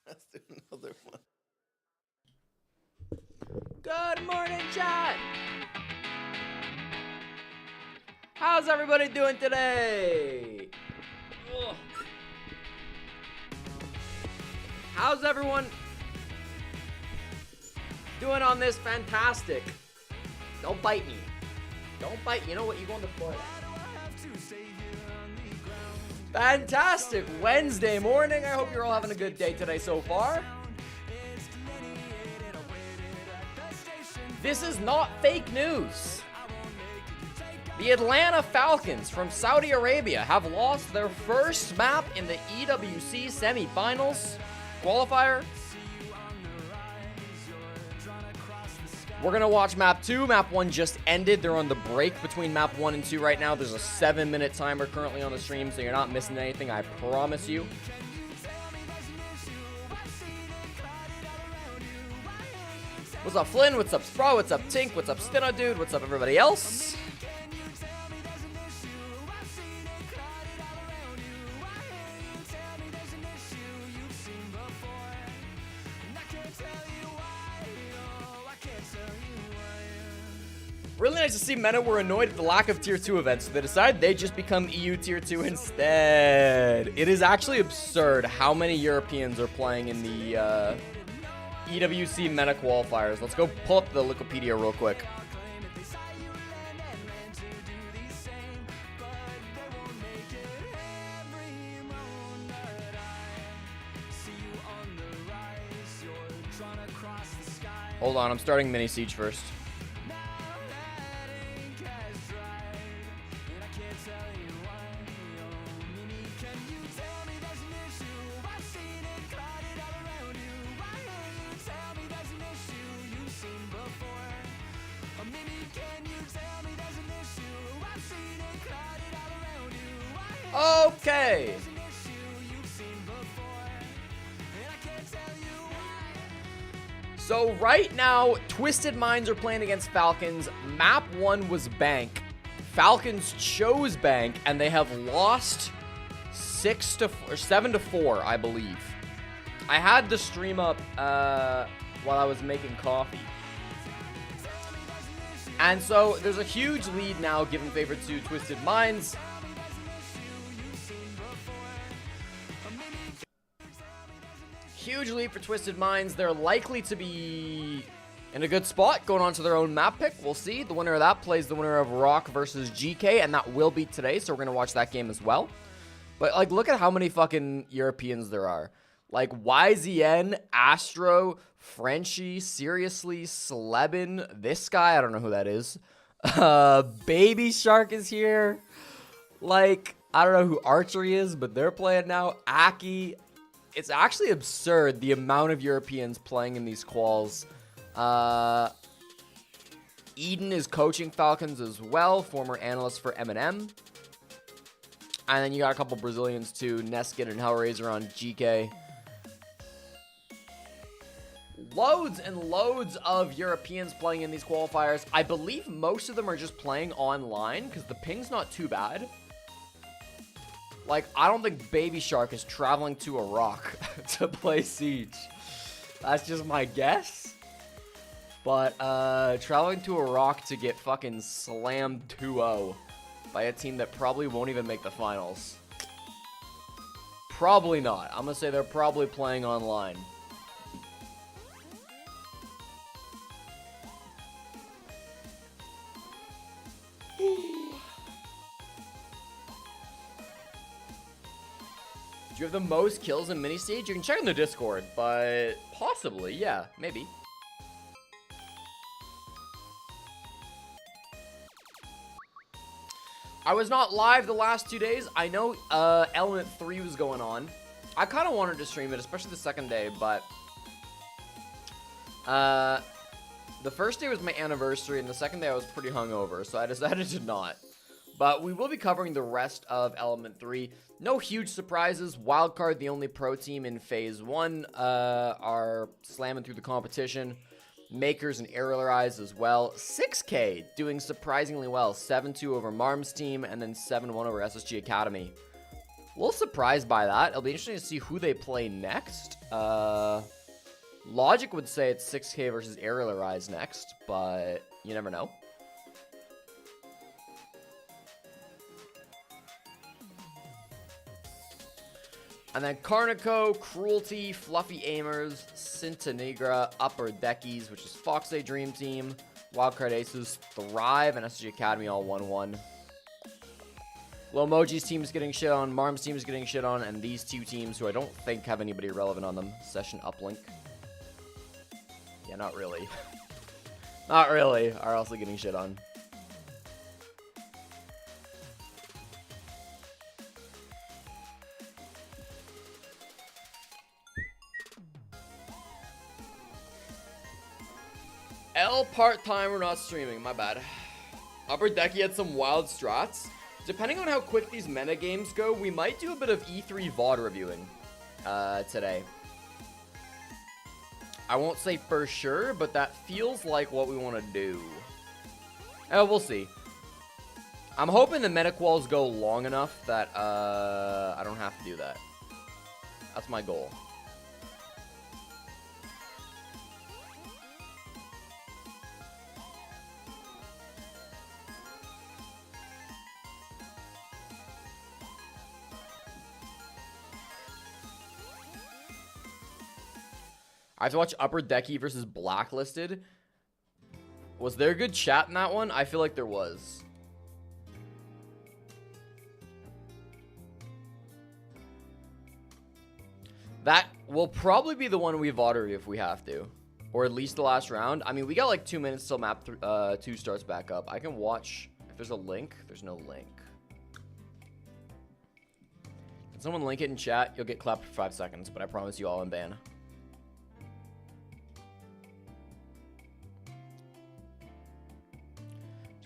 Let's do another one. Good morning, chat! How's everybody doing today? Ugh. How's everyone doing on this fantastic? Don't bite me. Don't bite. You know what? You go on the floor. Fantastic Wednesday morning. I hope you're all having a good day today so far. This is not fake news. The Atlanta Falcons from Saudi Arabia have lost their first map in the EWC semifinals qualifier. We're going to watch map 2. Map 1 just ended. They're on the break between map 1 and 2 right now. There's a 7-minute timer currently on the stream, so you're not missing anything, I promise you. What's up, Flynn? What's up, Spro? What's up, Tink? What's up, Stino Dude? What's up, everybody else? Really nice to see Meta were annoyed at the lack of Tier 2 events, so they decided they'd just become EU Tier 2 instead. It is actually absurd how many Europeans are playing in the EWC Meta qualifiers. Let's go pull up the Wikipedia real quick. Hold on, I'm starting Mini Siege first. Okay. So right now, Twisted Minds are playing against Falcons. Map 1 was Bank. Falcons chose Bank, and they have lost 7-4, I believe. I had the stream up while I was making coffee. And so there's a huge lead now given favor to Twisted Minds. Huge lead for Twisted Minds. They're likely to be in a good spot going on to their own map pick. We'll see. The winner of that plays the winner of Rock versus GK, and that will be today, so we're going to watch that game as well. But, like, look at how many fucking Europeans there are. Like, YZN, Astro, Frenchie, Seriously, Slebin, this guy, I don't know who that is. Baby Shark is here. Like, I don't know who Archery is, but they're playing now. Aki. It's actually absurd the amount of Europeans playing in these quals. Eden is coaching Falcons as well, former analyst for M&M. And then you got a couple Brazilians too, Neskin and Hellraiser on GK. Loads and loads of Europeans playing in these qualifiers. I believe most of them are just playing online because the ping's not too bad. Like, I don't think Baby Shark is traveling to Iraq to play Siege. That's just my guess. But, traveling to Iraq to get fucking slammed 2-0 by a team that probably won't even make the finals. Probably not. I'm gonna say they're probably playing online. Do you have the most kills in Mini Siege? You can check in the Discord, but possibly, yeah, maybe. I was not live the last 2 days. I know Element 3 was going on. I kind of wanted to stream it, especially the second day, but the first day was my anniversary, and the second day I was pretty hungover, so I decided to not. But we will be covering the rest of Element 3. No huge surprises. WildCard, the only pro team in Phase 1, are slamming through the competition. Makers and Aerial Eyes as well. 6K doing surprisingly well. 7-2 over Marm's team, and then 7-1 over SSG Academy. A little surprised by that. It'll be interesting to see who they play next. Logic would say it's 6K versus Aerial Arise next, but you never know. And then Carnico, Cruelty, Fluffy Aimers, Cinta Negra, Upper Deckies, which is Foxay Dream Team, Wildcard Aces, Thrive, and SG Academy all 1-1. Lomoji's team is getting shit on, Marm's team is getting shit on, and these two teams, who I don't think have anybody relevant on them, Session Uplink. Yeah, not really. Not really, are also getting shit on. L part-time, we're not streaming, my bad. Upper Decky had some wild strats. Depending on how quick these meta games go, we might do a bit of E3 VOD reviewing today. I won't say for sure, but that feels like what we want to do. We'll see. I'm hoping the meta quals go long enough that I don't have to do that. That's my goal. I have to watch Upper Decky versus Blacklisted. Was there good chat in that one? I feel like there was. That will probably be the one we VOD if we have to. Or at least the last round. I mean, we got like 2 minutes till map 2 starts back up. I can watch. If there's a link, there's no link. Can someone link it in chat? You'll get clapped for 5 seconds, but I promise you all in ban.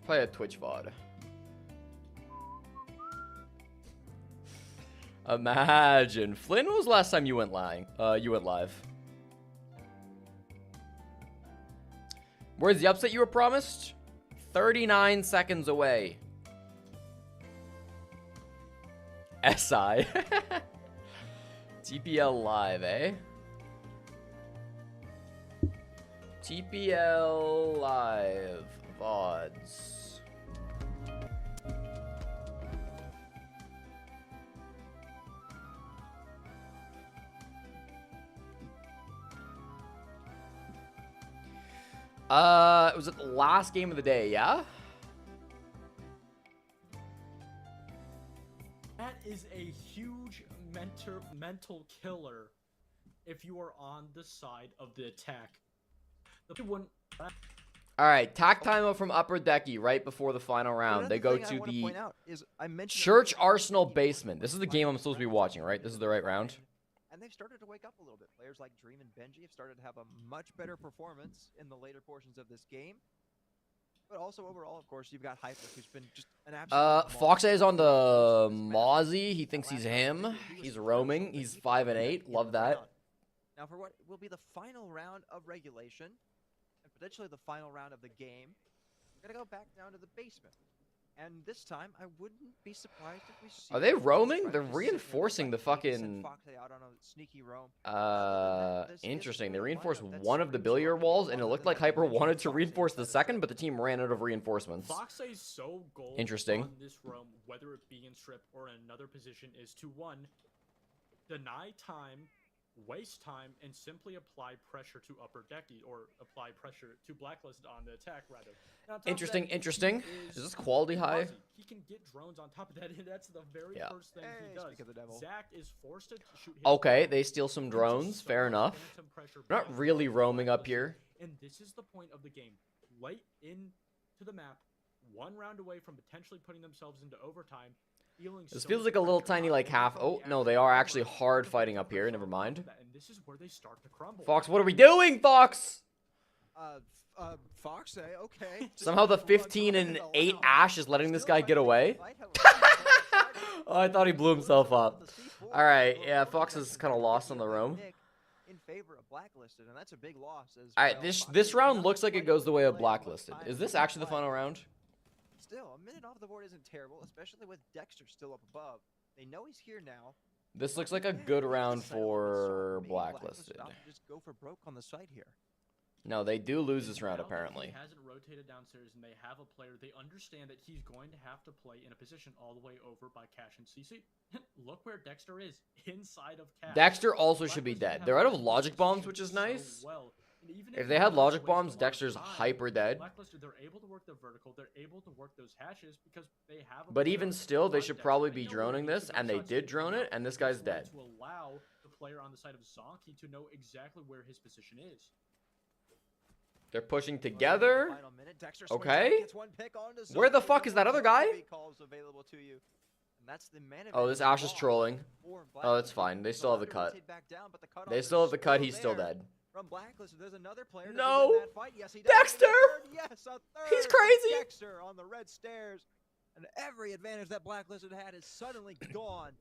Play a Twitch VOD. Imagine. Flynn, when was the last time you went live? Where's the upset you were promised? 39 seconds away. SI. TPL live, eh? TPL live. VODs. Was it the last game of the day, yeah? That is a huge mental killer if you are on the side of the attack. The one. Alright, tack timeout from Upper Decky right before the final round. They go to the Church Arsenal basement. This is the game I'm supposed to be watching, right? This is the right round. And they've started to wake up a little bit. Players like Dream and Benji have started to have a much better performance in the later portions of this game. But also overall, of course, you've got Hyper, who's been just an absolute... Foxay is on the Mozzie. He thinks he's him. He's roaming. He's 5 and 8. Love that. Now for what will be the final round of regulation, and potentially the final round of the game, we're going to go back down to the basement. And this time, I wouldn't be surprised if we see... Are they roaming? They're reinforcing the fucking... Interesting. They reinforced one of the billiard walls, and it looked like Hyper wanted to reinforce the second, but the team ran out of reinforcements. Foxay's sole goal Interesting. on this roam, whether it be in strip or in another position, is to, one, deny time, waste time, and simply apply pressure to Upper Decky, or apply pressure to Blacklist on the attack, rather. Now, Interesting. Is this quality high? He can get drones on top of that, and that's the very first thing he does. Zach is forced to shoot his Okay, they steal some drones. Fair enough. We're not really roaming up here. And this is the point of the game. Light into the map, one round away from potentially putting themselves into overtime. This feels like a little tiny, like, half... Oh, no, they are actually hard fighting up here. Never mind. And this is where they start to crumble. Fox, what are we doing, Fox? Fox, okay. Somehow the 15 and 8 Ash is letting this guy get away. Oh, I thought he blew himself up. All right, yeah, Fox is kind of lost on the roam. In favor of Blacklisted, and that's a big loss. All right, this round looks like it goes the way of Blacklisted. Is this actually the final round? Still, a minute off the board isn't terrible, especially with Dexter still up above. They know he's here now. This looks like a Yeah, good they round decided to sort for maybe Blacklisted. about to just go for broke on the site here. No, they do lose this round Now that apparently. He hasn't rotated downstairs, and they have a player. They understand that he's going to have to play in a position all the way over by Cash and CC. Look where Dexter is, inside of Cash. Dexter also should be Blacklisted dead. have They're out of played logic this bombs, position which is so nice. well. And even If he they had does logic waste a bombs, lot of Dexter's time, hyper dead. Blacklisted, they're able to work the vertical. They're able to work those hashes because they have. A But player even still, they like should Dexter. probably They be know where droning he needs this, to go and they shots. did drone it, and this guy's dead. To allow the player on the side of Zonky to know exactly where his position is. They're pushing Well, in the together. final minute, Dexter swings Okay. out, gets one pick onto Where the Zonky, fuck is that other guy? calls available to you. And that's the man Oh, this advantage Ash is lost trolling. for Oh, that's Blacklisted. fine. They They'll still have the to cut. rotate back down, but the cutoff They is still have the cut. He's still there dead. From Blacklisted, there's another player. Does he No. win that fight? Yes, he does. Dexter! Yes, a third. He's for crazy. Dexter on the red stairs, and every advantage that Blacklisted had is suddenly gone.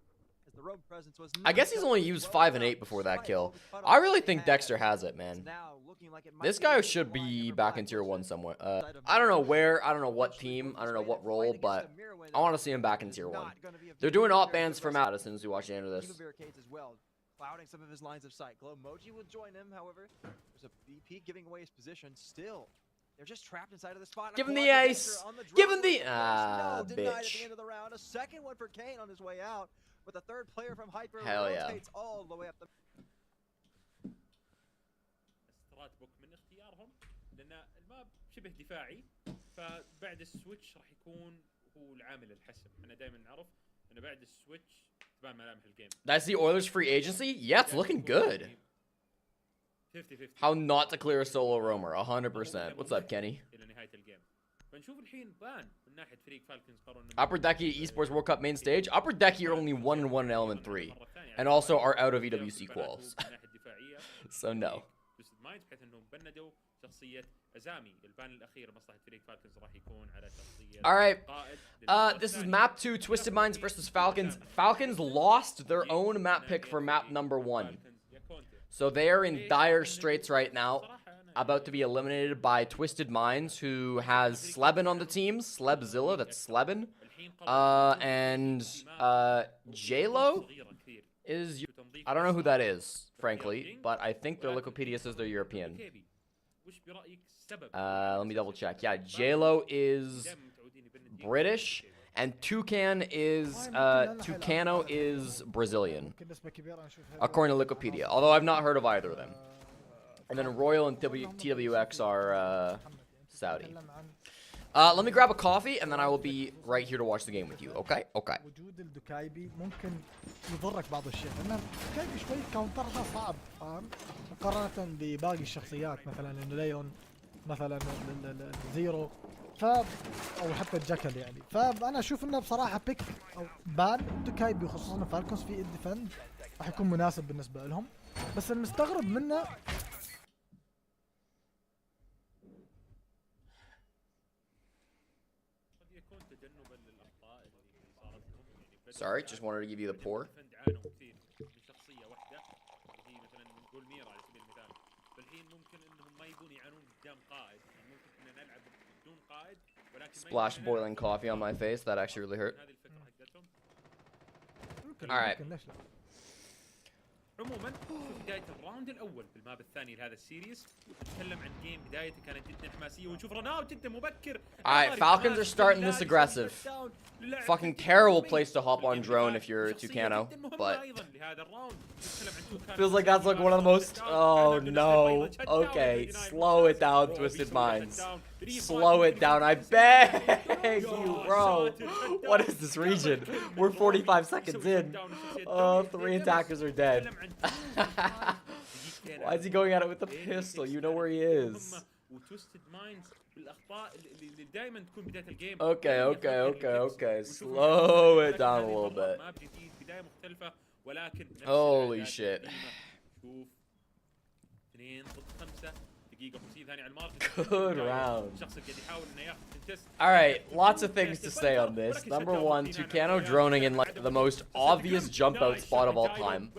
As the rogue presence was. I guess he's only used 5 and 8 before that kill. I really think Dexter has it, man. This guy should be back in tier 1 somewhere. I don't know where, I don't know what team, I don't know what role, but I want to see him back in tier 1. They're doing op bans for Matt as soon as we watch the end of this. Barricades as well, clouding some of his lines of sight. Glowmoji will join him, however. There's a BP giving away his position. Still, they're just trapped inside of the spot. Give him the ace. Give him the no, denied at bitch. the end of the round. A second one for Kane on his way out, but the third player from Hyper Hell yeah. rotates all the way up the. استراتبك من اختيارهم لان الماب شبه دفاعي فبعد السويتش راح يكون هو العامل الحسم. انا دائما نعرف انه بعد السويتش تبان ملامح الجيم. That's the Oilers free agency? Yeah, it's looking good. 50-50. How not to clear a solo roamer, 100%. What's up, Kenny? الى نهايه الجيم. فنشوف الحين بان من ناحيه فريق فالكنز قرروا Upper Decky Esports World Cup main stage. Upper Decky are only 1-1 in Element 3, and also are out of EWC quals. So no. بحيث انهم بندوا شخصيه ازامي البان الاخير مصلحه فريق فالكنز راح يكون على شخصيه Alright, this is map 2, Twisted Minds versus Falcons. Falcons lost their own map pick for map number 1. So they are in dire straits right now, about to be eliminated by Twisted Minds, who has Sleben on the team, Slebzilla, that's Sleben. And J-Lo is, I don't know who that is, frankly, but I think their Wikipedia says they're European. Let me double check. Yeah, J-Lo is British, and Toucano is Brazilian, according to Wikipedia, although I've not heard of either of them. And then Royal and TWX are Saudi. Let me grab a coffee, and then I will be right here to watch the game with you, okay? Okay. وجود الدكايبي ممكن يضرك بعض الشيء لان الدكايبي شوي كاونترها صعب فاهم مقارنه بباقي الشخصيات مثلا انه ليون مثلا الزيرو او حتى الجاكل يعني فانا اشوف انه بصراحه بيك او بان دكايبي خصوصا فالكونز في الديفند راح يكون مناسب بالنسبه لهم بس المستغرب منه Sorry, just wanted to give you the pour. Splash boiling coffee on my face. That actually really hurt. Alright. عموما في بدايه الراوند الاول بالماب الثاني لهذا السيريس نتكلم عن جيم بدايته كانت جدا حماسيه ونشوف رناو جدا مبكر. Alright, Falcons are starting this aggressive. Fucking terrible place to hop on drone if you're Toucano, but feels like that's like one of the most. Oh no. Okay, slow it down, Twisted Minds. Slow it down, I beg you, bro. What is this region? We're 45 seconds in. Oh, 3 attackers are dead. Why is he going at it with the pistol? You know where he is. Okay. Slow it down a little bit. Holy shit. Good round. Alright, lots of things to say on this. Number 1, Toucano droning in like the most obvious jump out spot of all time.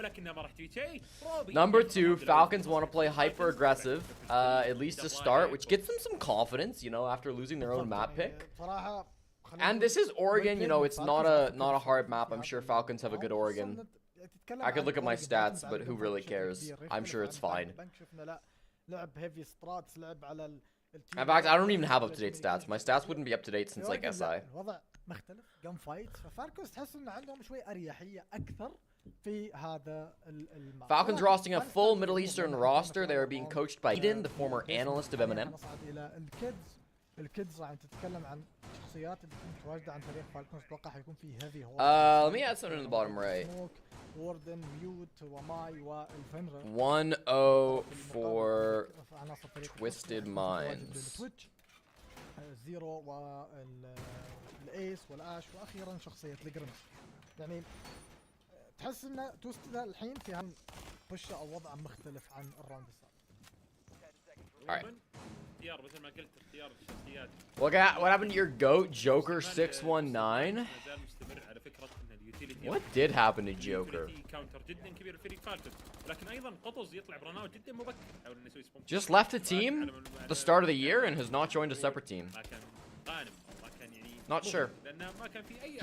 Number 2, Falcons want to play hyper aggressive, at least to start, which gets them some confidence, you know, after losing their own map pick. بصراحه And this is Oregon, you know, it's not a hard map. I'm sure Falcons have a good Oregon. I could look at my stats, but who really cares? I'm sure it's fine. In fact, I don't even have up-to-date stats. My stats wouldn't be up-to-date since like SI. مختلف جيم فايت ففالكونز تحس انه عندهم شوي اريحيه اكثر في هذا الماب. Falcons rostering a full Middle Eastern roster. They are being coached by Eden, the former analyst of M&M. نصعد الى الكيدز راح تتكلم عن شخصيات اللي تكون متواجده عن فريق فالكونز. اتوقع حيكون في هيفي Let me add something in the bottom right. ووردن ميوت وماي والفنرر 1-0 for Twisted Minds. الزيرو والايس والاش واخيرا شخصيه الجريمز. يعني تحس ان توستد الحين في بوش او وضع مختلف عن الراوند السابق. اختيار مثل ما قلت اختيار الشخصيات. What happened to your goat, Joker 619? What did happen to Joker? Just left the team at the start of the year and has not joined a separate team. Not sure.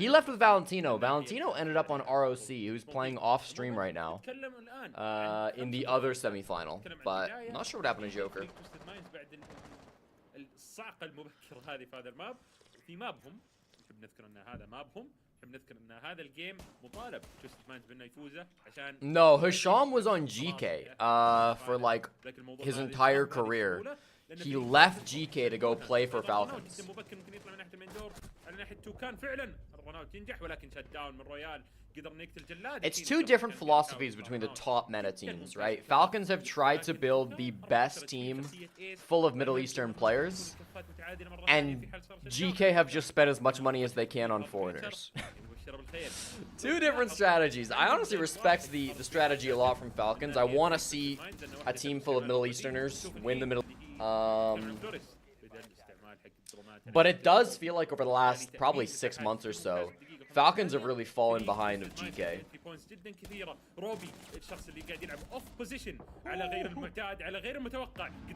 He left with Valentino. Valentino ended up on ROC, who's playing off stream right now. In the other semi-final. But not sure what happened to Joker. الصعقة المبكرة هذه في هذا الماب في مابهم نحب نذكر ان هذا مابهم نحب نذكر ان هذا الجيم مطالب تويستد مايندز بانه يفوزه عشان No, Hisham was on GK for like his entire career. He left GK to go play for Falcons. مبكر ممكن يطلع من ناحية المندور على ناحية توكان فعلا الرناوت ينجح ولكن شت داون من رويال. It's two different philosophies between the top meta teams, right? Falcons have tried to build the best team full of Middle Eastern players, and GK have just spent as much money as they can on foreigners. Two different strategies. I honestly respect the strategy a lot from Falcons. I want to see a team full of Middle Easterners win the Middle but it does feel like over the last probably 6 months or so, Falcons have really fallen behind of GK.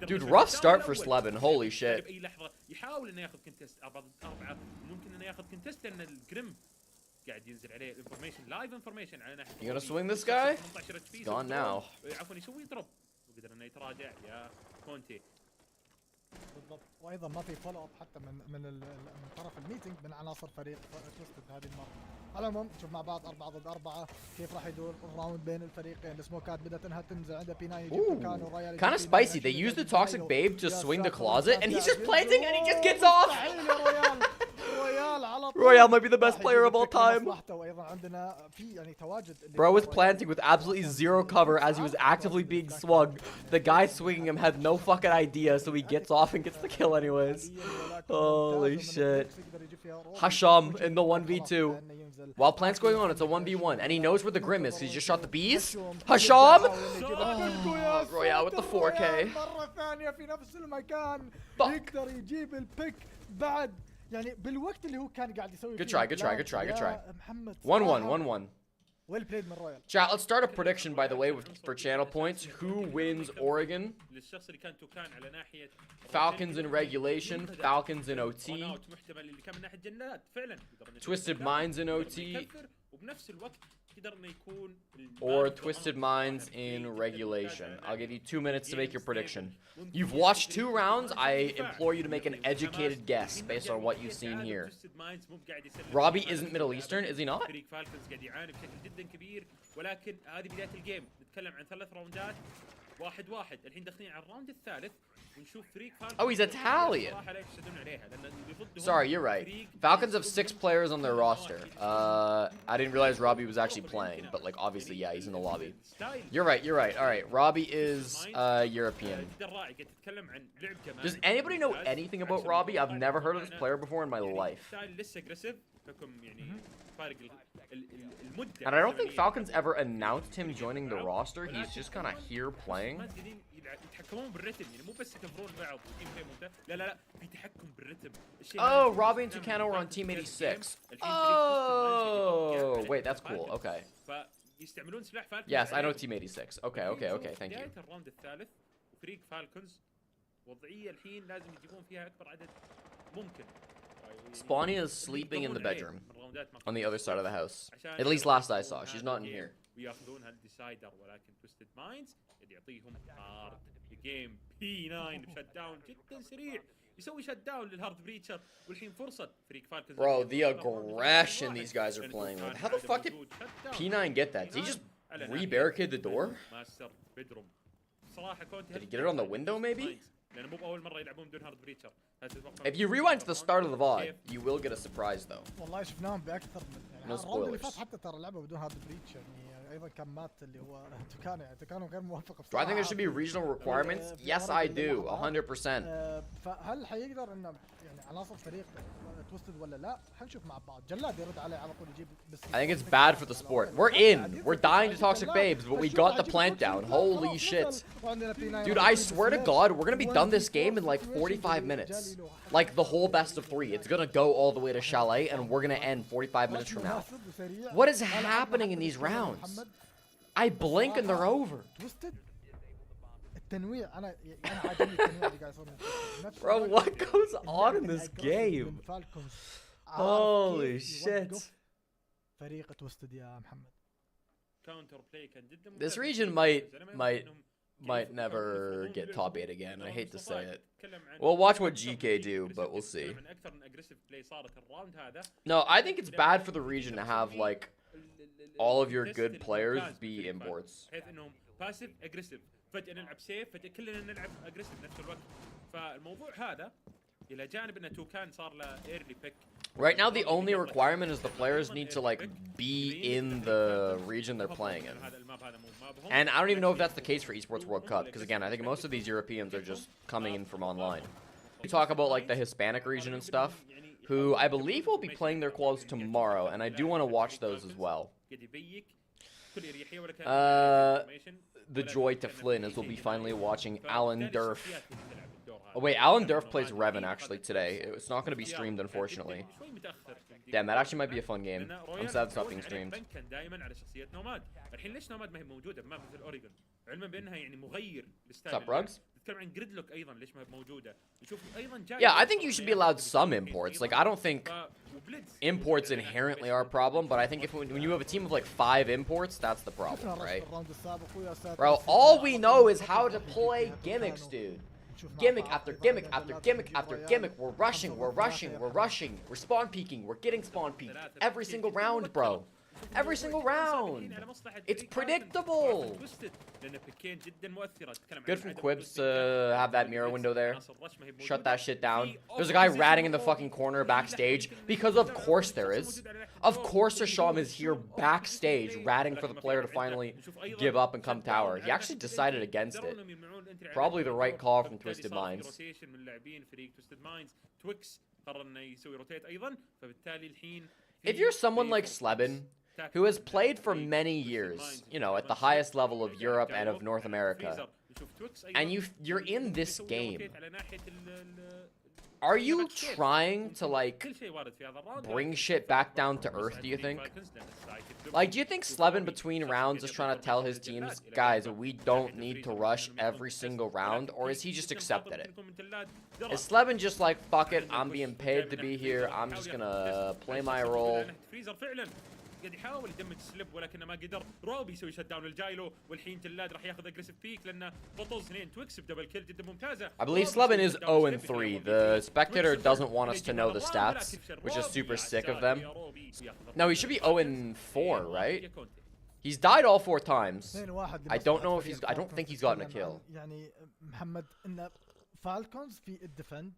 Dude, rough start for Slevin. Holy shit. You gonna swing this guy? He's gone now. بالضبط. وايضا ما في فولو اب حتى من طرف الميتنج من عناصر فريق توستد هذه المره. على العموم نشوف مع بعض 4 ضد 4 كيف راح يدور الراوند بين الفريقين. السموكات بدات انها تنزل عند بيناي kind of spicy. They use the toxic babe to swing the closet and he's just planting and he just gets off. Royale might be the best player of all time. Bro was planting with absolutely zero cover as he was actively being swung. The guy swinging him had no fucking idea, so he gets off and gets the kill anyways. Holy shit. Hasham in the 1v2. While plant's going on, it's a 1v1, and he knows where the Grim is. He just shot the bees. Hasham! Oh, Royale with the 4K. Fuck. يعني بالوقت اللي هو كان قاعد يسوي Good try, good try, good try, good try. 1-1. Well played من رويال. Chat, let's start a prediction, by the way, for channel points. Who wins Oregon? Falcons in regulation, Falcons in OT. Twisted Minds in OT. Or Twisted Minds in regulation. I'll give you 2 minutes to make your prediction. You've watched 2 rounds. I implore you to make an educated guess based on what you've seen here. Robbie isn't Middle Eastern, is he not? Oh, he's Italian. Sorry, you're right. Falcons have 6 players on their roster. I didn't realize Robbie was actually playing, but like obviously, yeah, he's in the lobby. You're right. All right, Robbie is European. Does anybody know anything about Robbie? I've never heard of this player before in my life. And I don't think Falcons ever announced him joining the roster. He's just kind of here playing. Oh, Robbie and Tucano were on Team 86. Oh, wait, that's cool. Okay. Yes, I know Team 86. Okay, thank you. Spawny is sleeping in the bedroom on the other side of the house. At least last I saw. She's not in here. وياخذون هالديسايدر ولكن تويستد مايندز اللي يعطيهم هارد جيم بي 9 بشت داون جدا سريع يسوي شت داون للهارد بريتشر والحين فرصه فريق فالكنز. Bro, the aggression these guys are playing with. How the fuck did P9 get that? Did he just re-barricade the door? ماستر بيدروم صراحه كونتي Did he get it on the window maybe? لانه مو باول مره يلعبون بدون هارد بريتشر. If you rewind to the start of the VOD, you will get a surprise though. والله شفناهم باكثر من يعني No الراوند اللي spoilers. فات حتى ترى لعبه بدون هارد بريتش يعني ايضا كان مات اللي هو توكان يعني توكان غير موفق Do I بصراحه. think there should be regional requirements? Yes, I do. 100%. فهل حيقدر انه يعني عناصر فريق توستد ولا لا؟ حنشوف مع بعض. جلاد يرد عليه على طول يجيب بس. I think it's bad for the sport. We're in. We're dying to toxic babes, but we got the plant down. Holy shit. Dude, I swear to God, we're gonna be done this game in like 45 minutes. Like the whole best of 3. It's gonna go all the way to Chalet, and we're gonna end 45 minutes from now. What is happening in these rounds? I blink and they're over. التنويع انا عاجبني التنويع اللي قاعد يصير من توستد. Bro, what goes on in this game? Holy shit. فريق توستد يا محمد. This region might never get top 8 again. I hate to say it. We'll watch what GK do, but we'll see. No, I think it's bad for the region to have like all of your good players be imports. فجأة نلعب سيف فجأة كلنا نلعب اجريسيف نفس الوقت فالموضوع هذا الى جانب ان توكان صار له ايرلي بيك. Right now the only requirement is the players need to like be in the region they're playing in. And I don't even know if that's the case for Esports World Cup because again I think most of these Europeans are just coming in from online. We talk about like the Hispanic region and stuff, who I believe will be playing their quals tomorrow, and I do want to watch those as well. The joy to Flynn as we'll be finally watching Alan Durf. Oh wait, Alan Durf plays Revan actually today. It's not going to be streamed unfortunately. Damn, that actually might be a fun game. I'm sad it's not being streamed. What's up, Rugs? Yeah, I think you should be allowed some imports. Like, I don't think imports inherently are a problem, but I think if when you have a team of like 5 imports, that's the problem, right? Bro, all we know is how to play gimmicks, dude. Gimmick after gimmick after gimmick after gimmick. We're rushing, we're rushing, we're rushing. We're spawn peeking, we're getting spawn peeked. Every single round, bro. Every single round. It's predictable. Good from Quibs to have that mirror window there. Shut that shit down. There's a guy ratting in the fucking corner backstage. Because of course there is. Of course Hasham is here backstage ratting for the player to finally give up and come tower. He actually decided against it. Probably the right call from Twisted Minds. If you're someone like Slebin, who has played for many years, you know, at the highest level of Europe and of North America, and you're in this game, are you trying to, like, bring shit back down to earth, do you think? Like, do you think Slevin between rounds is trying to tell his teams, guys, we don't need to rush every single round, or is he just accepted it? Is Slevin just like, fuck it, I'm being paid to be here, I'm just gonna play my role? قاعد يحاول يدمج سليب ولكنه ما قدر. روبي يسوي شت داون للجايلو والحين جلاد راح ياخذ اجريسيف بيك لانه بطز اثنين تويكس بدبل كيل جدا ممتازه. I believe Slevin is 0-3. The spectator doesn't want us to know the stats, which is super sick of them. No, he should be 0-4, right? He's died all 4 times. I don't know if I don't think he's gotten a kill. يعني محمد ان فالكونز في الديفند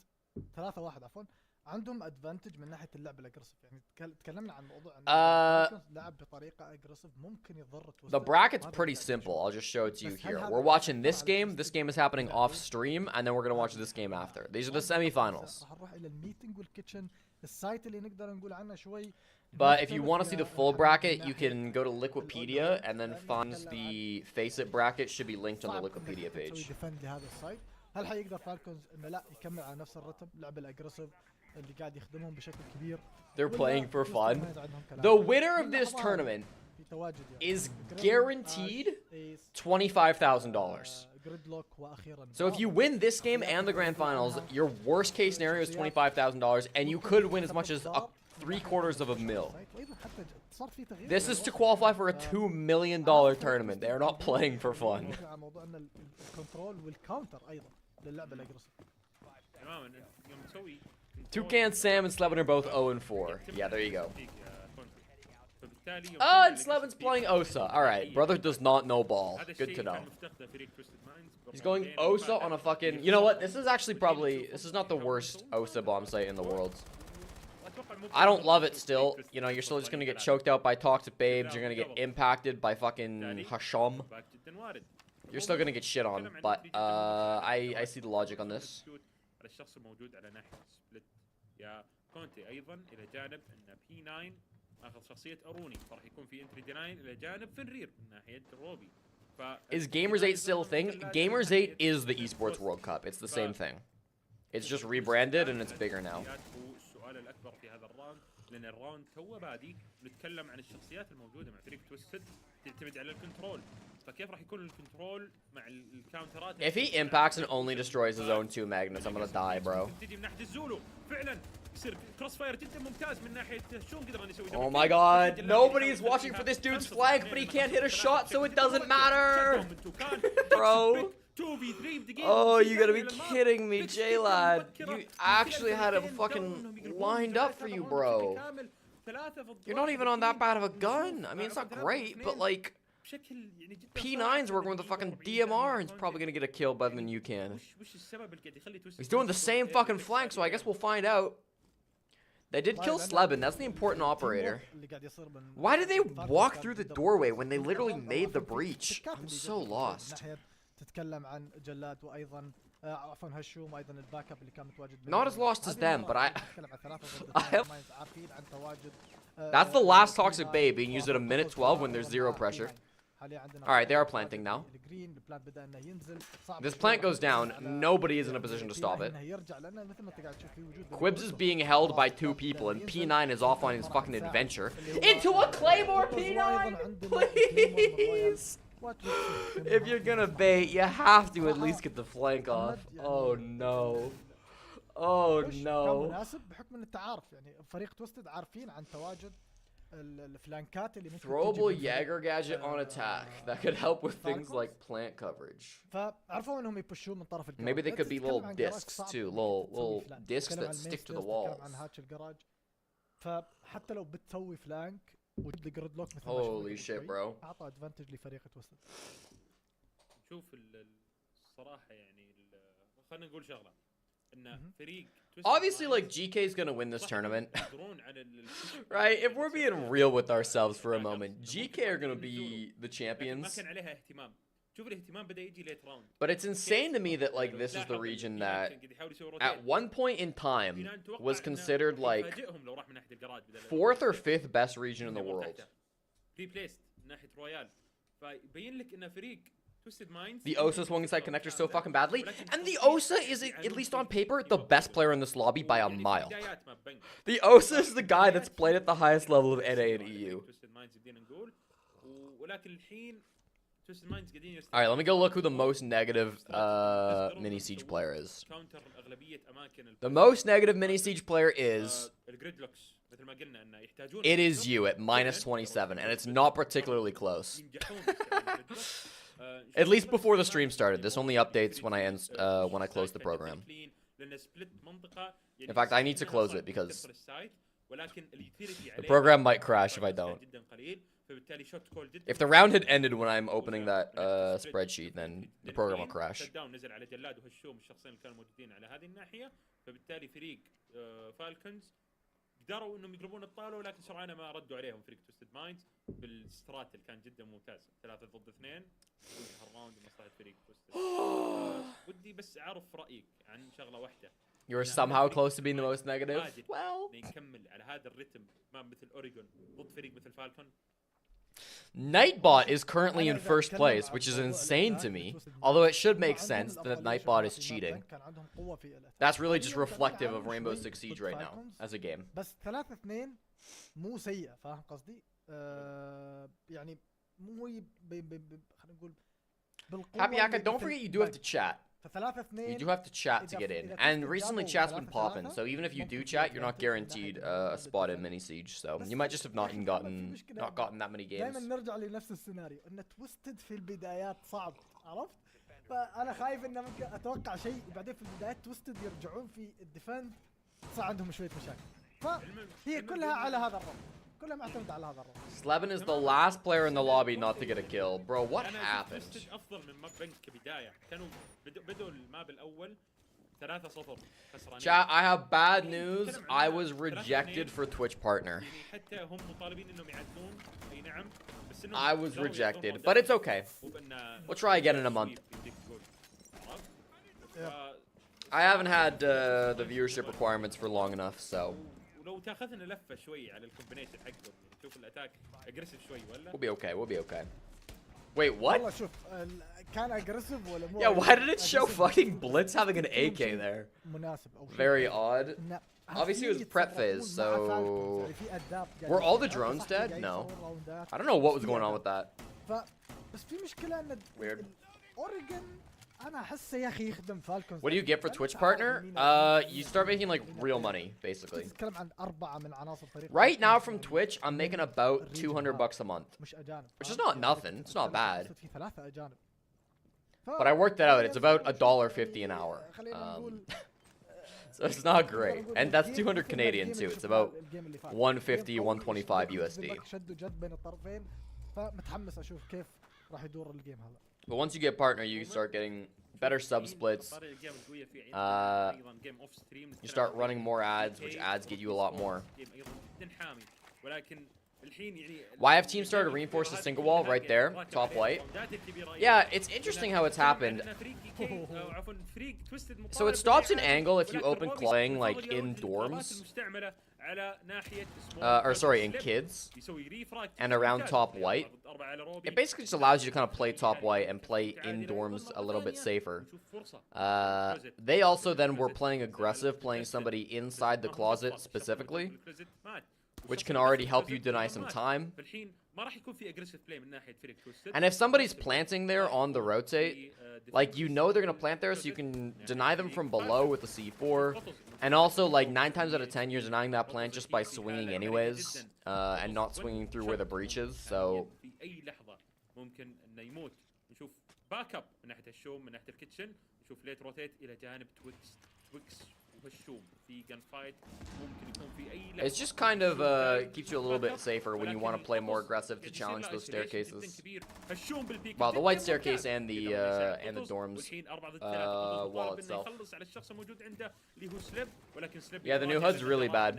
3-1 عفوا عندهم ادفانتج من ناحيه اللعب الاجريسيف يعني تكلمنا عن موضوع ان لعب بطريقه اجريسيف ممكن يضر The bracket's pretty simple. I'll just show it to you here. We're watching this game. This game is happening off stream, and then we're gonna watch this game after. These are the semifinals. راح نروح الى الميتنج والكيتشن السايت اللي نقدر نقول عنه شوي. But if you want to see the full bracket, you can go to Liquipedia and then find the Faceit bracket should be linked on the Liquipedia page. هل حيقدر فالكونز انه لا يكمل على نفس الرتم لعب الاجريسيف اللي قاعد يخدمهم بشكل كبير؟ They're playing for fun. The winner of this tournament is guaranteed $25,000. So if you win this game and the grand finals, your worst case scenario is $25,000, and you could win as much as $3/4 of a mil. This is to qualify for a $2 million tournament. They are not playing for fun. Toucan, Sam, and Slevin are both 0-4. Yeah, there you go. Oh, and Slevin's playing Osa. Alright, brother does not know ball. Good to know. He's going Osa on a fucking... You know what? This is actually probably... This is not the worst Osa bomb site in the world. I don't love it still. You know, you're still just gonna get choked out by toxic babes. You're gonna get impacted by fucking Hasham. You're still gonna get shit on, but I see the logic on this. Is Gamers 8 still a thing? Gamers 8 is the Esports World Cup. It's the same thing. It's just rebranded and it's bigger now. لان الراوند توه بادي نتكلم عن الشخصيات الموجوده مع فريق تويستد تعتمد على الكنترول فكيف راح يكون الكنترول مع الكاونترات. If he impacts and only destroys his own 2 magnets, I'm gonna die, bro. تجي من ناحيه الزولو فعلا يصير كروس فاير جدا ممتاز من ناحيه شلون قدر ان يسوي. Oh my god, nobody is watching for this dude's flank, but he can't hit a shot, so it doesn't matter. Bro. Oh, you gotta be kidding me, J-Lad. You actually had him fucking lined up for you, bro. You're not even on that bad of a gun. I mean, it's not great, but like... P9's working with a fucking DMR and he's probably gonna get a kill better than you can. He's doing the same fucking flank, so I guess we'll find out. They did kill Slebin, that's the important operator. Why did they walk through the doorway when they literally made the breach? I'm so lost. تتكلم عن جلاد وايضا عفوا هشوم ايضا الباك اب اللي كان متواجد. Not as lost as them, but I have... That's the last toxic babe being used at a minute 12 when there's 0 pressure. Alright, they are planting now. This plant goes down, nobody is in a position to stop it. Quibs is being held by 2 people and P9 is off on his fucking adventure. Into a Claymore, P9! Please! If you're gonna bait, you have to at least get the flank off. Oh no. Oh no. Throwable Jaeger gadget on attack. That could help with things like plant coverage. Maybe they could be little discs too. Little discs that stick to the walls. Holy shit, bro. شوف الصراحة يعني خلينا نقول شغلة إن فريق Obviously, like, GK's gonna win this tournament. Right? If we're being real with ourselves for a moment, GK are gonna be the champions. But it's insane to me that, like, this is the region that, at one point in time, was considered, like, 4th or 5th best region in the world. The Osa swung inside connector so fucking badly, and the Osa is, at least on paper, the best player in this lobby by a mile. The Osa is the guy that's played at the highest level of NA and EU. Alright, let me go look who the most negative mini siege player is. The most negative mini siege player is... It is you at -27, and it's not particularly close. At least before the stream started. This only updates when I close the program. In fact, I need to close it because the program might crash if I don't. If the round had ended when I'm opening that spreadsheet, then the program will crash. قدروا انهم يقربون الطاوله ولكن سرعان ما ردوا عليهم فريق توستد مايندز بالسترات اللي كان جدا ممتاز 3 ضد 2 وانتهى الراوند لمصلحه فريق توستد. ودي بس اعرف رايك عن شغله واحده. You're somehow close to being the most negative. Well, نكمل على هذا الريتم ما مثل اوريجون ضد فريق مثل فالكون. Nightbot is currently in first place, which is insane to me. Although it should make sense that Nightbot is cheating. That's really just reflective of Rainbow Six Siege right now as a game. بس 3-2 مو سيء فاهم قصدي؟ يعني مو خلينا نقول بالقوة Happy Yaka, اللي don't مثل forget you do have بنك. to chat. فثلاثة You اثنين do have to chat to إذا- get in. إذا And كنت recently تجابوا chat's been ثلاثة popping, ثلاثة، so even if you do ممكن chat, you're not advantage من guaranteed ناحية a spot in الدفاع. mini siege. So بس you might just have not لكن even محمد في gotten مشكلة gotten that many دائما games. نرجع لنفس السيناريو ان تويستد في البدايات صعب، عرفت؟ فانا خايف انه ممكن اتوقع شيء بعدين في البدايات تويستد يرجعون في الديفند صار عندهم شويه مشاكل، فهي كلها على هذا الرقم، كلها معتمده على هذا الرقم. Slevin is the last player in the lobby not to get a kill. Bro, what أنا happened? شفت تويستد افضل من ماب بنك كبدايه، كانوا بدوا الماب الاول 3-0 خسرانين. Chat, I have bad news. I was rejected for Twitch partner. يعني حتى هم مطالبين انهم يعدلون، اي نعم، بس انهم I was قدروا rejected, يعطون but it's okay. وبأن We'll try again in a month. يديك جول. عرفت؟ I haven't had the viewership requirements for long enough, so ولو تاخذنا لفه شوي على الكومبينيشن حقهم، يعني تشوف الاتاك اجريسيف شوي ولا؟ we'll be okay. We'll be okay. Wait, والله what? شوف كان اجريسيف ولا مو Yeah, why did it show aggressive؟ fucking Blitz having an AK there? مناسب او شيء. Very odd. إنه Obviously it was في prep يتصرفون phase, مع so- Falcons، يعني في أداب قاعد Were all the يصير. drones صح dead? قاعد No. يصور راوندات. I don't know what was going on with that. بس في مشكلة ان Weird. اوريجن انا احسه يا اخي يخدم فالكونز. What do you get for Twitch partner? You start making like real money, basically. تتكلم عن 4 من عناصر فريق. Right now from Twitch, I'm making about 200 bucks a month. مش اجانب. Which is not nothing. It's not bad. في 3 اجانب. But I worked it out. It's about $1.50 an hour. So it's not great. And that's 200 Canadian too. It's about 150, 125 USD. شدوا جد بين الطرفين، فمتحمس اشوف كيف راح يدور الجيم هذا. But once you get partner, you start getting better sub splits. You start running more ads, which ads get you a lot more. Why have teams started to reinforce the single wall right there, top white? Yeah, it's interesting how it's happened. So it stops an angle if you open playing like in dorms, or sorry, in kids, and around top white. It basically just allows you to kind of play top white and play in dorms a little bit safer. They also then were playing aggressive, playing somebody inside the closet specifically, which can already help you deny some time. And if somebody's planting there on the rotate, like you know they're gonna plant there, so you can deny them from below with the C4. And also, like 9 times out of 10, you're denying that plant just by swinging anyways, and not swinging through where the breach is. So باك اب من ناحيه الشوم، من ناحيه الكيتشن، نشوف ليت روتيت الى جانب تويكس وهالشوم في جن فايت. ممكن يكون في اي لحظه. it's just kind of keeps you a little bit safer when you want to play more aggressive to challenge those staircases. Well, the white staircase and the dorms wall itself. Yeah, the new HUD's really bad.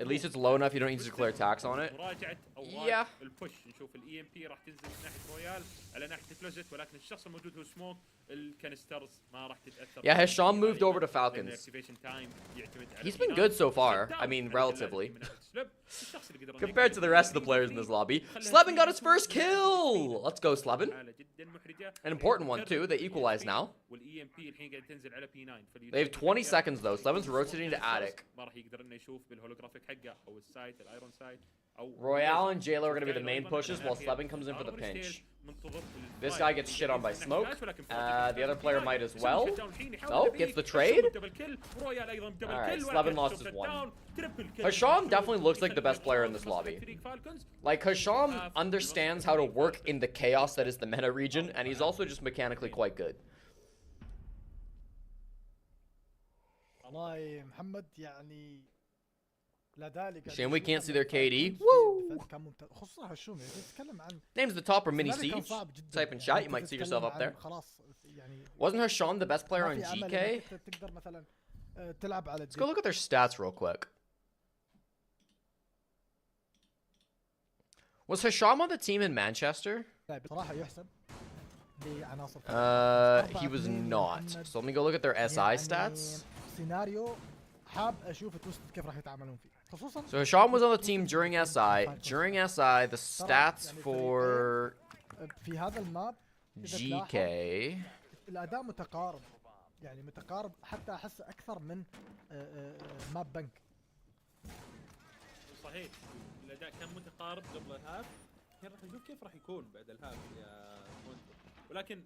At least it's low enough you don't need to declare tax on it. Yeah. البوش نشوف الاي ام بي راح تنزل من ناحيه رويال على ناحيه كلوزت، ولكن الشخص الموجود هو سموك. الكانسترز ما راح تتاثر. Yeah, Hisham moved over to Falcons. He's been good so far. I mean, relatively. Compared to the rest of the players in this lobby. Slevin got his first kill! Let's go, Slevin. An important one, too. They equalize now. They have 20 seconds, though. Slevin's rotating to Attic. Royale and Jayla are going to be the main pushes while Slevin comes in for the pinch. This guy gets shit on by smoke. The other player might as well. Nope, gets the trade. Alright, Slevin lost his one. Hisham definitely looks like the best player in this lobby. Like, Hisham understands how to work in the chaos that is the meta region, and he's also just mechanically quite good. والله محمد يعني Shame we can't see their KD. Woo! كان ممتاز، خصوصا هالشوم يعني تتكلم عن Name's the top or mini سيناريو كان siege. صعب جدا. Type in يعني chat, you أنت might see yourself تتكلم up there. عن خلاص يعني Wasn't Hisham the best player ما on في أمل GK? إنك تقدر مثلا تلعب على Let's go look at their stats real quick. Was Hisham on the team in Manchester? بصراحة يحسب لعناصر He was not. So let me go look at their SI stats. سيناريو حاب اشوف تويست كيف راح يتعاملون فيه خصوصا. So Hisham was on the team during SI. During SI, the stats for في هذا الماب GK. الاداء متقارب، يعني متقارب حتى احس اكثر من ماب بنك. صحيح الاداء كان متقارب قبل الهاف، الحين راح نشوف كيف راح يكون بعد الهاف يا مونتو، ولكن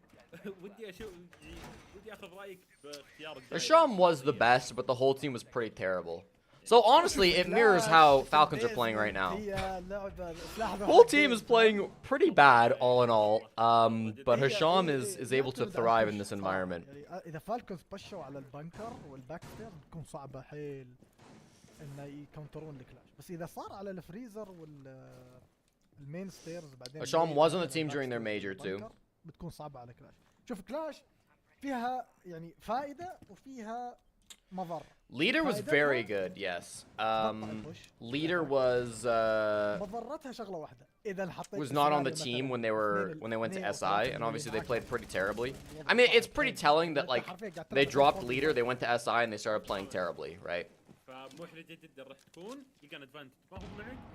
ودي اشوف ودي اخذ رايك باختيار Hisham was the best, but the whole team was pretty terrible. So honestly, it mirrors how Falcons are playing right now. Whole team is playing pretty bad, all in all. But Hisham is able to thrive in this environment. اذا فالكونز بشوا على البنكر والباك ستير بتكون صعبه حيل انه يكونترون الكلاش، بس اذا صار على الفريزر والمين ستيرز بعدين Hisham was on the team during their major too. بتكون صعبه على كلاش. شوف كلاش فيها يعني فائده وفيها مضر. Leader was very good, yes. Leader was مضرتها شغله واحده. اذا حطيت was not on the team when they went to SI, and obviously they played pretty terribly. I mean, it's pretty telling that like they dropped Leader, they went to SI, and they started playing terribly, right?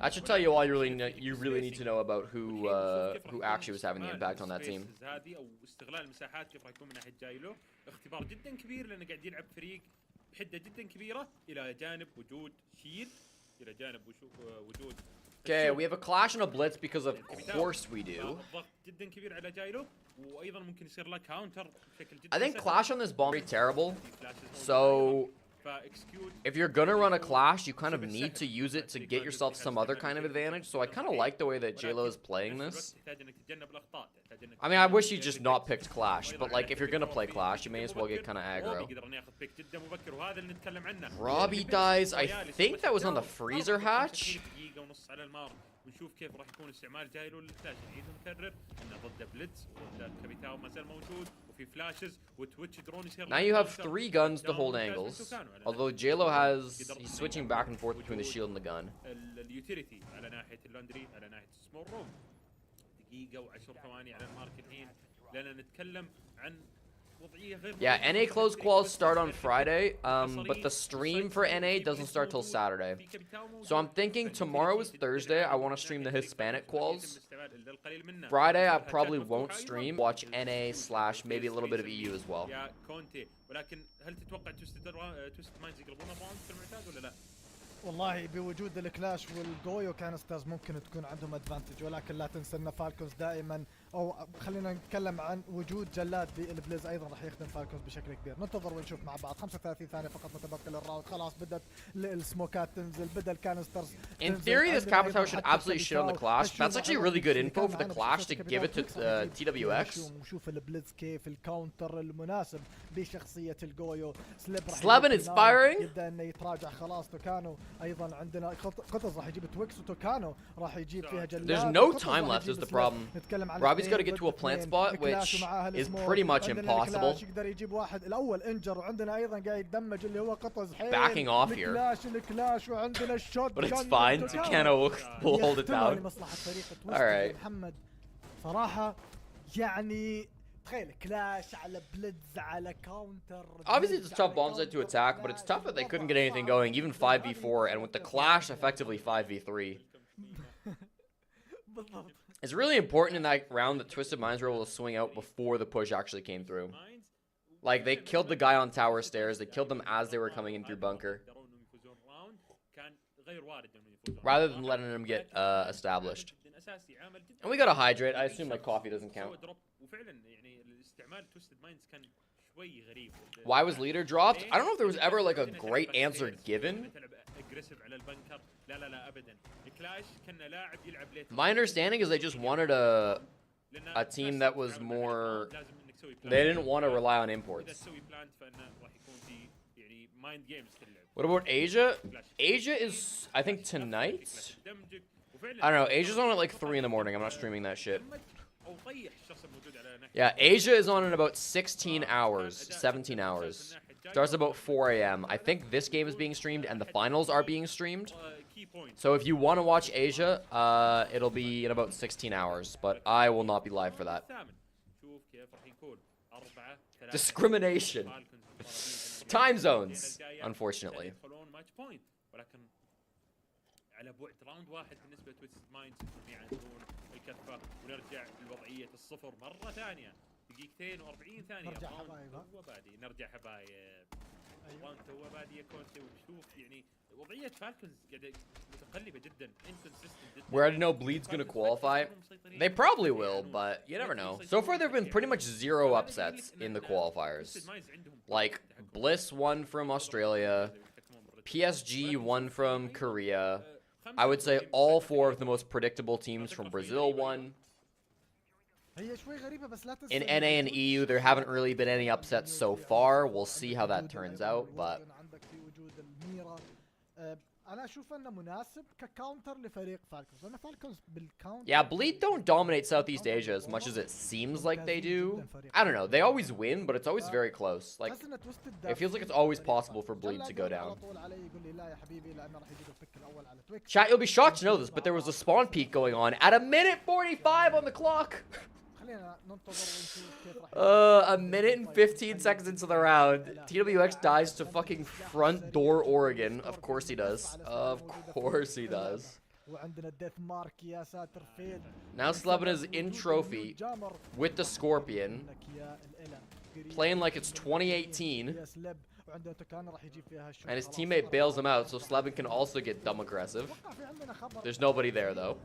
That should tell you all you really need to know about who actually was having the impact on that team. اختبار جدا كبير لانه قاعد يلعب فريق بحده جدا كبيره الى جانب وجود شيل، الى جانب وجود. Okay, we have a clash and a blitz because of course we do. ضغط جدا كبير على جايلو، وايضا ممكن يصير له كاونتر بشكل جدا. I think clash on this bomb is terrible. So if you're gonna run a clash, you kind of need to use it to get yourself some other kind of advantage. So I kind of like the way that JLo is playing this. I mean, I wish he just not picked clash, but like if you're gonna play clash, you may as well get kind of aggro. Robbie dies. I think that was on the freezer hatch. ونشوف كيف راح يكون استعمال جايلو للفلاش. نعيد ونكرر انه ضد بليتز والكابيتاو ما زال موجود وفي فلاشز وتويتش درون يصير. Now you have 3 guns to hold angles. Although JLo he's switching back and forth between the shield and the gun. اليوتيليتي على ناحيه اللوندري على ناحيه سمول روم. دقيقه و10 ثواني على المارك الحين لأننا نتكلم عن Yeah, NA closed quals start on Friday, but the stream for NA doesn't start till Saturday. So I'm thinking tomorrow is Thursday, I want to stream the Hispanic quals. Friday I probably won't stream, watch NA / maybe a little bit of EU as well. ولكن هل تتوقع تويست مايندز يقلبون الراوند كالمعتاد ولا لا؟ والله بوجود الكلاش والجويو كانسترز ممكن تكون عندهم ادفانتج، ولكن لا تنسى ان فالكونز دائما، او خلينا نتكلم عن وجود جلاد بالبليز ايضا راح يخدم فالكونز بشكل كبير. ننتظر ونشوف مع بعض. 35 ثانيه فقط متبقى للراوند، خلاص بدات السموكات تنزل، بدا الكانسترز. In theory, this Capitao should absolutely shit on the clash. That's actually really good info for the clash to give it to TWX. نشوف البليز كيف الكاونتر المناسب بشخصيه الجويو. Slevin inspiring. يبدا انه يتراجع خلاص. توكانو ايضا عندنا قطز راح يجيب تويكس، وتوكانو راح يجيب فيها جلاد. There's no time left is the problem. Robbie's got to get to a plant spot, which is pretty much impossible. يقدر يجيب واحد الاول انجر، وعندنا ايضا قاعد يدمج اللي هو قطز حيل. Backing off here. الكلاش وعندنا الشوت. But it's fine. Tucano will hold it down. لمصلحه فريق تويست. Alright. محمد صراحه يعني تخيل كلاش على بليدز على كاونتر. Obviously, it's a tough bomb site to attack, but it's tough that they couldn't get anything going, even 5v4, and with the clash, effectively 5v3. It's really important in that round that Twisted Minds were able to swing out before the push actually came through. Like, they killed the guy on tower stairs, they killed them as they were coming in through bunker, rather than letting them get established. And we gotta hydrate. I assume my coffee doesn't count. Why was leader dropped? I don't know if there was ever like a great answer given. My understanding is they just wanted a team that was more. They didn't want to rely on imports. What about Asia? Asia is, I think, tonight. I don't know. Asia's on at like 3 in the morning. I'm not streaming that shit. Yeah, Asia is on in about 16 hours, 17 hours. Starts about 4 a.m. I think this game is being streamed and the finals are being streamed. So if you want to watch Asia, it'll be in about 16 hours, but I will not be live for that. Discrimination. Time zones, unfortunately. على بعد راوند واحد بالنسبه لتويستد مايندز يعندون الكفه ونرجع لوضعيه الصفر مره ثانيه. دقيقتين و40 ثانيه نرجع حبايب. وبعدي نرجع حبايب. طبعاً تو بادي كونتي وبشوف يعني وضعية فالكونز قاعدة متقلبة جدا inconsistent جدا. Where I know Bleed's gonna qualify. They probably will, but you never know. So far, there have been pretty much 0 upsets in the qualifiers. Like, Bliss won from Australia, PSG won from Korea. I would say all 4 of the most predictable teams from Brazil won. In NA and EU, there haven't really been any upsets so far. We'll see how that turns out, but... انا اشوف انه مناسب ككاونتر لفريق فالكونز لان فالكونز بالكاونتر. Yeah, Bleed don't dominate Southeast Asia as much as it seems like they do. I don't know, they always win, but it's always very close. Like, it feels like it's always possible for Bleed to go down. Chat, you'll be shocked to know this, but there was a spawn peak going on at 1:45 on the clock. A minute and 15 seconds into the round. TWX dies to fucking front door Oregon. Of course he does. Of course he does. Now Slevin is in trophy with the Scorpion. Playing like it's 2018. And his teammate bails him out, so Slevin can also get dumb aggressive. There's nobody there though.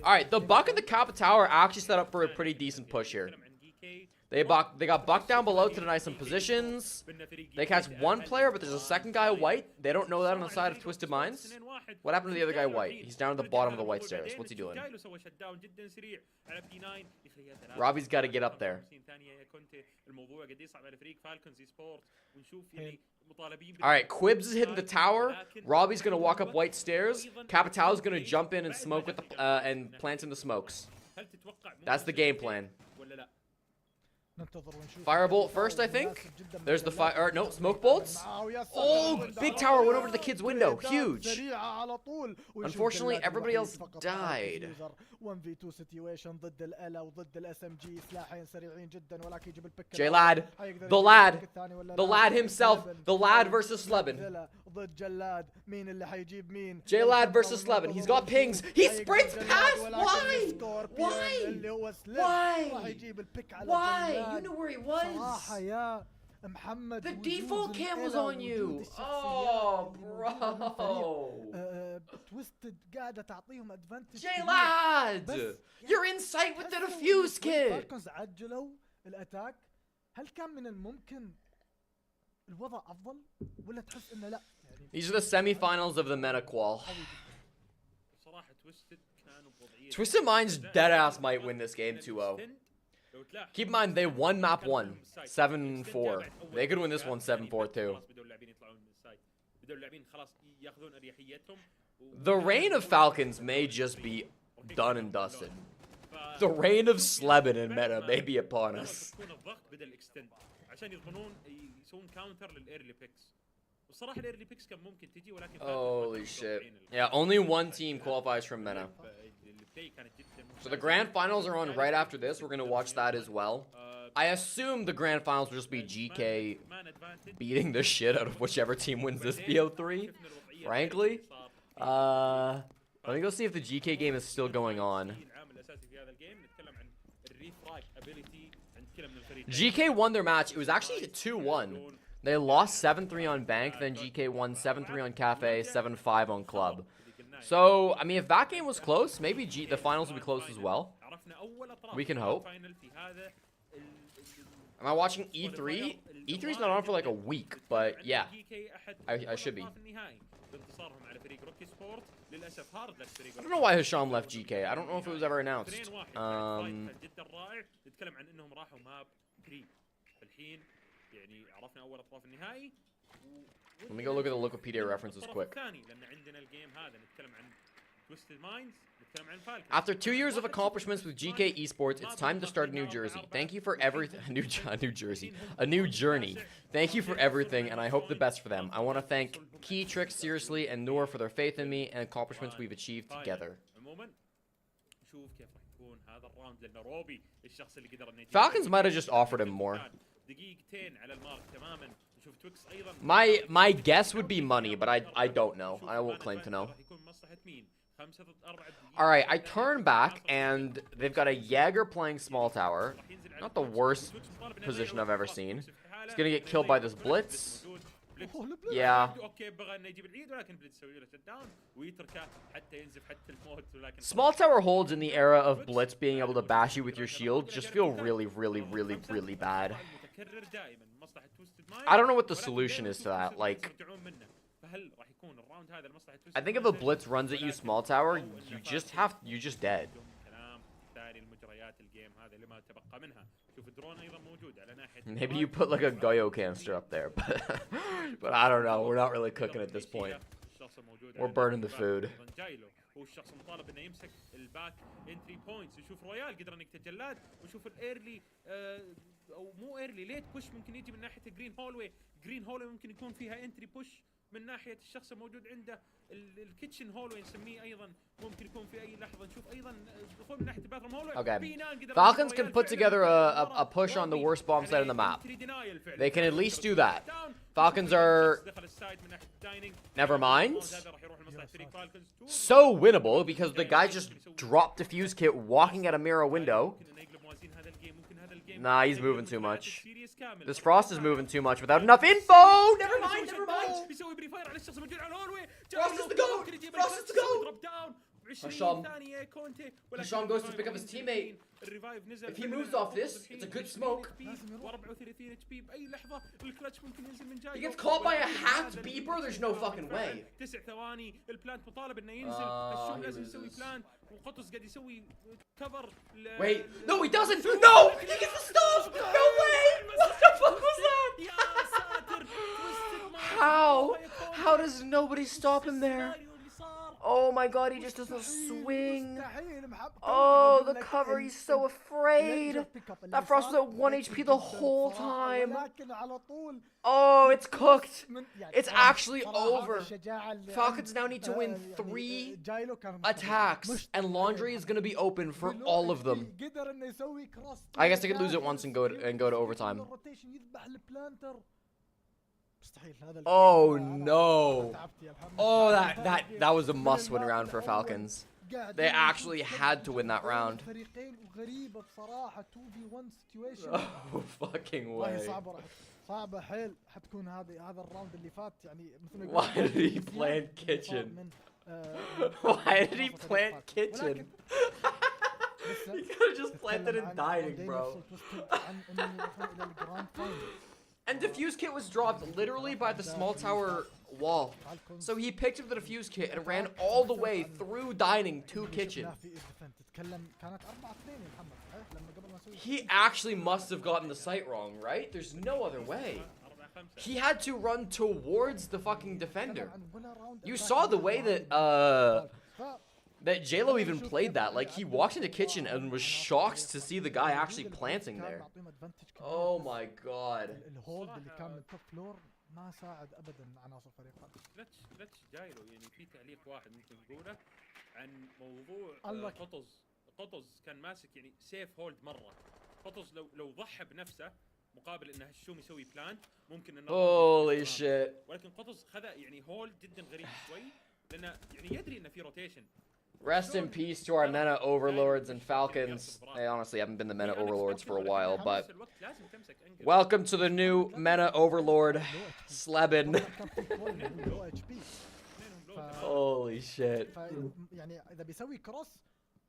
Alright, the Buck and the Kappa Tower actually set up for a pretty decent push here. They got Buck down below to deny some positions. They catch one player, but there's a second guy white. They don't know that on the side of Twisted Minds. What happened to the other guy white? He's down at the bottom of the white stairs. What's he doing? Robbie's got to get up there. Alright, Quibs is hitting the tower. Robbie's going to walk up white stairs. Capitale's going to jump in and smoke with the, and plant in the smokes. That's the game plan. Firebolt first, I think. There's the fire. No, smoke bolts. Oh, big tower went over to the kid's window. Huge. Unfortunately, everybody else died. J-Lad. The lad himself. The lad versus Slevin. J-Lad versus Slevin. He's got pings. He sprints past. Why? Why? You knew where he was. The default cam was on you. Oh, bro. J-Lad. You're in sight with the defuse kit. These are the semifinals of the meta qual. Twisted Minds deadass might win this game 2-0. Keep in mind, they won map 1, 7-4. They could win this one 7-4 too. The reign of Falcons may just be done and dusted. The reign of Slevin in meta may be upon us. Holy shit. Yeah, only one team qualifies from meta. So the grand finals are on right after this. We're going to watch that as well. I assume the grand finals will just be GK beating the shit out of whichever team wins this BO3, frankly. Let me go see if the GK game is still going on. GK won their match. It was actually a 2-1. They lost 7-3 on Bank, then GK won 7-3 on Cafe, 7-5 on Club. So, I mean, if that game was close, maybe the finals will be close as well. We can hope. Am I watching E3? E3's not on for like a week, but yeah, I should be. I don't know why Hisham left GK. I don't know if it was ever announced. Let me go look at the Wikipedia references quick. After 2 years of accomplishments with GK Esports, it's time to start a new jersey. Thank you for everything. A new journey. Thank you for everything, and I hope the best for them. I want to thank Keytrix seriously and Noor for their faith in me and accomplishments we've achieved together. Falcons might have just offered him more. My guess would be money, but I don't know. I won't claim to know. Alright, I turn back, and they've got a Jaeger playing small tower. Not the worst position I've ever seen. He's gonna get killed by this blitz. Yeah. Small tower holds in the era of blitz being able to bash you with your shield just feel really, really, really, really bad. I don't know what the solution is to that. Like, I think if a blitz runs at you small tower, you're just dead. Maybe you put like a Goyo canister up there, but I don't know. We're not really cooking at this point. We're burning the food. هو الشخص المطالب انه يمسك الباك انتري بوينتس. نشوف رويال قدر انك تجلاد ونشوف الايرلي او مو ايرلي ليت بوش ممكن يجي من ناحيه جرين هولوي. جرين هولوي ممكن يكون فيها انتري بوش من ناحيه الشخص الموجود عنده. الكيتشن هولوي نسميه ايضا ممكن يكون في اي لحظه. نشوف ايضا دخول من ناحيه الباثروم هولوي. Okay. Falcons can put together a push on the worst bomb site on the map. They can at least do that. Falcons are... Never mind. So winnable because the guy just dropped defuse kit walking at a mirror window. Nah, he's moving too much. This Frost is moving too much without enough info! Never mind, never mind! Frost is the GOAT! Frost is the GOAT! Hisham goes to pick up his teammate. If he moves off this, it's a good smoke. He gets caught by a hacked beeper? There's no fucking way. Wait, no he doesn't! No! He gets the stop! No way! What the fuck was that? How? How does nobody stop him there? Oh my god, he just doesn't swing. Oh, the cover, he's so afraid. That Frost was at 1 HP the whole time. Oh, it's cooked. It's actually over. Falcons now need to win 3 attacks, and Laundry is going to be open for all of them. I guess they could lose it once and go to overtime. Oh no. Oh, that was a must-win round for Falcons. They actually had to win that round. Oh, fucking way. Why did he plant kitchen? Why did he plant kitchen? He could have just planted in dining, bro. And defuse kit was dropped literally by the small tower wall. So he picked up the defuse kit and ran all the way through dining to kitchen. He actually must have gotten the site wrong, right? There's no other way. He had to run towards the fucking defender. You saw the way that JLo even played that. Like, he walked into kitchen and was shocked to see the guy actually planting there. Oh my god. كلتش جايلو يعني في تعليق واحد ممكن نقوله عن موضوع قطز كان ماسك يعني سيف هولد مره. قطز لو ضحى بنفسه مقابل انه هالشوم يسوي بلان ممكن انه Holy shit. ولكن قطز خذ يعني هولد جدا غريب شوي لانه يعني يدري انه في روتيشن. Rest in peace to our Mena Overlords and Falcons. They honestly haven't been the Mena Overlords for a while, but welcome to the new Mena Overlord, Slebin. Holy shit. يعني اذا بيسوي كروس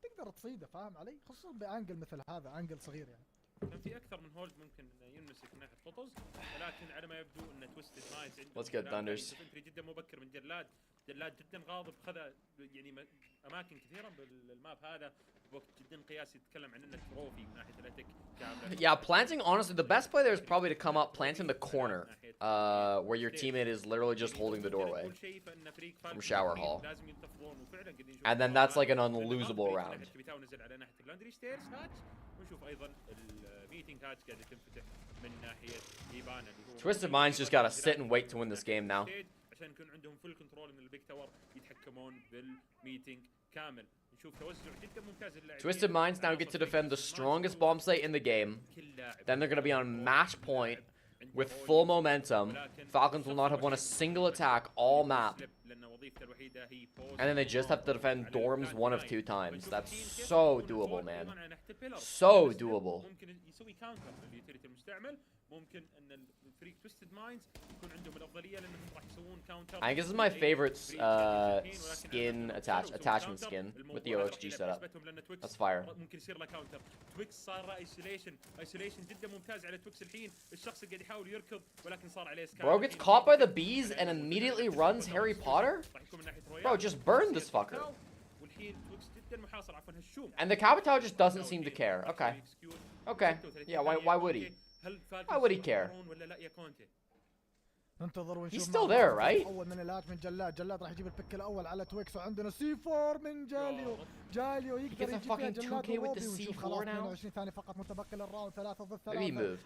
تقدر تصيده فاهم علي؟ خصوصا بانجل مثل هذا انجل صغير يعني. كان في اكثر من هولد ممكن يمسك من ناحيه قطز ولكن على ما يبدو ان تويستد مايندز Let's get Thunders. جدا مبكر من جلاد جدا غاضب خذ يعني اماكن كثيره بالماب هذا بوقت جدا قياسي يتكلم عن انه تروفي من ناحيه الاتيك. Yeah, planting, honestly, the best play there is probably to come up, plant in the corner, where your teammate is literally just holding the doorway from Shower Hall. And then that's like an unlosable round. Twisted Minds just gotta sit and wait to win this game now. Twisted Minds now get to defend the strongest bomb site in the game. Then they're going to be on match point with full momentum. Falcons will not have won a single attack all map. And then they just have to defend dorms 1 of 2 times. That's so doable, man. So doable. I think this is my favorite skin attachment skin with the OXG setup. That's fire. Bro gets caught by the bees and immediately runs Harry Potter? Bro, just burn this fucker. And the Capitao just doesn't seem to care. Okay. Okay. Yeah, why would he? Why would he care? ننتظر ونشوف. He's still there, right? اول من اللاج من جلاد، جلاد راح يجيب البيك الاول على تويكس، وعندنا سي 4 من جاليو، جاليو يقدر يجيب فيها جلاد وروبي، ونشوف خلاص 22 ثانية فقط متبقي للراوند 3 ضد 3.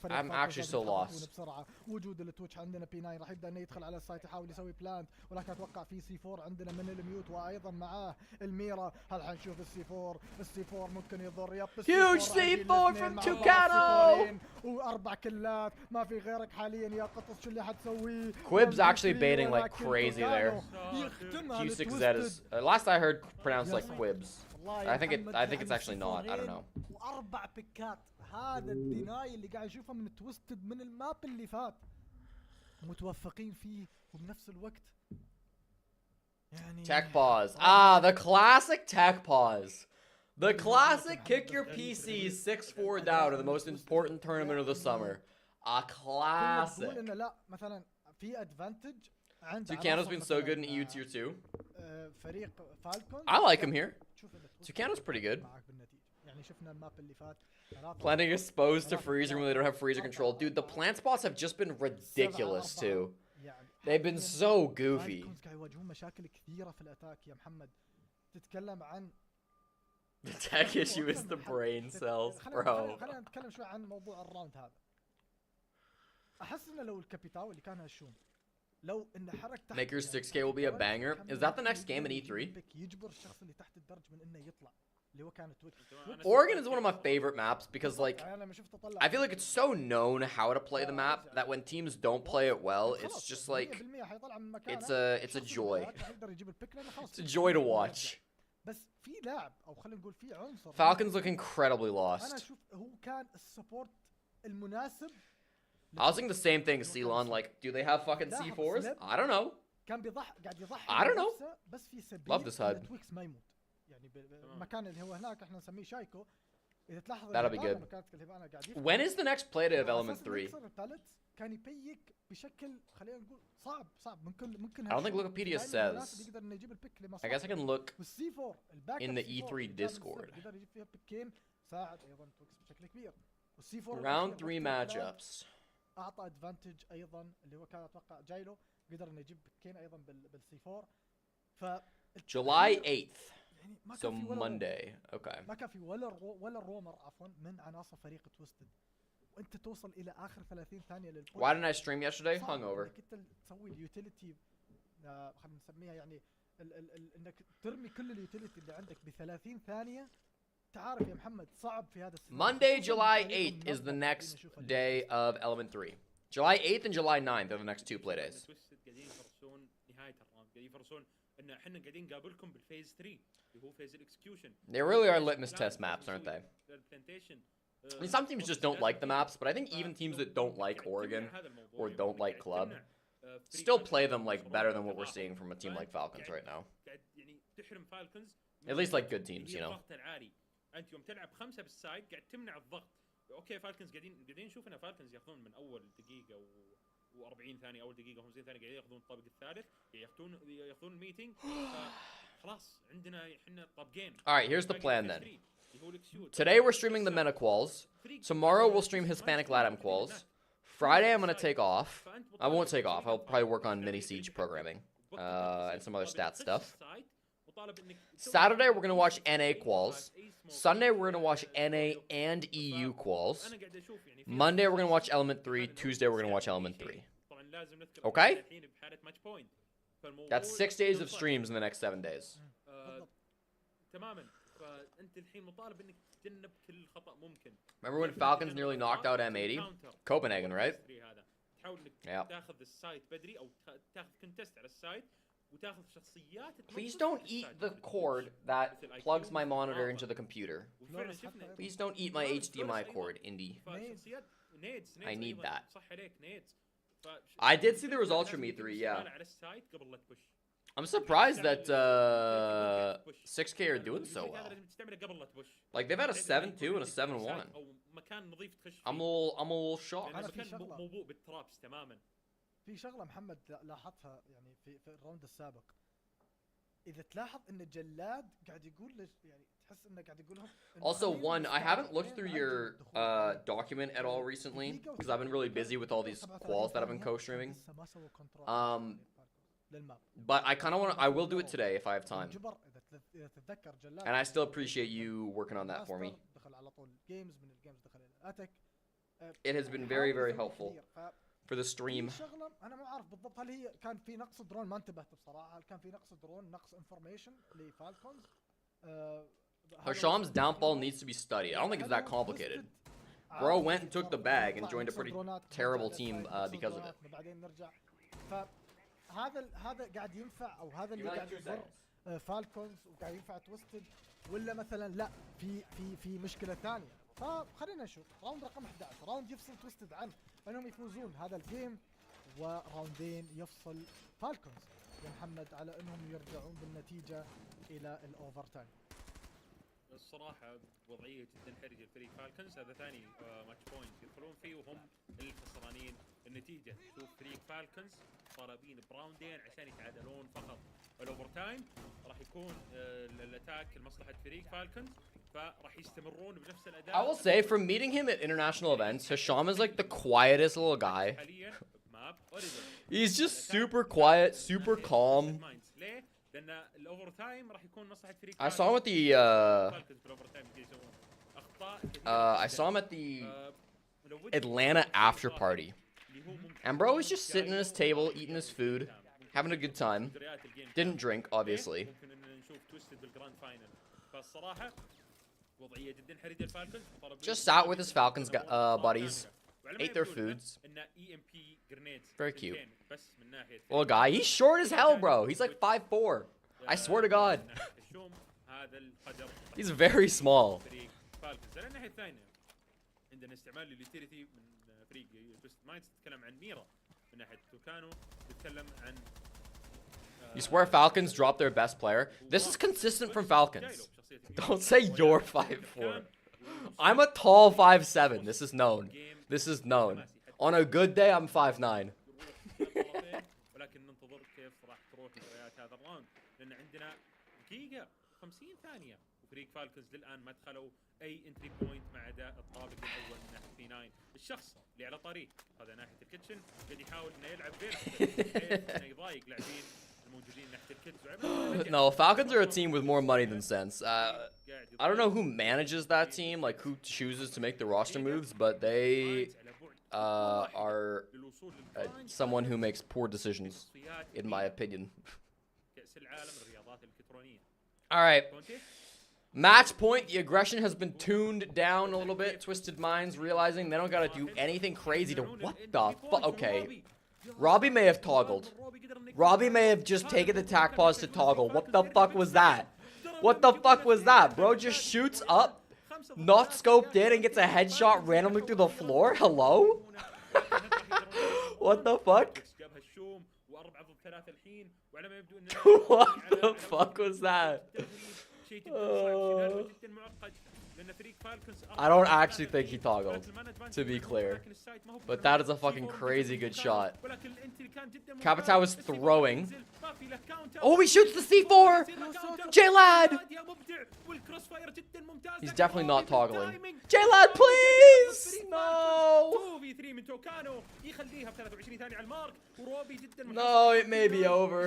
I'm actually so lost. بسرعة وجود التويتش عندنا بي 9 راح يبدا انه يدخل على السايت يحاول يسوي بلانت، ولكن اتوقع في سي 4 عندنا من الميوت وايضا معاه الميرا. هل حنشوف السي 4؟ السي 4 ممكن يضر. يب Huge C4 from Tucano و4 كلات. ما في غيرك حاليا يا قطز، شو اللي حتسويه؟ Quib's actually baiting like crazy there. Q6Z is last I heard pronounced like Quibs. I think it's actually not. I don't know. واربع بيكات. هذا الديناي اللي قاعد يشوفه من تويستد من الماب اللي فات، متوفقين فيه وبنفس الوقت يعني Tech pause. Ah, the classic tech pause. The classic kick your PCs 6-4 down in the most important tournament of the summer. A classic. لا مثلا في ادفانتج عند Tucano's been so good in EU Tier 2. فريق فالكون. I like him here. Tucano's pretty good. يعني شفنا الماب اللي فات. Planting exposed to freezer when they don't have freezer control. Dude, the plant spots have just been ridiculous too. They've been so goofy. قاعد يواجهون مشاكل كثيرة في الاتاك يا محمد. تتكلم عن The tech issue is the brain cells, bro. خلينا نتكلم شوي عن موضوع الراوند هذا. احس انه لو الكابيتاو اللي كان هالشوم، لو ان حرك تحت Maker's 6K will be a banger. Is that the next game in E3? يجبر الشخص اللي تحت الدرج من انه يطلع اللي هو كان تويتش. Oregon is one of my favorite maps because like I feel like it's so known how to play the map that when teams don't play it well, it's just like it's a joy. It's a joy to watch. بس في لاعب او خلينا نقول في عنصر. Falcons look incredibly انا lost. اشوف هو كان السبورت المناسب. I was thinking the same thing, Ceylon. Like, do they have fucking C4s? I don't know. كان قاعد يضحي I don't know. بس في سبيل Love this HUD. تويكس ما يموت. يعني بالمكان اللي هو هناك احنا نسميه شايكو. اذا تلاحظ That'll be good. When is the next playdate of Element 3? كان يبيك بشكل خلينا نقول صعب ممكن I don't think Wikipedia says. يقدر انه يجيب البيك اللي I guess I can look والسي 4 in the E3 Discord. يقدر يجيب فيها بيكين، ساعد ايضا تويكس بشكل كبير. والسي 4 Round 3 matchups. اعطى ادفانتج ايضا اللي هو كان اتوقع جايلو، قدر انه يجيب بيكين ايضا بالسي 4. ف July 8th. يعني ما So كان في ولا Monday. Okay. ما كان في ولا رومر عفوا من عناصر فريق تويستد، وانت توصل الى اخر 30 ثانيه للبوينت. Why didn't I stream yesterday? Hungover. انك انت تسوي اليوتيليتي، خلينا نسميها يعني انك ترمي كل اليوتيليتي اللي عندك ب 30 ثانيه. تعرف يا محمد صعب في هذا السنة. Monday, July 8th is the next day of Element 3. July 8th and July 9th are the next 2 playdays. قاعدين يفرسون نهاية الراوند، قاعدين يفرسون ان احنا قاعدين نقابلكم بالفيز 3 اللي هو فيز الاكسكيوشن. They really are litmus test maps, aren't they? I mean, some teams just don't like the maps, but I think even teams that don't like Oregon or don't like Club still play them like better than what we're seeing from a team like Falcons right now. At least like good teams, you know. انت يوم تلعب 5 بالسايد قاعد تمنع الضغط. اوكي فالكنز قاعدين نشوف ان فالكنز ياخذون من اول دقيقه و40 ثانيه، اول دقيقه و50 ثانيه قاعدين ياخذون الطابق الثالث، ياخذون الميتنج. خلاص عندنا احنا طاب جيم. All right, here's the plan then. Today we're streaming the MENA quals. Tomorrow we'll stream Hispanic LATAM quals. Friday I'm gonna take off. I won't take off. I'll probably work on mini siege programming and some other stat stuff. Saturday we're gonna watch NA quals. Sunday we're gonna watch NA and EU quals. Monday we're gonna watch Element 3. Tuesday we're gonna watch Element 3. Okay? That's 6 days of streams in the next 7 days. تماما. فانت الحين مطالب انك تتجنب كل خطا ممكن. Remember when Falcons nearly knocked out M80? Copenhagen, right? تحاول انك Yeah. تاخذ السايت بدري او تاخذ كونتست على السايت وتاخذ شخصيات. Please don't eat the cord that plugs my monitor into the computer. Please don't eat my HDMI cord, Indy. I need that. I did see the results from E3, yeah. I'm surprised that 6K are doing so well. Like they've had a 7-2 and a 7-1. I'm a little shocked. في شغله محمد لاحظتها يعني في الراوند السابق. اذا تلاحظ ان الجلاد قاعد يقول يعني تحس انه قاعد يقول لهم. Also, one, I haven't looked through your document at all recently because I've been really busy with all these quals that I've been co-streaming. But I kind of want to. I will do it today if I have time. And I still appreciate you working on that for me. It has been very, very helpful for the stream. شغله انا ما اعرف بالضبط هل هي كان في نقص درون، ما انتبهت بصراحه، هل كان في نقص درون، نقص انفورميشن لفالكونز. Hasham's downfall needs to be studied. I don't think it's that complicated. Bro went and took the bag and joined a pretty terrible team because of it. بعدين نرجع. فهذا قاعد ينفع او هذا اللي قاعد يضر فالكونز وقاعد ينفع تويستد، ولا مثلا لا في مشكله ثانيه. فخلينا نشوف راوند رقم 11، راوند يفصل تويستد عن انهم يفوزون هذا الجيم، وراوندين يفصل فالكونز يا محمد على انهم يرجعون بالنتيجه الى الاوفر تايم. الصراحه وضعيه جدا حرجه الفريق فالكونز. هذا ثاني ماتش بوينت يدخلون فيه وهم الخسرانين النتيجه. شوف فريق فالكونز طالبين براوندين عشان يتعادلون فقط. الاوفر تايم راح يكون الاتاك لمصلحه فريق فالكونز، فراح يستمرون بنفس الاداء. I will say, from meeting him at international events, Hisham is like the quietest little guy. He's just super quiet, super calm. I saw him at the Atlanta after party. And bro was just sitting at his table, eating his food, having a good time. Didn't drink, obviously. Just sat with his Falcons buddies, ate their foods. Very cute. Well, guy, he's short as hell, bro. He's like 5'4". I swear to God. He's very small. You swear Falcons dropped their best player? This is consistent from Falcons. Don't say you're 5'4". I'm a tall 5'7". This is known. This is known. On a good day, I'm 5'9". ولكن ننتظر كيف راح تروح مباريات هذا الراوند، لان عندنا دقيقه 50 ثانيه وفريق فالكونز للان ما دخلوا اي انتري بوينت ما عدا الطابق الاول من ناحيه في 9. الشخص اللي على طريق هذا ناحيه الكيتشن قاعد يحاول انه يلعب بيرفكت انه يضايق لاعبين الموجودين ناحيه الكيتس. No, Falcons are a team with more money than sense. I don't know who manages that team, like who chooses to make the roster moves, but they are someone who makes poor decisions, in my opinion. Alright. Match point, the aggression has been tuned down a little bit. Twisted Minds realizing they don't gotta do anything crazy to... What the fuck? Okay. Robbie may have toggled. Robbie may have just taken the tac pause to toggle. What the fuck was that? What the fuck was that? Bro just shoots up, not scoped in, and gets a headshot randomly through the floor? Hello? What the fuck? What the fuck was that? I don't actually think he toggled, to be clear. But that is a fucking crazy good shot. Capitao is throwing. Oh, he shoots the C4! J-Lad! He's definitely not toggling. J-Lad, please! No! No, it may be over.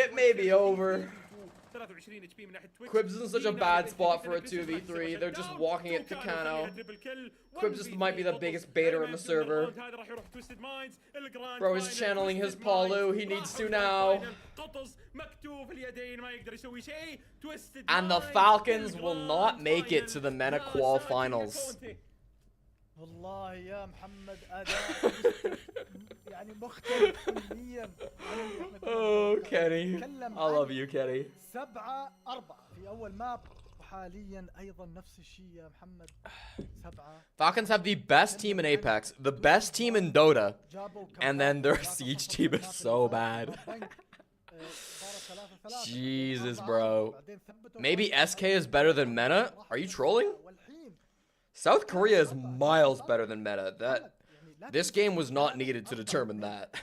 It may be over. Quibs is in such a bad spot for a 2v3. They're Quib just walking at Takano. Quib just might be the biggest baiter on the server. Bro is channeling his Palu. He needs to now. And the Falcons will not make it to the MENA Qual Finals. والله يا محمد أداء يعني مختلف كليا. Oh, Kenny. I love you, Kenny. 7-4 في أول ماب وحاليا أيضا نفس الشيء يا محمد. 7. Falcons have the best team in Apex, the best team in Dota, and then their Siege team is so bad. Jesus, bro. Maybe SK is better than MENA? Are you trolling? South Korea is miles better than MENA. This game was not needed to determine that.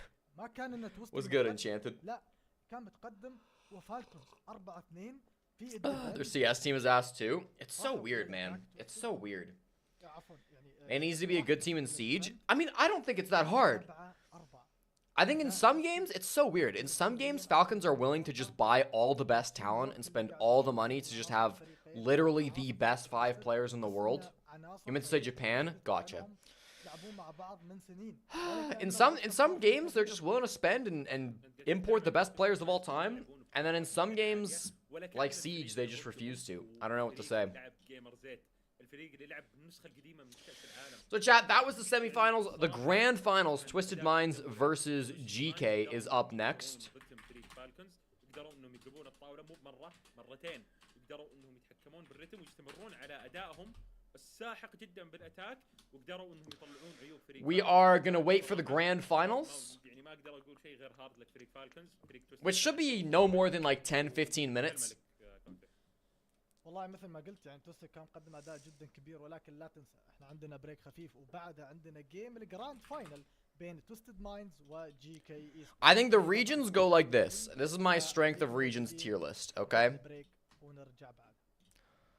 Was good, Enchanted. Their CS team is ass too. It's so weird, man. It's so weird. It needs to be a good team in Siege. I mean, I don't think it's that hard. I think in some games, it's so weird. In some games, Falcons are willing to just buy all the best talent and spend all the money to just have literally the best 5 players in the world. You meant to say Japan? Gotcha. In some games, they're just willing to spend and import the best players of all time. And then in some games, like Siege, they just refuse to. I don't know what to say. So chat, that was the semifinals. The grand finals, Twisted Minds versus GK, is up next. We are going to wait for the grand finals, which should be no more than like 10-15 minutes. والله مثل ما قلت يعني توستد كان قدم اداء جدا كبير ولكن لا تنسى احنا عندنا بريك خفيف وبعدها عندنا جيم الجراند فاينل بين توستد مايندز وجي كي اي. I think the regions go like this. This is my strength of regions tier list, okay?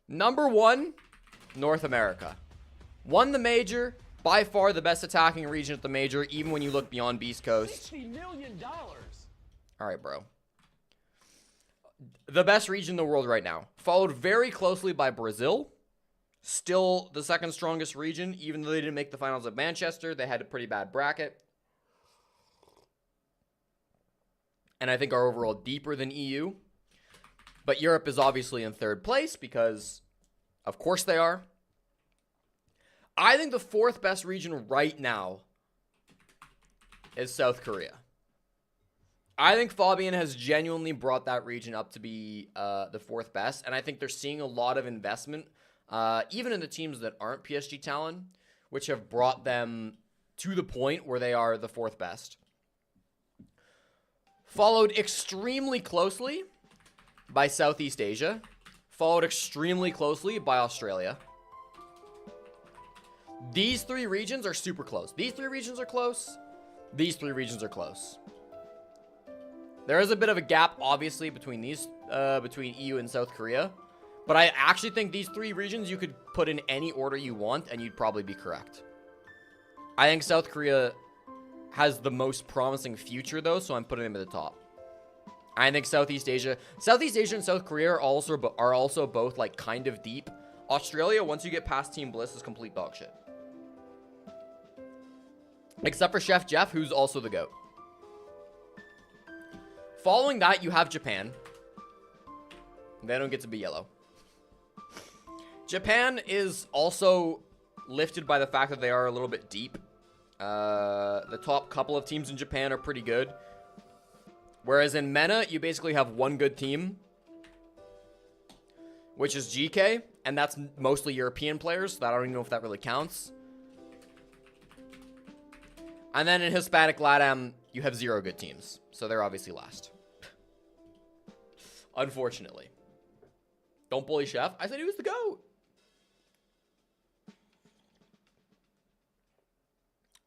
Number 1, North America. Won the major, by far the best attacking region at the major, even when you look beyond Beast Coast. $60 million. All right, bro. The best region in the world right now. Followed very closely by Brazil. Still the second strongest region, even though they didn't make the finals at Manchester. They had a pretty bad bracket. And I think are overall deeper than EU. But Europe is obviously in third place because, of course they are. I think the 4th best region right now is South Korea. I think Fabian has genuinely brought that region up to be the 4th best, and I think they're seeing a lot of investment, even in the teams that aren't PSG Talon, which have brought them to the point where they are the 4th best. Followed extremely closely by Southeast Asia. Followed extremely closely by Australia. These 3 regions are super close. These 3 regions are close. These 3 regions are close. There is a bit of a gap, obviously, between these, between EU and South Korea. But I actually think these 3 regions you could put in any order you want, and you'd probably be correct. I think South Korea has the most promising future, though, so I'm putting them at the top. I think Southeast Asia and South Korea are also both, like, kind of deep. Australia, once you get past Team Bliss, is complete dog shit. Except for Chef Jeff, who's also the GOAT. Following that, you have Japan. They don't get to be yellow. Japan is also lifted by the fact that they are a little bit deep. The top couple of teams in Japan are pretty good. Whereas in MENA, you basically have one good team, which is GK, and that's mostly European players, so I don't even know if that really counts. And then in Hispanic LATAM, you have 0 good teams, so they're obviously last. Unfortunately. Don't bully Chef. I said he was the GOAT.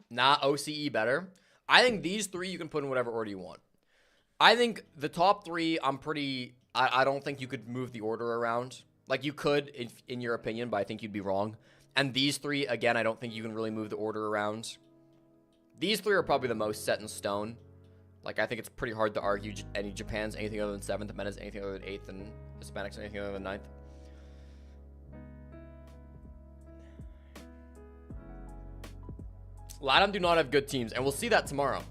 Nah, OCE better. I think these 3 you can put in whatever order you want. I think the top 3, I don't think you could move the order around. Like, you could, in your opinion, but I think you'd be wrong. And these 3, again, I don't think you can really move the order around. These 3 are probably the most set in stone. Like, I think it's pretty hard to argue Japan's anything other than 7th, MENA's anything other than 8th, and Hispanic's anything other than 9th. LATAM do not have good teams, and we'll see that tomorrow.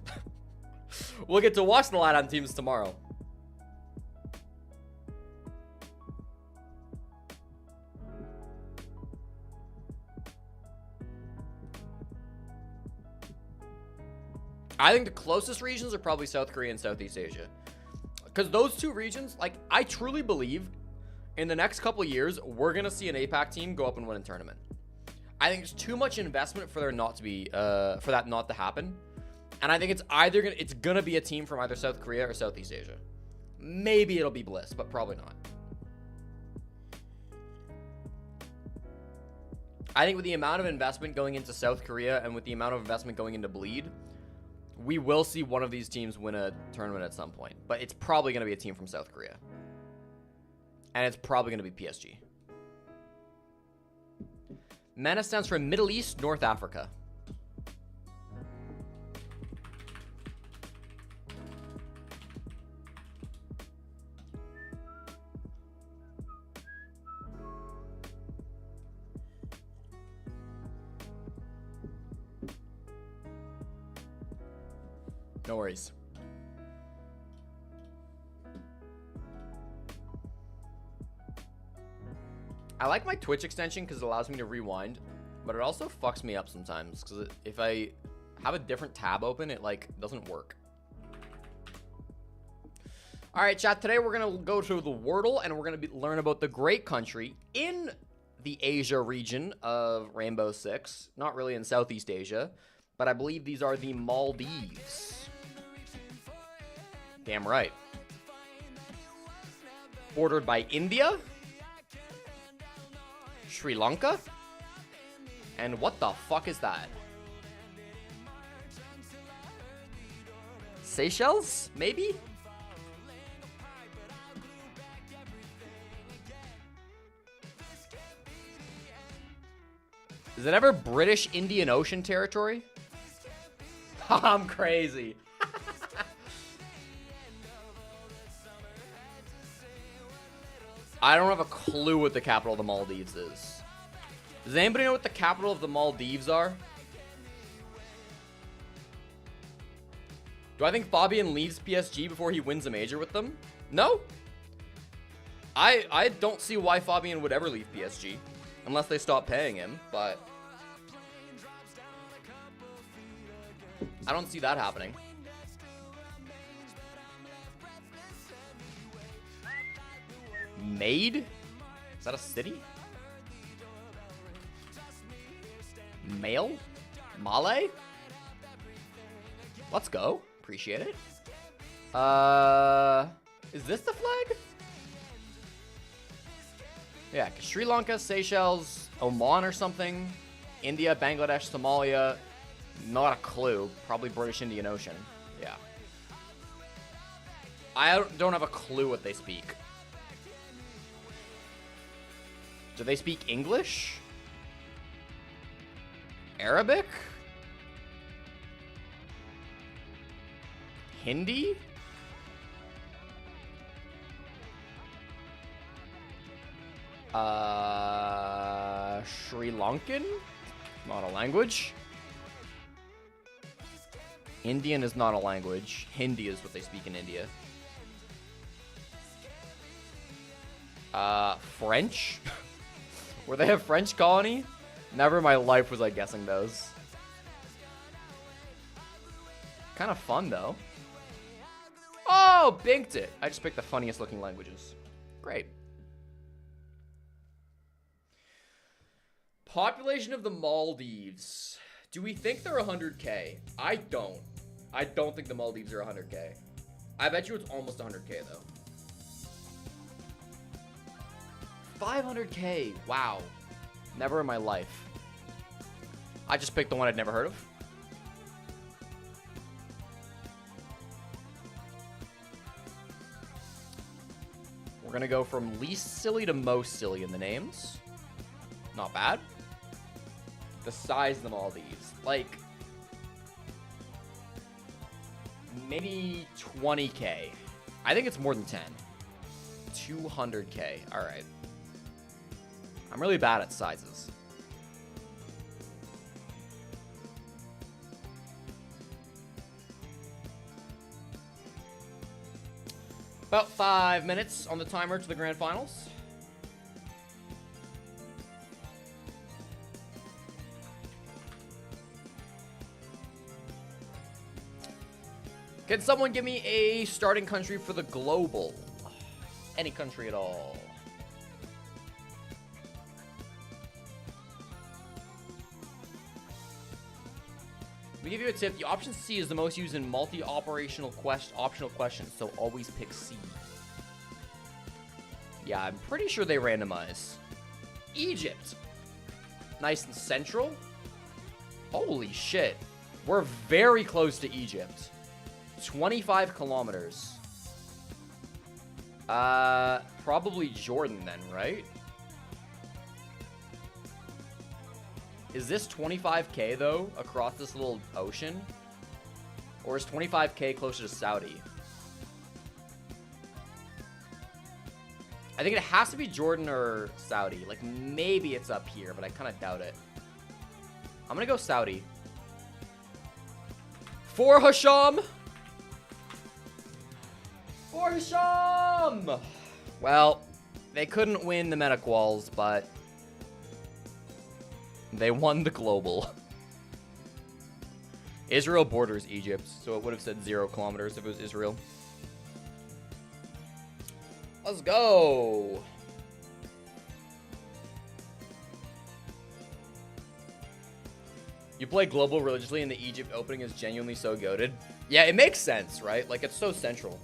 We'll get to watch the LATAM teams tomorrow. I think the closest regions are probably South Korea and Southeast Asia. Because those two regions, like, I truly believe in the next couple of years, we're going to see an APAC team go up and win a tournament. I think it's too much investment for there not to be, for that not to happen. And I think it's either it's going to be a team from either South Korea or Southeast Asia. Maybe it'll be Bliss, but probably not. I think with the amount of investment going into South Korea and with the amount of investment going into Bleed, we will see one of these teams win a tournament at some point. But it's probably going to be a team from South Korea. And it's probably going to be PSG. MENA stands for Middle East, North Africa. No worries. I like my Twitch extension because it allows me to rewind, but it also fucks me up sometimes because if I have a different tab open, it like doesn't work. All right, chat. Today we're gonna go to the Wordle and we're gonna learn about the great country in the Asia region of Rainbow Six. Not really in Southeast Asia, but I believe these are the Maldives. Damn right. Bordered by India, Sri Lanka, and what the fuck is that? Seychelles, maybe? Is it ever British Indian Ocean territory? I'm crazy. I don't have a clue what the capital of the Maldives is. Does anybody know what the capital of the Maldives are? Do I think Fabian leaves PSG before he wins a major with them? No. I don't see why Fabian would ever leave PSG. Unless they stop paying him, but I don't see that happening. Maid? Is that a city? Male? Malay? Let's go. Appreciate it. Is this the flag? Yeah, Sri Lanka, Seychelles, Oman or something. India, Bangladesh, Somalia. Not a clue. Probably British Indian Ocean. Yeah. I don't have a clue what they speak. Do they speak English? Arabic? Hindi? Sri Lankan? Not a language. Indian is not a language. Hindi is what they speak in India. French? Where they have French colony? Never in my life was I guessing those. Kind of fun, though. Oh, binked it. I just picked the funniest looking languages. Great. Population of the Maldives. Do we think they're 100K? I don't. I don't think the Maldives are 100K. I bet you it's almost 100K, though. 500K. Wow. Never in my life. I just picked the one I'd never heard of. We're gonna go from least silly to most silly in the names. Not bad. The size of the Maldives. Like, maybe 20K. I think it's more than 10. 200K. All right. I'm really bad at sizes. About 5 minutes on the timer to the grand finals. Can someone give me a starting country for the global? Any country at all. Let me give you a tip. The option C is the most used in multi-optional optional questions, so always pick C. Yeah, I'm pretty sure they randomize. Egypt. Nice and central. Holy shit. We're very close to Egypt. 25 kilometers. Probably Jordan then, right? Is this 25k though, across this little ocean? Or is 25k closer to Saudi? I think it has to be Jordan or Saudi. Like, maybe it's up here, but I kind of doubt it. I'm gonna go Saudi. For Hisham! For Hisham! Well, they couldn't win the Metaquals, but they won the global. Israel borders Egypt, so it would have said 0 kilometers if it was Israel. Let's go! You play global religiously and the Egypt opening is genuinely so goated. Yeah, it makes sense, right? Like, it's so central.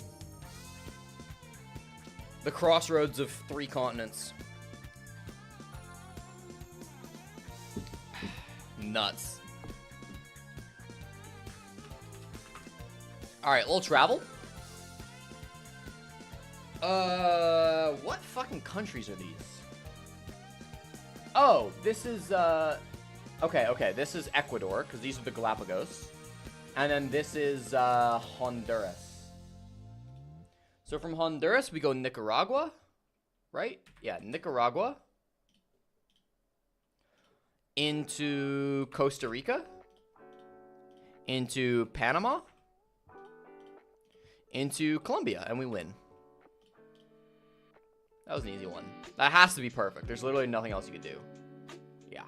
The crossroads of 3 continents. Nuts. Alright, little travel. What fucking countries are these? Oh, this is, okay, this is Ecuador, because these are the Galapagos. And then this is, Honduras. So from Honduras, we go Nicaragua, right? Yeah, Nicaragua. Into Costa Rica. Into Panama. Into Colombia, and we win. That was an easy one. That has to be perfect. There's literally nothing else you could do. Yeah.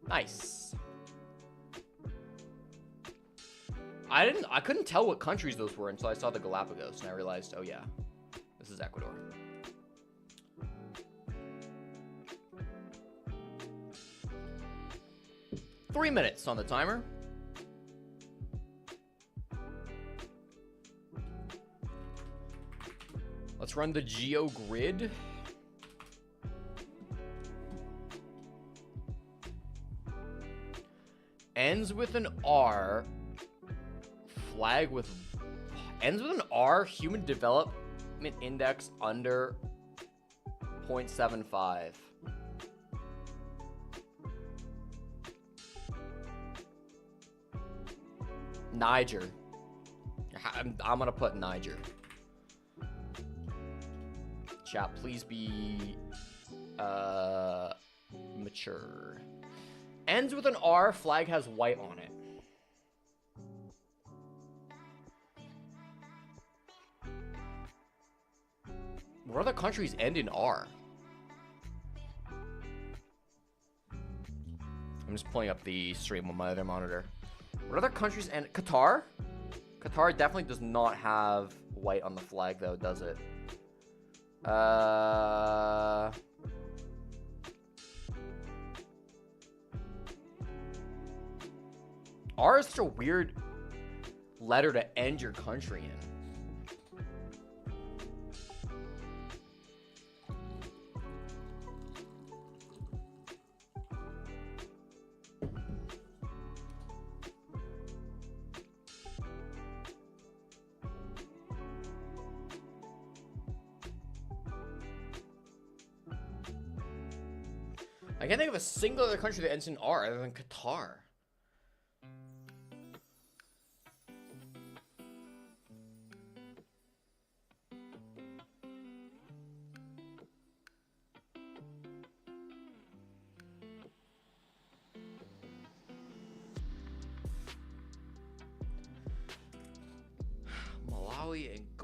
Nice. I couldn't tell what countries those were until I saw the Galapagos, and I realized, oh yeah, this is Ecuador. Three minutes on the timer. Let's run the geo grid. Ends with an R. Flag with... Ends with an R. Human development index under 0.75. Niger. I'm gonna put Niger. Chat, please be mature. Ends with an R, flag has white on it. What other countries end in R? I'm just pulling up the stream on my other monitor. What other countries end? Qatar? Qatar definitely does not have white on the flag though, does it? R is such a weird letter to end your country in. I can't think of a single other country that ends in R other than Qatar.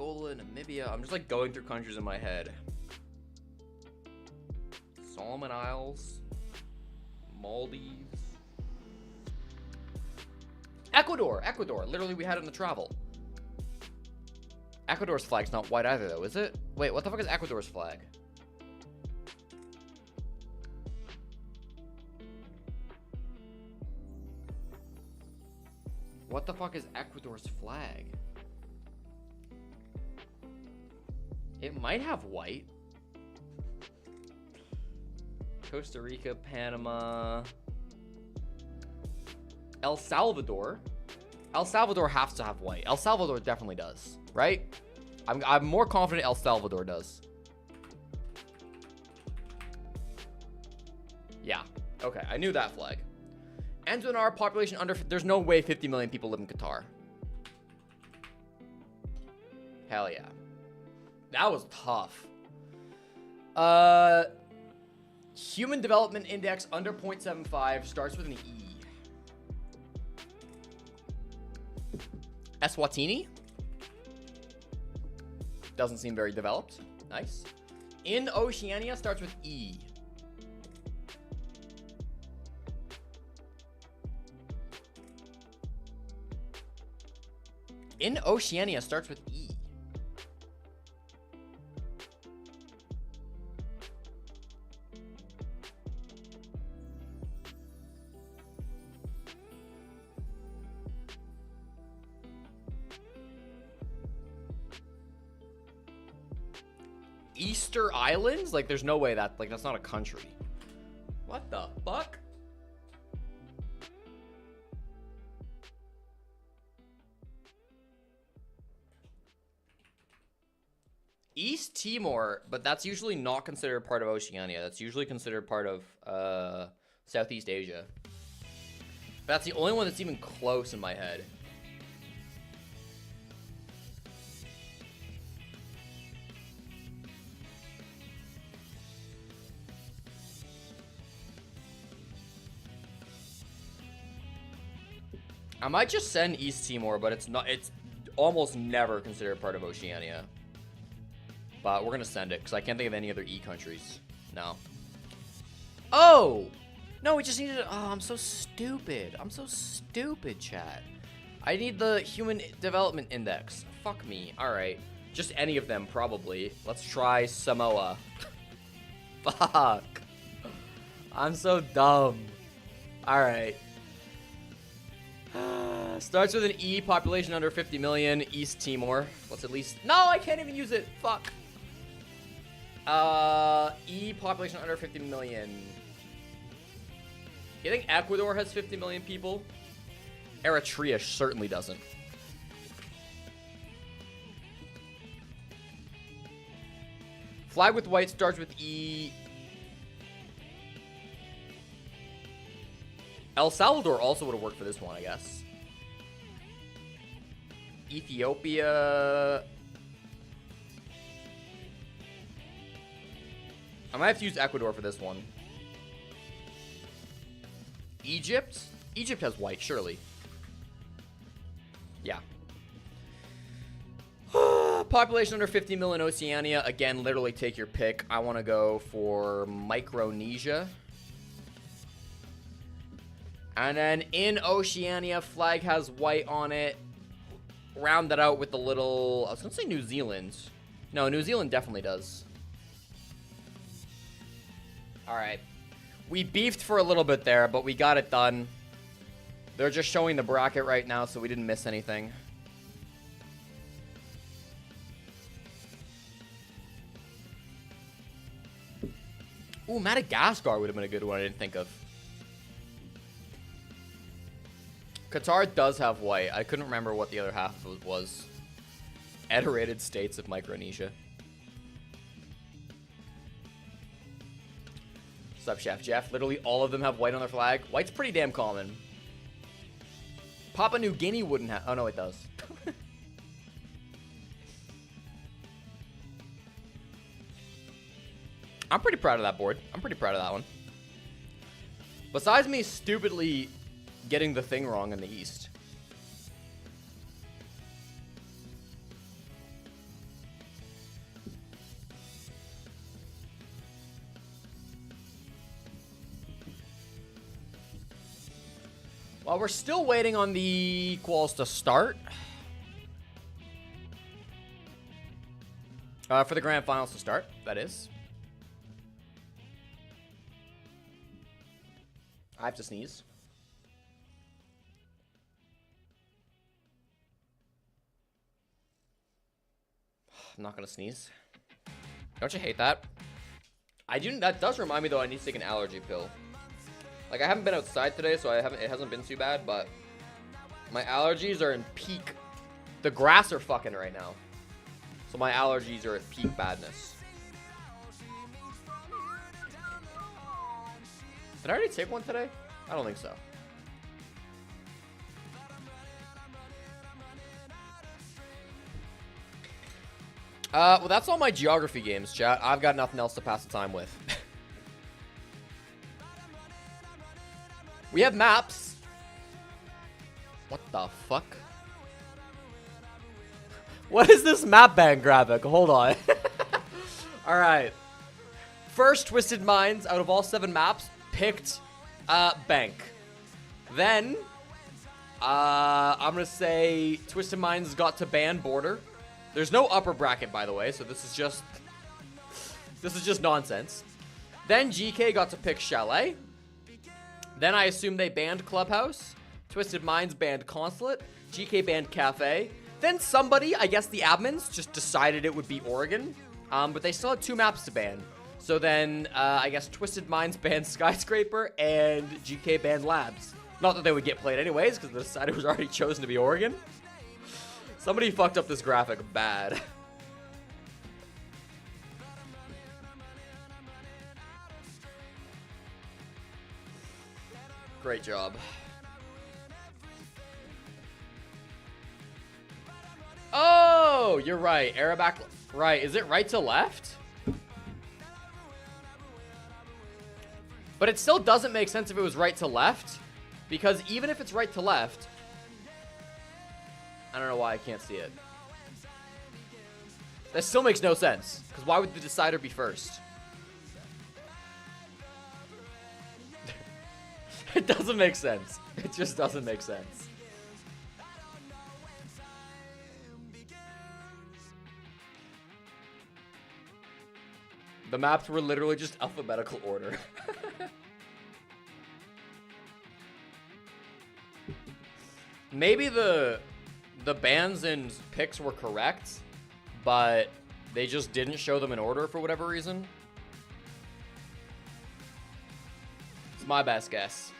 Angola, Namibia. I'm just like going through countries in my head. Solomon Isles, Maldives, Ecuador. Literally, we had it in the travel. Ecuador's flag's not white either, though, is it? Wait, what the fuck is Ecuador's flag? What the fuck is Ecuador's flag? It might have white. Costa Rica, Panama, El Salvador. El Salvador has to have white. El Salvador definitely does, right? I'm more confident El Salvador does. Yeah. Okay, I knew that flag. Ends with our population under... There's no way 50 million people live in Qatar. Hell yeah. That was tough. Human Development Index under 0.75 starts with an E. Eswatini? Doesn't seem very developed. Nice. In Oceania starts with E. In Oceania starts with E. Easter Islands? Like, there's no way that, like, that's not a country. What the fuck? East Timor, but that's usually not considered part of Oceania. That's usually considered part of Southeast Asia. That's the only one that's even close in my head. I might just send East Timor, but it's almost never considered part of Oceania. But we're gonna send it, because I can't think of any other E countries. No. Oh! No, we just needed... Oh, I'm so stupid. I'm so stupid, chat. I need the Human Development Index. Fuck me. Alright. Just any of them, probably. Let's try Samoa. Fuck. I'm so dumb. Alright. Starts with an E, population under 50 million, East Timor. Let's at least... No, I can't even use it. Fuck. E, population under 50 million. You think Ecuador has 50 million people? Eritrea certainly doesn't. Flag with white starts with E. El Salvador also would have worked for this one, I guess. Ethiopia. I might have to use Ecuador for this one. Egypt? Egypt has white, surely. Yeah. Population under 50 million Oceania. Again, literally take your pick. I want to go for Micronesia. And then in Oceania, flag has white on it. Round that out with the little... I was going to say New Zealand. No, New Zealand definitely does. Alright. We beefed for a little bit there, but we got it done. They're just showing the bracket right now, so we didn't miss anything. Ooh, Madagascar would have been a good one I didn't think of. Qatar does have white. I couldn't remember what the other half of it was. Federated States of Micronesia. What's up, Chef Jeff? Literally all of them have white on their flag. White's pretty damn common. Papua New Guinea wouldn't have... Oh, no, it does. I'm pretty proud of that board. I'm pretty proud of that one. Besides me stupidly getting the thing wrong in the East. We're still waiting on the quals to start. For the grand finals to start, that is. I have to sneeze. I'm not gonna sneeze. Don't you hate that? That does remind me though, I need to take an allergy pill. Like, I haven't been outside today, so it hasn't been too bad, but my allergies are in peak. The grass are fucking right now. So my allergies are at peak badness. Did I already take one today? I don't think so. Well, that's all my geography games, chat. I've got nothing else to pass the time with. We have maps. What the fuck? What is this map bang graphic? Hold on. Alright. First, Twisted Minds, out of all 7 maps, picked Bank. Then, I'm gonna say Twisted Minds got to ban Border. There's no upper bracket, by the way, so this is just nonsense. Then GK got to pick Chalet. Then I assume they banned Clubhouse. Twisted Minds banned Consulate. GK banned Cafe. Then somebody, I guess the admins, just decided it would be Oregon. But they still had 2 maps to ban. So then, I guess Twisted Minds banned Skyscraper and GK banned Labs. Not that they would get played anyways, because the decider was already chosen to be Oregon. Somebody fucked up this graphic bad. Great job. Oh, you're right. Arabac, right. Is it right to left? But it still doesn't make sense if it was right to left. Because even if it's right to left, I don't know why I can't see it. That still makes no sense. Because why would the decider be first? It doesn't make sense. It just doesn't make sense. The maps were literally just alphabetical order. Maybe the bans and picks were correct, but they just didn't show them in order for whatever reason. It's my best guess.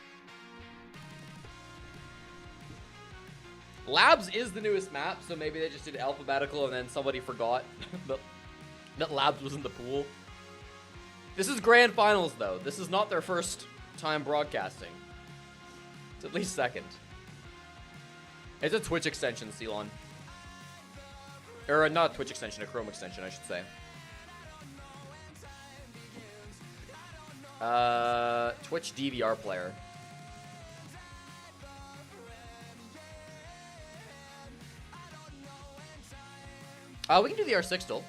Labs is the newest map, so maybe they just did alphabetical and then somebody forgot that Labs was in the pool. This is grand finals, though. This is not their first time broadcasting. It's at least second. It's a Twitch extension, Celon. Or not a Twitch extension, a Chrome extension, I should say. Twitch DVR player. We can do the R6 still.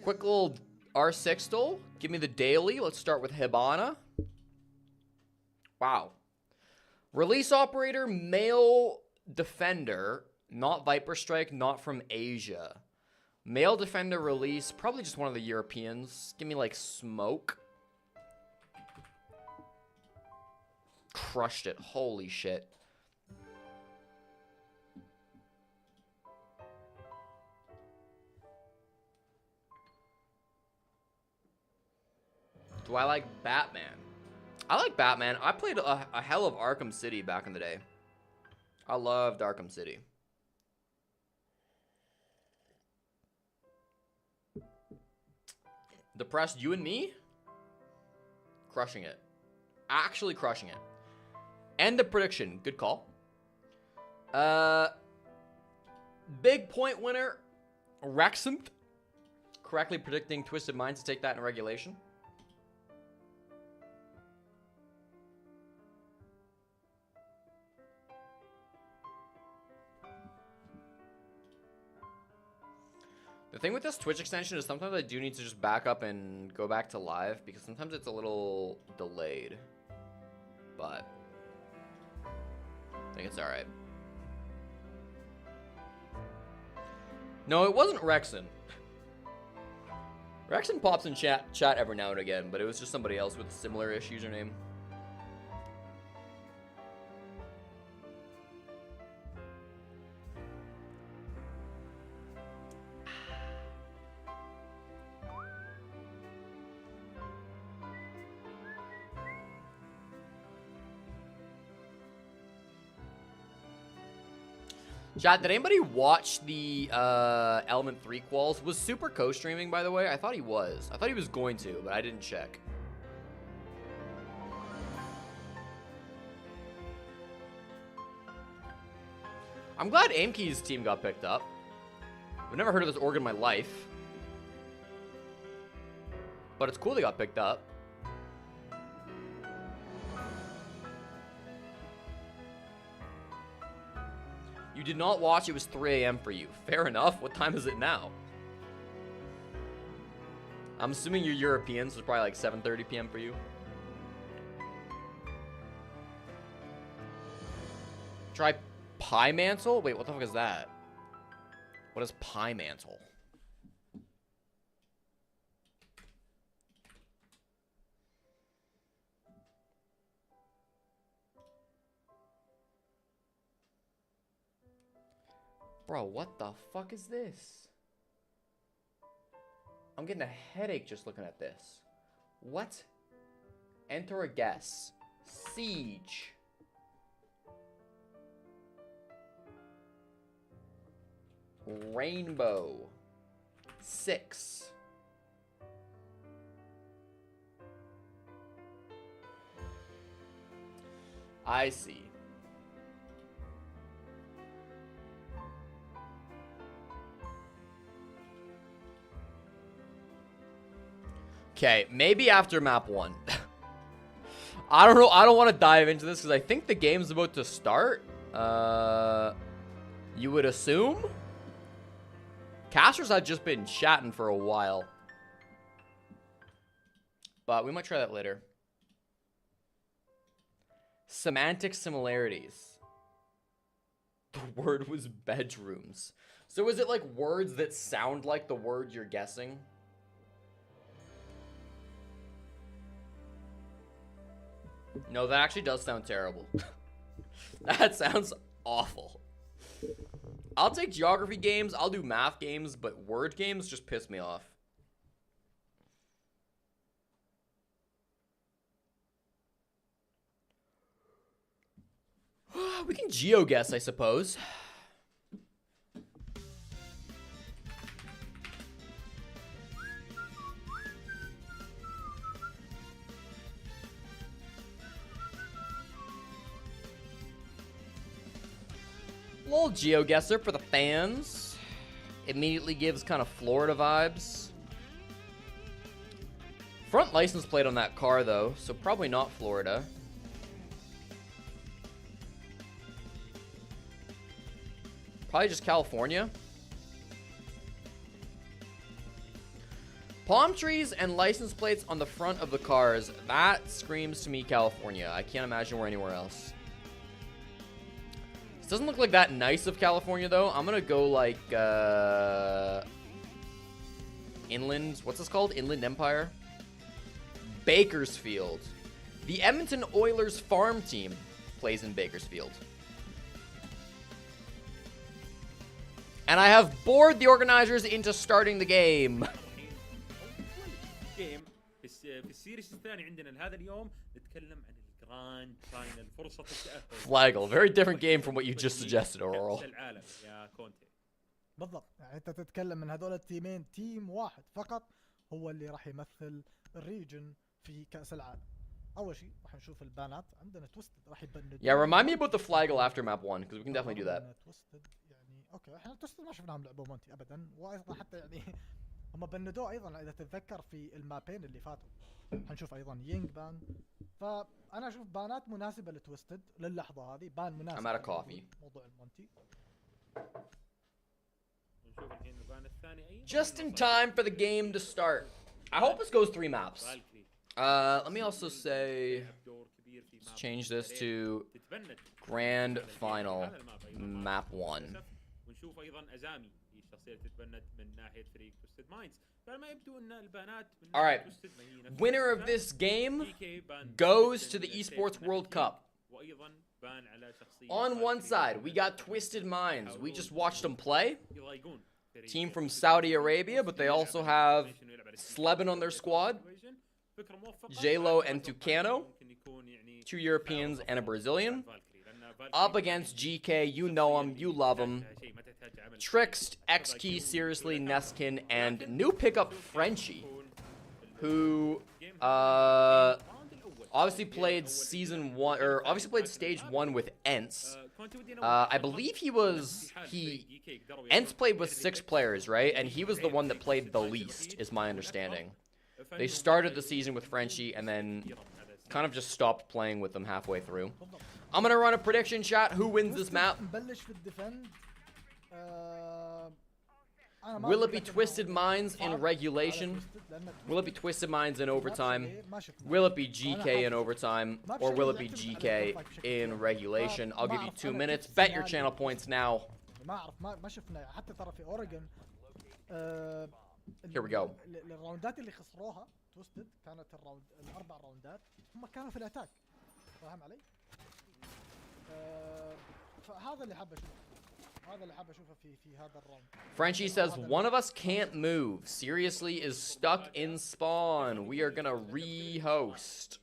Quick little R6 still. Give me the daily. Let's start with Hibana. Wow. Release operator, male defender. Not Viper Strike, not from Asia. Male defender release, probably just one of the Europeans. Give me like Smoke. Crushed it. Holy shit. Do I like Batman? I like Batman. I played a hell of Arkham City back in the day. I loved Arkham City. Depressed, you and me? Crushing it. Actually crushing it. End the prediction. Good call. Big point winner, Wrexham. Correctly predicting Twisted Minds to take that in regulation. The thing with this Twitch extension is sometimes I do need to just back up and go back to live because sometimes it's a little delayed. But I think it's alright. No, it wasn't Rexon. Rexon pops in chat every now and again, but it was just somebody else with a similar-ish username. Chat, did anybody watch the Element 3 quals? Was Super co-streaming, by the way? I thought he was. I thought he was going to, but I didn't check. I'm glad Aimkey's team got picked up. I've never heard of this org in my life. But it's cool they got picked up. You did not watch, it was 3 a.m. for you. Fair enough. What time is it now? I'm assuming you're European, so it's probably like 7:30 p.m. for you. Try Pie Mantle? Wait, what the fuck is that? What is Pie Mantle? Bro, what the fuck is this? I'm getting a headache just looking at this. What? Enter a guess. Siege. Rainbow. 6. I see. Okay, maybe after map 1. I don't know. I don't want to dive into this because I think the game's about to start. You would assume? Casters had just been chatting for a while. But we might try that later. Semantic similarities. The word was bedrooms. So is it like words that sound like the word you're guessing? No, that actually does sound terrible. That sounds awful. I'll take geography games, I'll do math games, but word games just piss me off. We can geo-guess, I suppose. Little GeoGuessr for the fans. Immediately gives kind of Florida vibes. Front license plate on that car, though, so probably not Florida. Probably just California. Palm trees and license plates on the front of the cars. That screams to me California. I can't imagine we're anywhere else. Doesn't look like that nice of California, though. I'm gonna go like Inland. What's this called? Inland Empire. Bakersfield. The Edmonton Oilers farm team plays in Bakersfield. And I have bored the organizers into starting the game. في السيريس الثاني عندنا لهذا اليوم نتكلم عن الجراند فاينل فرصة التأهل. Flagel, very different game from what you just suggested, Oral. كأس العالم يا كونتي. بالضبط، يعني انت تتكلم من هذول التيمين تيم واحد فقط هو اللي راح يمثل الريجن في كأس العالم. اول شيء راح نشوف البانات عندنا تويستد راح يبند. Yeah, remind me about the Flagel after map 1 because we can definitely do that. تويستد يعني اوكي احنا تويستد ما شفناهم لعبوا مونتي ابدا، وايضا حتى يعني هم بندوه ايضا اذا تتذكر في المابين اللي فاتوا. حنشوف ايضا يينج بان، فانا اشوف بانات مناسبه لتويستد للحظه هذه، بان مناسب. I'm out of coffee. موضوع المونتي. نشوف الحين البان الثاني اي Just in time for the game to start. I hope this goes 3 maps. Let me also say, let's change this to Grand Final Map 1. ونشوف ايضا ازامي هي الشخصيه اللي تتبنت من ناحيه فريق توستد مايندز فما يبدو ان البانات من All right. توستد ما هي نفس Winner of this game goes to the Esports World Cup. وايضا بان على شخصيه On one side, we got Twisted Minds. We just watched them play. يضايقون Team from Saudi Arabia, but they also have Sleben on their squad. J-Lo and Tucano. 2 Europeans and a Brazilian. Up against GK, you know him, you love him. Trixt, XKey, Seriously, Neskin, and new pickup Frenchie, who obviously played season 1, or obviously played stage 1 with Ents. I believe Ents played with 6 players, right? And he was the one that played the least, is my understanding. They started the season with Frenchie and then kind of just stopped playing with them halfway through. I'm gonna run a prediction shot. Who wins this map? نبلش في الديفند. أنا ما Will it بقول be لك Twisted إنه Minds in صعب regulation? على Twisted لأن Will it be Twisted Minds in overtime? ما شفنا. Will it be GK in overtime? Or will it be GK in regulation? I'll give you 2 minutes. Bet your channel points now. ما أعرف ما شفنا حتى ترى في أوريجون. Here we go. الراوندات اللي خسروها توستد كانت الأربع راوندات هم كانوا في الأتاك. فاهم علي؟ فهذا اللي حاب أشوفه. هذا اللي حاب أشوفه في هذا الراوند. Frenchie says, one of us can't move. Seriously is stuck in spawn. We are gonna rehost.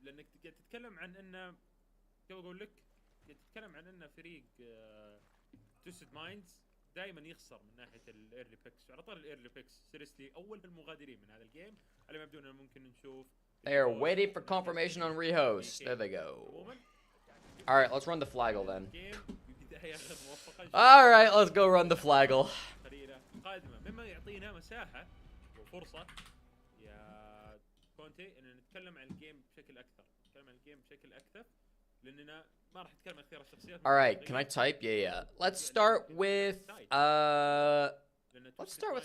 لانك تتكلم عن ان كيف اقول لك تتكلم عن ان فريق توستد مايندز دائما يخسر من ناحيه الايرلي بيكس وعلى طار الايرلي بيكس سيريسلي اول بالمغادرين من هذا الجيم على ما يبدو انه ممكن نشوف They are waiting for confirmation on rehost. There they go. Alright, let's run the flaggle then. Alright, let's go run the flaggle. قادمه مما يعطينا مساحه وفرصه يا كونتي ان نتكلم عن الجيم بشكل اكثر لاننا ما راح نتكلم عن اختيار الشخصيات. Alright, can I type? Yeah. Let's start with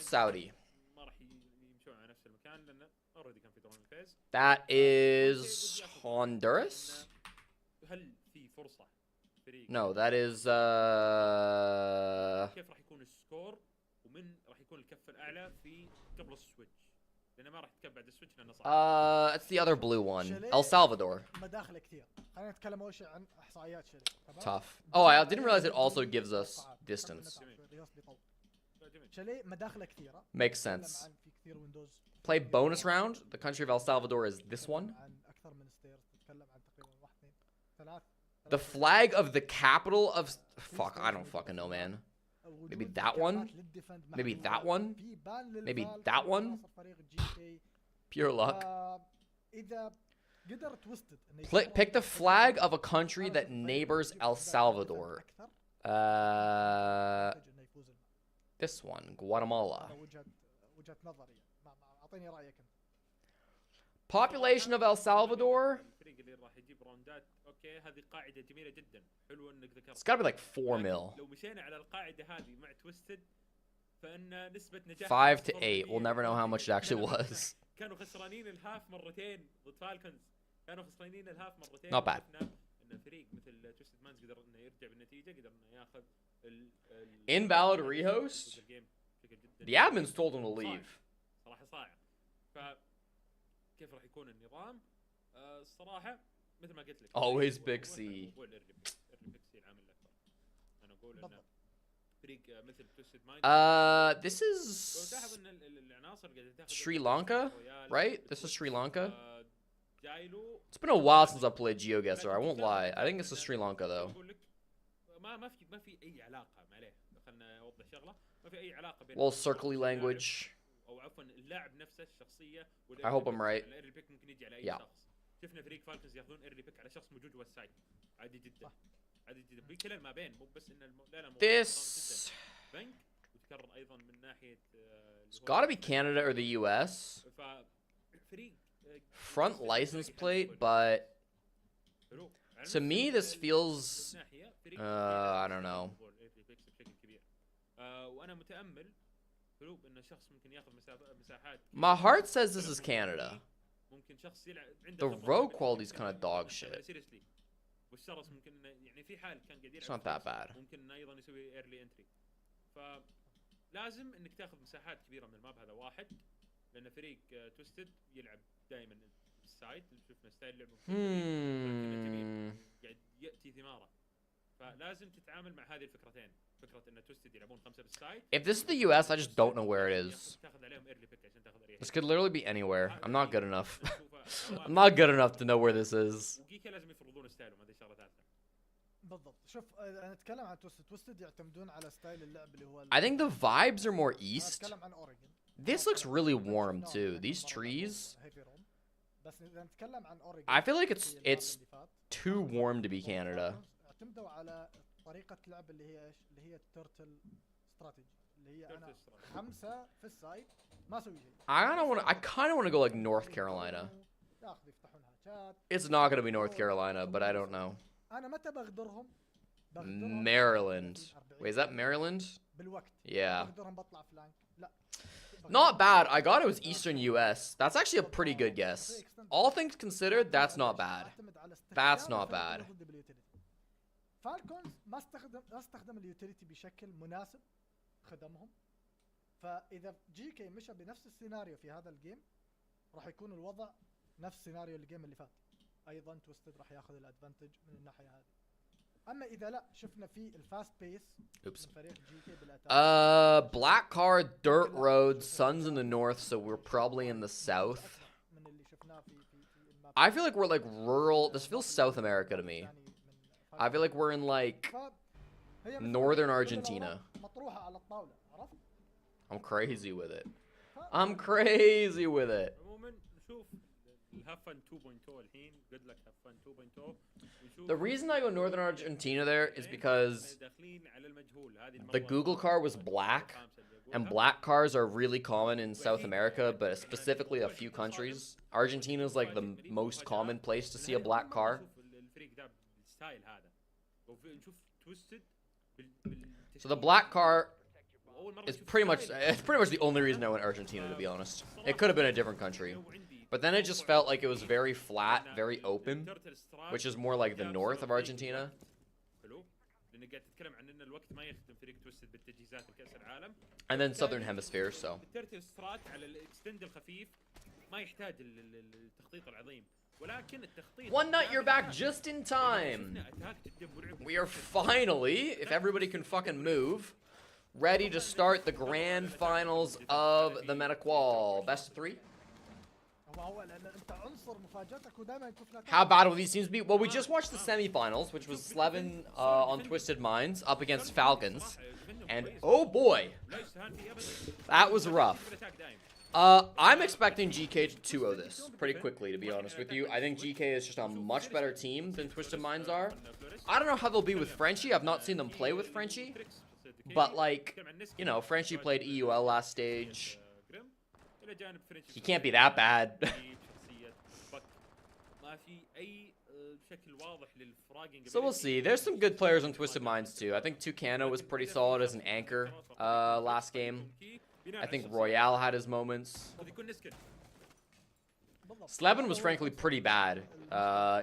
Saudi. ما راح يمشون على نفس المكان لانه اوريدي كان في دوران الفيز. That is Honduras? هل في فرصه فريق No, that is كيف راح يكون السكور ومن راح يكون الكف الاعلى في قبل السويتش لانه ما راح يتكب بعد السويتش لانه صعب. it's the other blue one. El Salvador. مداخل كثير. خلينا نتكلم أول شيء عن إحصائيات شيء. Tough. Oh, I didn't realize it also gives us distance. شاليه مداخله كثيرة. Makes sense. Play bonus round. The country of El Salvador is this one. The flag of the capital of... Fuck, I don't fucking know, man. Maybe that one? Maybe that one? Maybe that one? Pure luck. Pick the flag of a country that neighbors El Salvador. This one, Guatemala. Population of El Salvador? It's gotta be like 4 mil. 5 to 8. We'll never know how much it actually was. Not bad. Invalid rehost? The admins told him to leave. Always Big C. This is Sri Lanka, right? This is Sri Lanka. It's been a while since I played GeoGuessr, I won't lie. I think this is Sri Lanka though. Little circly language. I hope I'm right. Yeah. شفنا فريق فالكنز ياخذون ايرلي بيك على شخص موجود جوا السايد عادي جدا بكل ما بين مو بس ان This بنك وتكرر ايضا من ناحيه It's gotta be Canada or the US. Front license plate, but to me this feels I don't know. وانا متامل قلوب انه شخص ممكن ياخذ مساحات. My heart says this is Canada. ممكن شخص يلعب عنده The road quality is kind of dog shit. والشرس ممكن يعني في حال كان قاعد It's يلعب not that bad. ممكن انه ايضا يسوي ايرلي انتري. فلازم انك تاخذ مساحات كبيره من الماب، هذا واحد، لان فريق تويستد يلعب دائما السايد، شفنا ستايل لعبه قاعد ياتي ثماره. فلازم تتعامل مع هذه الفكرتين، فكره ان تويستد يلعبون 5 بالسايد. If this is the US, I just don't know where it is. تاخذ عليهم ايرلي بيك عشان تاخذ اريحيه. This could literally be anywhere. I'm not good enough. I'm not good enough to know where this is. وجيكا لازم يفرضون ستايلهم، هذه شغله ثالثه. بالضبط. شوف انا اتكلم عن توستد يعتمدون على ستايل اللعب اللي هو I think the vibes are more أنا east. اتكلم عن اوريجن. This looks really warm too. These trees. بس اذا نتكلم عن اوريجن I feel like it's too warm to be Canada. اعتمدوا على طريقة لعب اللي هي ايش؟ اللي هي التيرتل استراتيجي، اللي هي انا 5 في السايد ما اسوي شيء. I kind of want to go like North Carolina. ياخذوا يفتحون هاتشات. It's not gonna be North Carolina, but I don't know. انا متى بغدرهم؟ Maryland. Wait, is that Maryland? بالوقت. Yeah. بغدرهم بطلع فلانك. لا. Not bad. I got it was Eastern US. That's actually a pretty good guess. All things considered, that's not bad. That's not bad. فالكونز ما استخدم اليوتيليتي بشكل مناسب، خدمهم. فاذا جي كي مشى بنفس السيناريو في هذا الجيم راح يكون الوضع نفس سيناريو الجيم اللي فات. ايضا تويستد راح ياخذ الادفانتج من الناحيه هذه. اما اذا لا شفنا في الفاست بيس من فريق جي كي بالاتاك. Black Card, Dirt Road, Sun's in the north, so we're probably in the south. من اللي شفناه في I feel like we're like rural. This feels South America to me. I feel like we're in like northern Argentina. مطروحه على الطاوله، عرفت؟ I'm crazy with it. I'm crazy with it. عموما نشوف الهافن 2.0 الحين. Good luck هافن 2.0. The reason I go northern Argentina there is because the Google car was black, and black cars are really common in South America, but specifically a few countries. Argentina is like the most common place to see a black car. So the black car is pretty much the only reason I went Argentina, to be honest. It could have been a different country. But then it just felt like it was very flat, very open, which is more like the north of Argentina. And then southern hemisphere, so. One nut, you're back just in time. We are finally, if everybody can fucking move, ready to start the grand finals of the Metaqual. Best of 3? How bad will these teams be? Well, we just watched the semifinals, which was Slevin on Twisted Minds up against Falcons. And oh boy, that was rough. I'm expecting GK to 2-0 this pretty quickly, to be honest with you. I think GK is just a much better team than Twisted Minds are. I don't know how they'll be with Frenchie. I've not seen them play with Frenchie. But, like, you know, Frenchie played EUL last stage. He can't be that bad. So we'll see. There's some good players on Twisted Minds too. I think Tucano was pretty solid as an anchor last game. I think Royale had his moments. Slevin was frankly pretty bad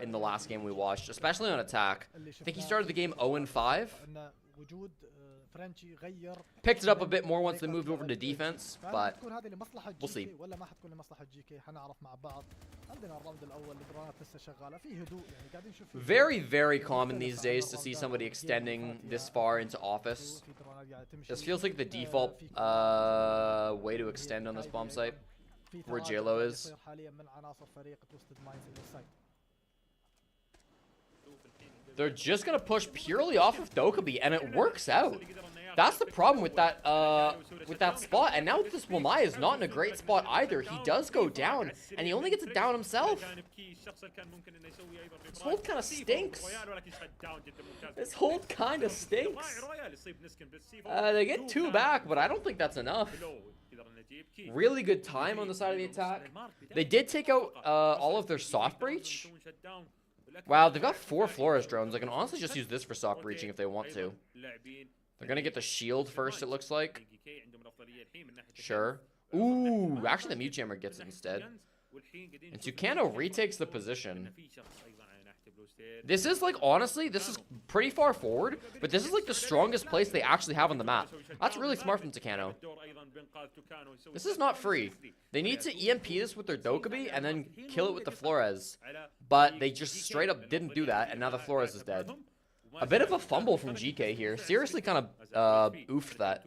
in the last game we watched, especially on attack. I think he started the game 0-5. Picked it up a bit more once they moved over to defense, but we'll see. Very, very common these days to see somebody extending this far into office. This feels like the default way to extend on this bomb site, where JLo is. They're just gonna push purely off of Dokkaebi, and it works out. That's the problem with that spot. And now this Wamai is not in a great spot either. He does go down, and he only gets it down himself. This hold kind of stinks. This hold kind of stinks. They get 2 back, but I don't think that's enough. Really good time on the side of the attack. They did take out all of their soft breach. Wow, they've got 4 Flores drones. I can honestly just use this for soft breaching if they want to. They're gonna get the shield first, it looks like. جي كي عندهم الافضليه الحين من ناحيه Sure. الجنز. Ooh, actually the mute jammer gets it instead. والحين قاعدين And نشوف Tucano إنه retakes the إنه position. في شخص أيضاً على ناحية بلو ستير. This is like, honestly, this is pretty far forward, but this is like the strongest place they actually have on the map. That's really smart from Tucano. This is not free. They need to EMP this with their Dokkaebi and then kill it with the Flores. But they just straight up didn't do that, and now the Flores is dead. A bit of a fumble from GK here. Seriously kind of oofed that.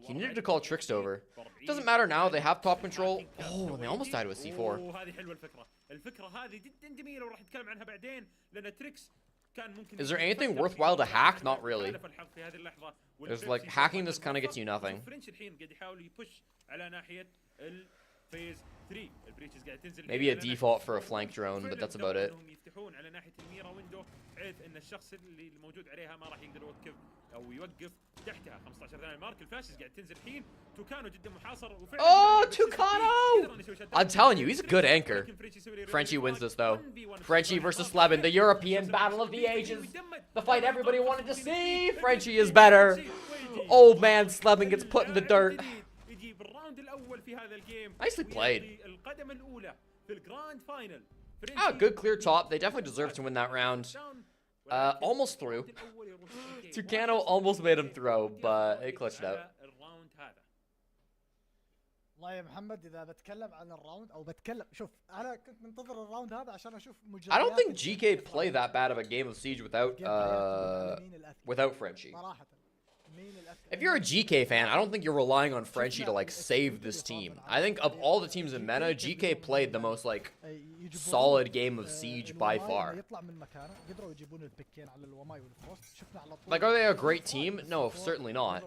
He needed to call Trixed over. Doesn't matter now, they have top control. Oh, and they almost died with C4. وهذه حلوة الفكرة. الفكرة هذه جدا جميلة وراح نتكلم عنها بعدين لأن تريكس كان ممكن Is there anything worthwhile to hack? Not really. في هذه اللحظة. There's like, hacking this kind of gets you nothing. فرنش الحين قاعد يحاول يبش على ناحية الفيز 3. البريتشز قاعد تنزل Maybe a default for a flank drone, but that's about it. انهم يفتحون على ناحية الميرا ويندو بحيث ان الشخص اللي موجود عليها ما راح يقدر يوقف او يوقف تحتها. 15 ثانية مارك الفاشز قاعد تنزل الحين. توكانو جدا محاصر وفعلا Oh, Tucano! I'm telling you, he's a good anchor. Frenchie wins this though. Frenchie versus Slevin, the European battle of the ages. The fight everybody wanted to see. Frenchie is better. Old man Slevin gets put in the dirt. يجيب الراوند الاول في هذا الجيم. Nicely played. القدم الاولى في الجراند فاينل. Ah, good clear top. They definitely deserve to win that round. Almost through. Tucano almost made him throw, but they clutched out. الراوند هذا. والله يا محمد اذا بتكلم عن الراوند او بتكلم شوف انا كنت منتظر الراوند هذا عشان اشوف مجريات I don't think GK play that bad of a game of Siege without Frenchie. صراحة مين الأذكى؟ If you're a GK fan, I don't think you're relying on Frenchie to like save this team. I think of all the teams in meta, GK played the most like solid game of Siege by far. يطلع من مكانه قدروا يجيبون البيكين على الوماي والفروست شفنا على طول Like, are they a great team? No, certainly not.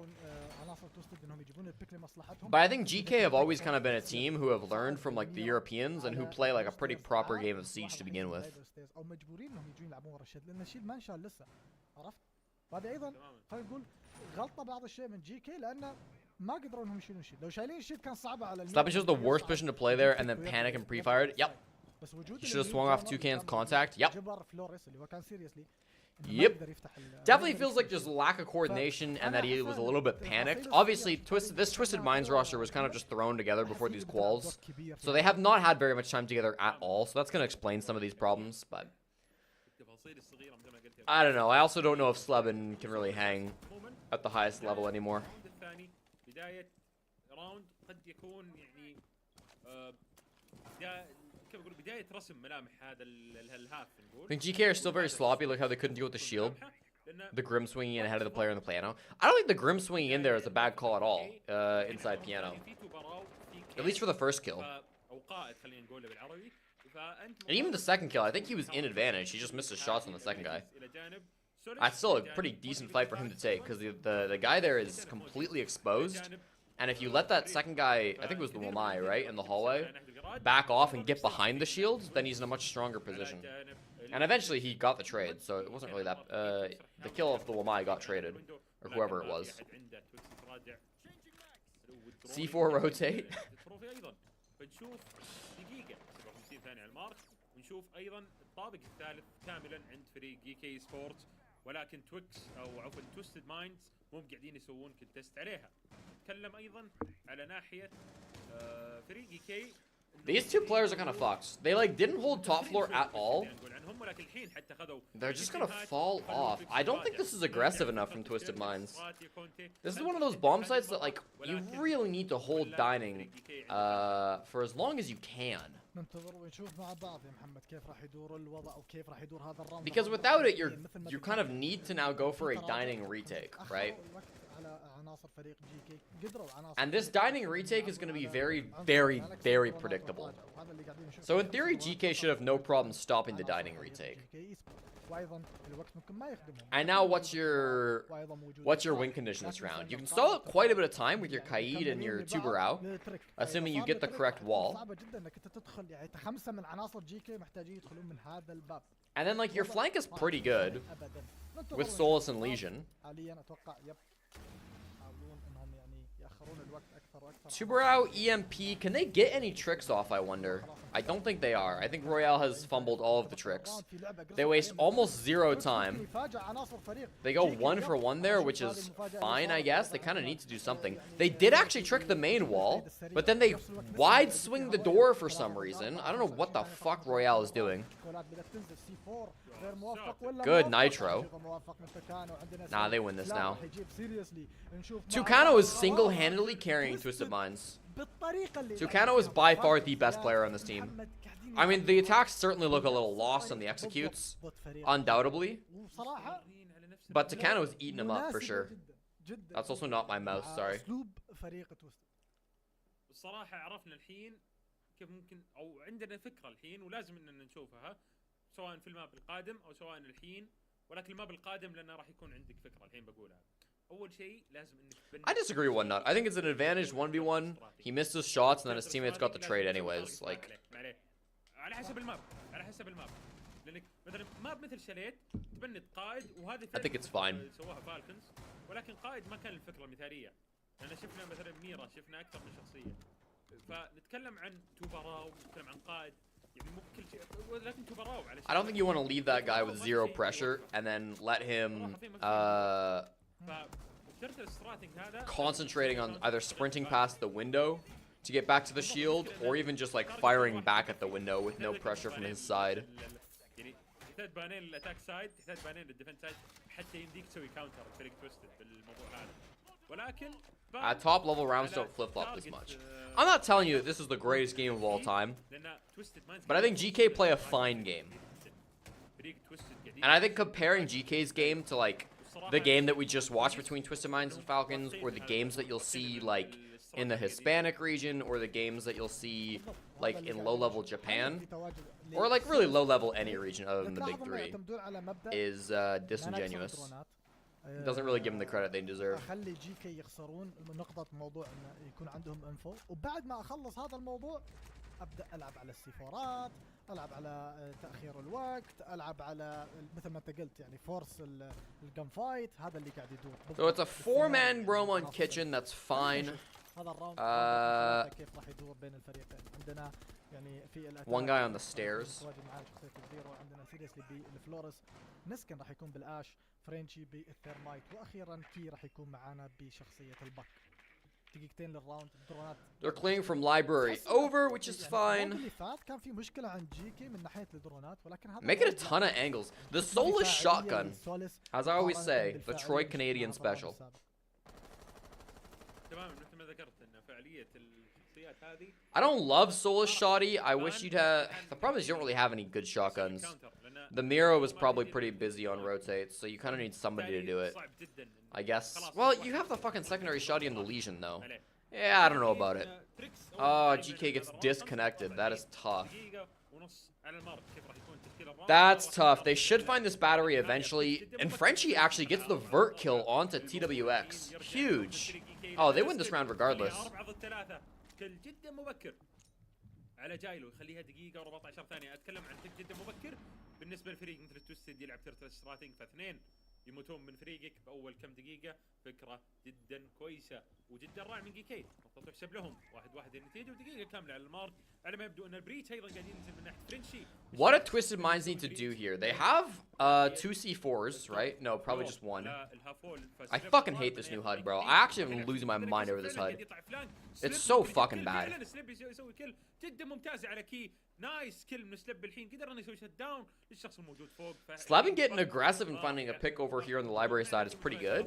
عناصر توستد انهم يجيبون البيك لمصلحتهم But I think GK have always kind of been a team who have learned from like the Europeans and who play like a pretty proper game of Siege to begin with. او مجبورين انهم يجون يلعبون ورا الشيد لان الشيد ما انشال لسه عرفت؟ وهذه ايضا خلينا نقول غلطه بعض الشيء من جي كي لانه ما قدروا انهم يشيلون الشيد، لو شايلين الشيد كان صعبه على Slevin chose the worst position to play there and then panic and pre-fired. Yep. بس وجود He should have swung off Toucan's contact. Yep. جبر فلوريس اللي هو كان سيريسلي Yep. Definitely feels like there's lack of coordination and that he was a little bit panicked. Obviously, this Twisted Minds roster was kind of just thrown together before these quals. So they have not had very much time together at all. So that's going to explain some of these problems. But I don't know. I also don't know if Slevin can really hang at the highest level anymore. بداية راوند قد يكون يعني كيف اقول بداية رسم ملامح هذا الهاف I think GK are still very sloppy. Look how they couldn't deal with the shield. The Grim swinging in ahead of the player in the piano. I don't think the Grim swinging in there is a bad call at all inside piano. At least for the first kill. And even the second kill, I think he was in advantage. He just missed his shots on the second guy. That's still a pretty decent fight for him to take because the guy there is completely exposed. And if you let that second guy, I think it was the Wamai, right, in the hallway, back off and get behind the shields, then he's in a much stronger position. And eventually he got the trade, so it wasn't really that... the kill of the Wamai got traded, or whoever it was. C4 rotate. ونشوف ايضا الطابق الثالث كاملا عند فريق جي كي سبورتس ولكن تويكس او عفوا توستد مايندز مو قاعدين يسوون كنتست عليها. نتكلم ايضا على ناحيه فريق جي كي. These two players are kind of fucked. They like didn't hold top floor at all. They're just gonna fall off. I don't think this is aggressive enough from Twisted Minds. This is one of those bomb sites that like you really need to hold dining for as long as you can. ننتظر ونشوف مع بعض يا محمد كيف راح يدور الوضع وكيف راح يدور هذا الراوند. Because without it, you kind of need to now go for a dining retake, right? And this dining retake is going to be very, very, very predictable. So in theory, GK should have no problem stopping the dining retake. And now what's your win condition this round? You can stall it quite a bit of time with your Kaid and your Tubarao, assuming you get the correct wall. And then like your flank is pretty good with Solus and Legion. Tubarao, EMP, can they get any tricks off, I wonder? I don't think they are. I think Royale has fumbled all of the tricks. They waste almost 0 time. They go 1 for 1 there, which is fine, I guess. They kind of need to do something. They did actually trick the main wall, but then they wide swing the door for some reason. I don't know what the fuck Royale is doing. Good Nitro. Nah, they win this now. Tucano is single-handedly carrying Twisted Minds. Tucano is by far the best player on this team. I mean, the attacks certainly look a little lost on the executes, undoubtedly. But Tucano is eating them up for sure. That's also not my mouse, sorry. الصراحة عرفنا الحين كيف ممكن أو عندنا فكرة الحين ولازم إننا نشوفها سواء في الماب القادم أو سواء الحين ولكن الماب القادم لأنه راح يكون عندك فكرة الحين بقولها. أول شيء لازم إنك I disagree with one nut. I think it's an advantage 1v1. He missed his shots and then his teammates got the trade anyways. Like, على حسب الماب على حسب الماب لأنك مثلا ماب مثل شليت تبنت قائد وهذه I think it's fine. سواها فالكنز ولكن قائد ما كان الفكرة المثالية. لأن شفنا مثلا ميرا شفنا أكثر من شخصية فنتكلم عن توبراو ونتكلم عن قائد يعني مو بكل شيء ولكن توبراو على I don't think you want to leave that guy with 0 pressure and then let him concentrating on either sprinting past the window to get back to the shield or even just like firing back at the window with no pressure from his side. يعني تحتاج بانين للاتاك سايد تحتاج بانين للديفنس سايد حتى يمديك تسوي كاونتر فريق تويستد بالموضوع هذا ولكن At top level, rounds don't flip-flop this much. I'm not telling you that this is the greatest game of all time, but I think GK play a fine game. And I think comparing GK's game to like the game that we just watched between Twisted Minds and Falcons, or the games that you'll see like in the Hispanic region, or the games that you'll see like in low-level Japan, or like really low-level any region other than the big three, is disingenuous. It doesn't really give them the credit they deserve. اخلي جي كي يخسرون نقطة موضوع انه يكون عندهم انفو وبعد ما اخلص هذا الموضوع ابدا العب على السيفورات العب على تاخير الوقت العب على مثل ما انت قلت يعني فورس الجن فايت هذا اللي قاعد يدور. So it's a 4-man roam on kitchen, that's fine. هذا الراوند كيف راح يدور بين الفريقين. عندنا يعني في one guy on the stairs. عندنا سيريسلي بالفلورس نسكن راح يكون بالاش فرنشي بالثيرمايت واخيرا كي راح يكون معانا بشخصيه البك. دقيقتين للراوند الدرونات. They're clearing from library over, which is fine. اللي فات كان في مشكله عند جيكي من ناحيه الدرونات ولكن هذا Make it a ton of angles. The soulless shotgun, as I always say, the Troy Canadian special. تمام مثل ما ذكرت ان فعاليه الشخصيات هذه I don't love soulless shoddy. I wish you'd have. The problem is you don't really have any good shotguns. The Miro was probably pretty busy on rotates, so you kind of need somebody to do it. I guess. Well, you have the fucking secondary shoddy in the Legion, though. Yeah, I don't know about it. Oh, GK gets disconnected. That is tough. That's tough. They should find this battery eventually. And Frenchie actually gets the vert kill onto TWX. Huge. Oh, they win this round regardless. على جايلو يخليها دقيقة و14 ثانية اتكلم عن تك جدا مبكر بالنسبة لفريق مثل التويستد يلعب تيرتل ستراتينج فاثنين يموتون من فريقك باول كم دقيقة فكرة جدا كويسة وجدا رائع من جي كي نقطة تحسب لهم 1-1 النتيجة ودقيقة كاملة على المارك على ما يبدو ان البريتش ايضا قاعدين ينزل من ناحية فرنشي. What do Twisted Minds need to do here? They have 2 C4s, right? No, probably just 1. I fucking hate this new HUD, bro. I actually am losing my mind over this HUD. It's so fucking bad. جدا ممتازة على كي نايس كل من سلب الحين قدر انه يسوي شت داون للشخص الموجود فوق. Slevin getting aggressive and finding a pick over here on the library side is pretty good.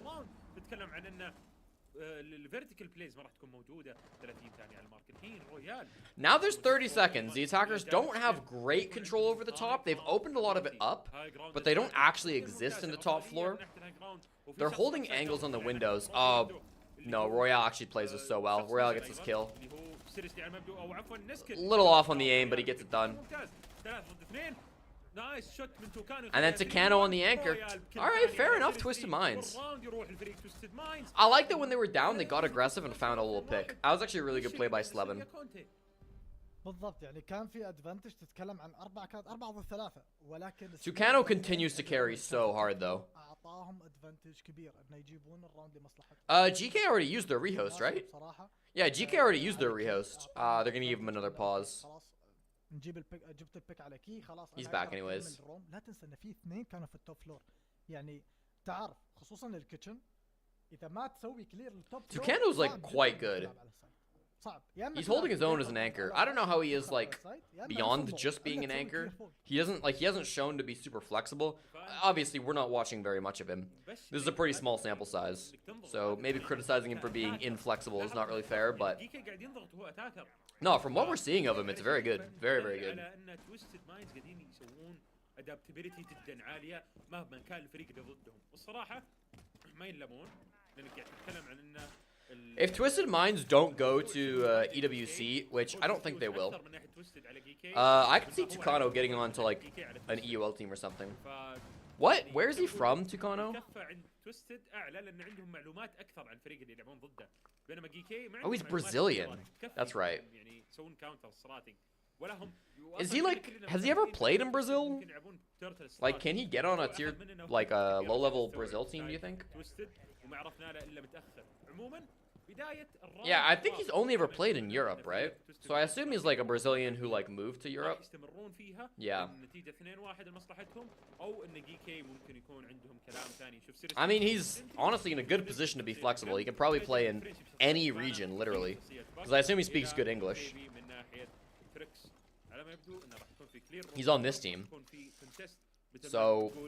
نتكلم عن انه الفيرتيكال بلايز ما راح تكون موجودة 30 ثانية على المارك الحين رويال. Now there's 30 seconds. The attackers don't have great control over the top. They've opened a lot of it up, but they don't actually exist in the top floor. They're holding angles on the windows. Oh, no, Royale actually plays this so well. Royale gets his kill. A little off on the aim, but he gets it done. And then Tucano on the anchor. Alright, fair enough, Twisted Minds. I like that when they were down, they got aggressive and found a little pick. That was actually a really good play by Slevin. بالضبط يعني كان في ادفانتج تتكلم عن 4 ضد 3 ولكن Tucano continues to carry so hard though. اعطاهم ادفانتج كبير انه يجيبون الراوند لمصلحتهم. GK already used their rehost, right? بصراحه Yeah, GK already used their rehost. They're gonna give him another pause. خلاص نجيب البيك، جبت البيك على كي خلاص. He's أنا back أقدر أكمل anyways. الروم. لا تنسى ان في اثنين كانوا في التوب فلور، يعني تعرف خصوصا الكيتشن اذا ما تسوي كلير التوب فلور Tucano's like صعب جداً quite good. تلعب على السايد. صعب. يا إما He's تلعب holding his own as an كلير anchor. على I don't know how he is على like السايد، يا إما beyond نفس just الموضوع. being an إلا تسوي anchor. كلير فوق. He hasn't shown to be super flexible. Obviously, we're not watching very much of him. This is a pretty small sample size, so maybe criticizing him for being inflexible is not really fair. But no, from what we're seeing of him, it's very good, very good. ادابتبيليتي جدا عاليه مهما كان الفريق اللي ضدهم، والصراحه ما ينلمون لانك قاعد تتكلم عن انه If Twisted Minds don't go to EWC, which I don't think they will, I could see Tucano getting on to like an EUL team or something. What? Where is he from, Tucano? Oh, he's Brazilian. That's right. Is he like, has he ever played in Brazil? Like, can he get on a tier, like a low-level Brazil team, do you think? Yeah, I think he's only ever played in Europe, right? So I assume he's like a Brazilian who like moved to Europe. Yeah. I mean, he's honestly in a good position to be flexible. He can probably play in any region, literally. Because I assume he speaks good English. He's on this team. So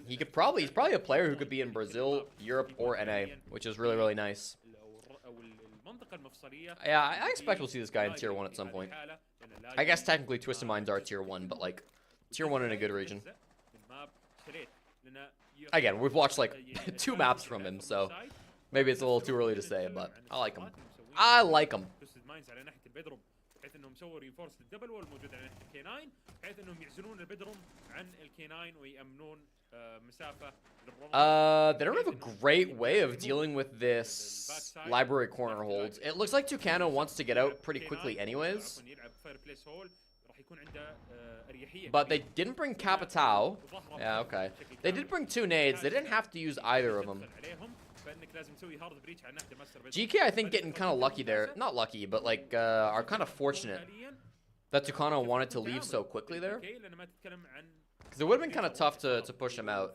he's probably a player who could be in Brazil, Europe, or NA, which is really nice. Yeah, I expect we'll see this guy in tier 1 at some point. I guess technically Twisted Minds are tier 1, but like tier 1 in a good region. Again, we've watched like 2 maps from him, so maybe it's a little too early to say, but I like him. I like him. بحيث انهم سووا رينفورس للدبل وول موجود على ناحيه الكي 9 بحيث انهم يعزلون البدروم عن الكي 9 ويامنون مسافه للروم. They don't have a great way of dealing with this library corner hold. It looks like Tucano wants to get out pretty quickly anyways. But they didn't bring Capitao. Yeah, okay. They did bring 2 nades. They didn't have to use either of them. GK, I think, getting kind of lucky there. Not lucky, but like are kind of fortunate that Tucano wanted to leave so quickly there. Because it would have been kind of tough to push him out.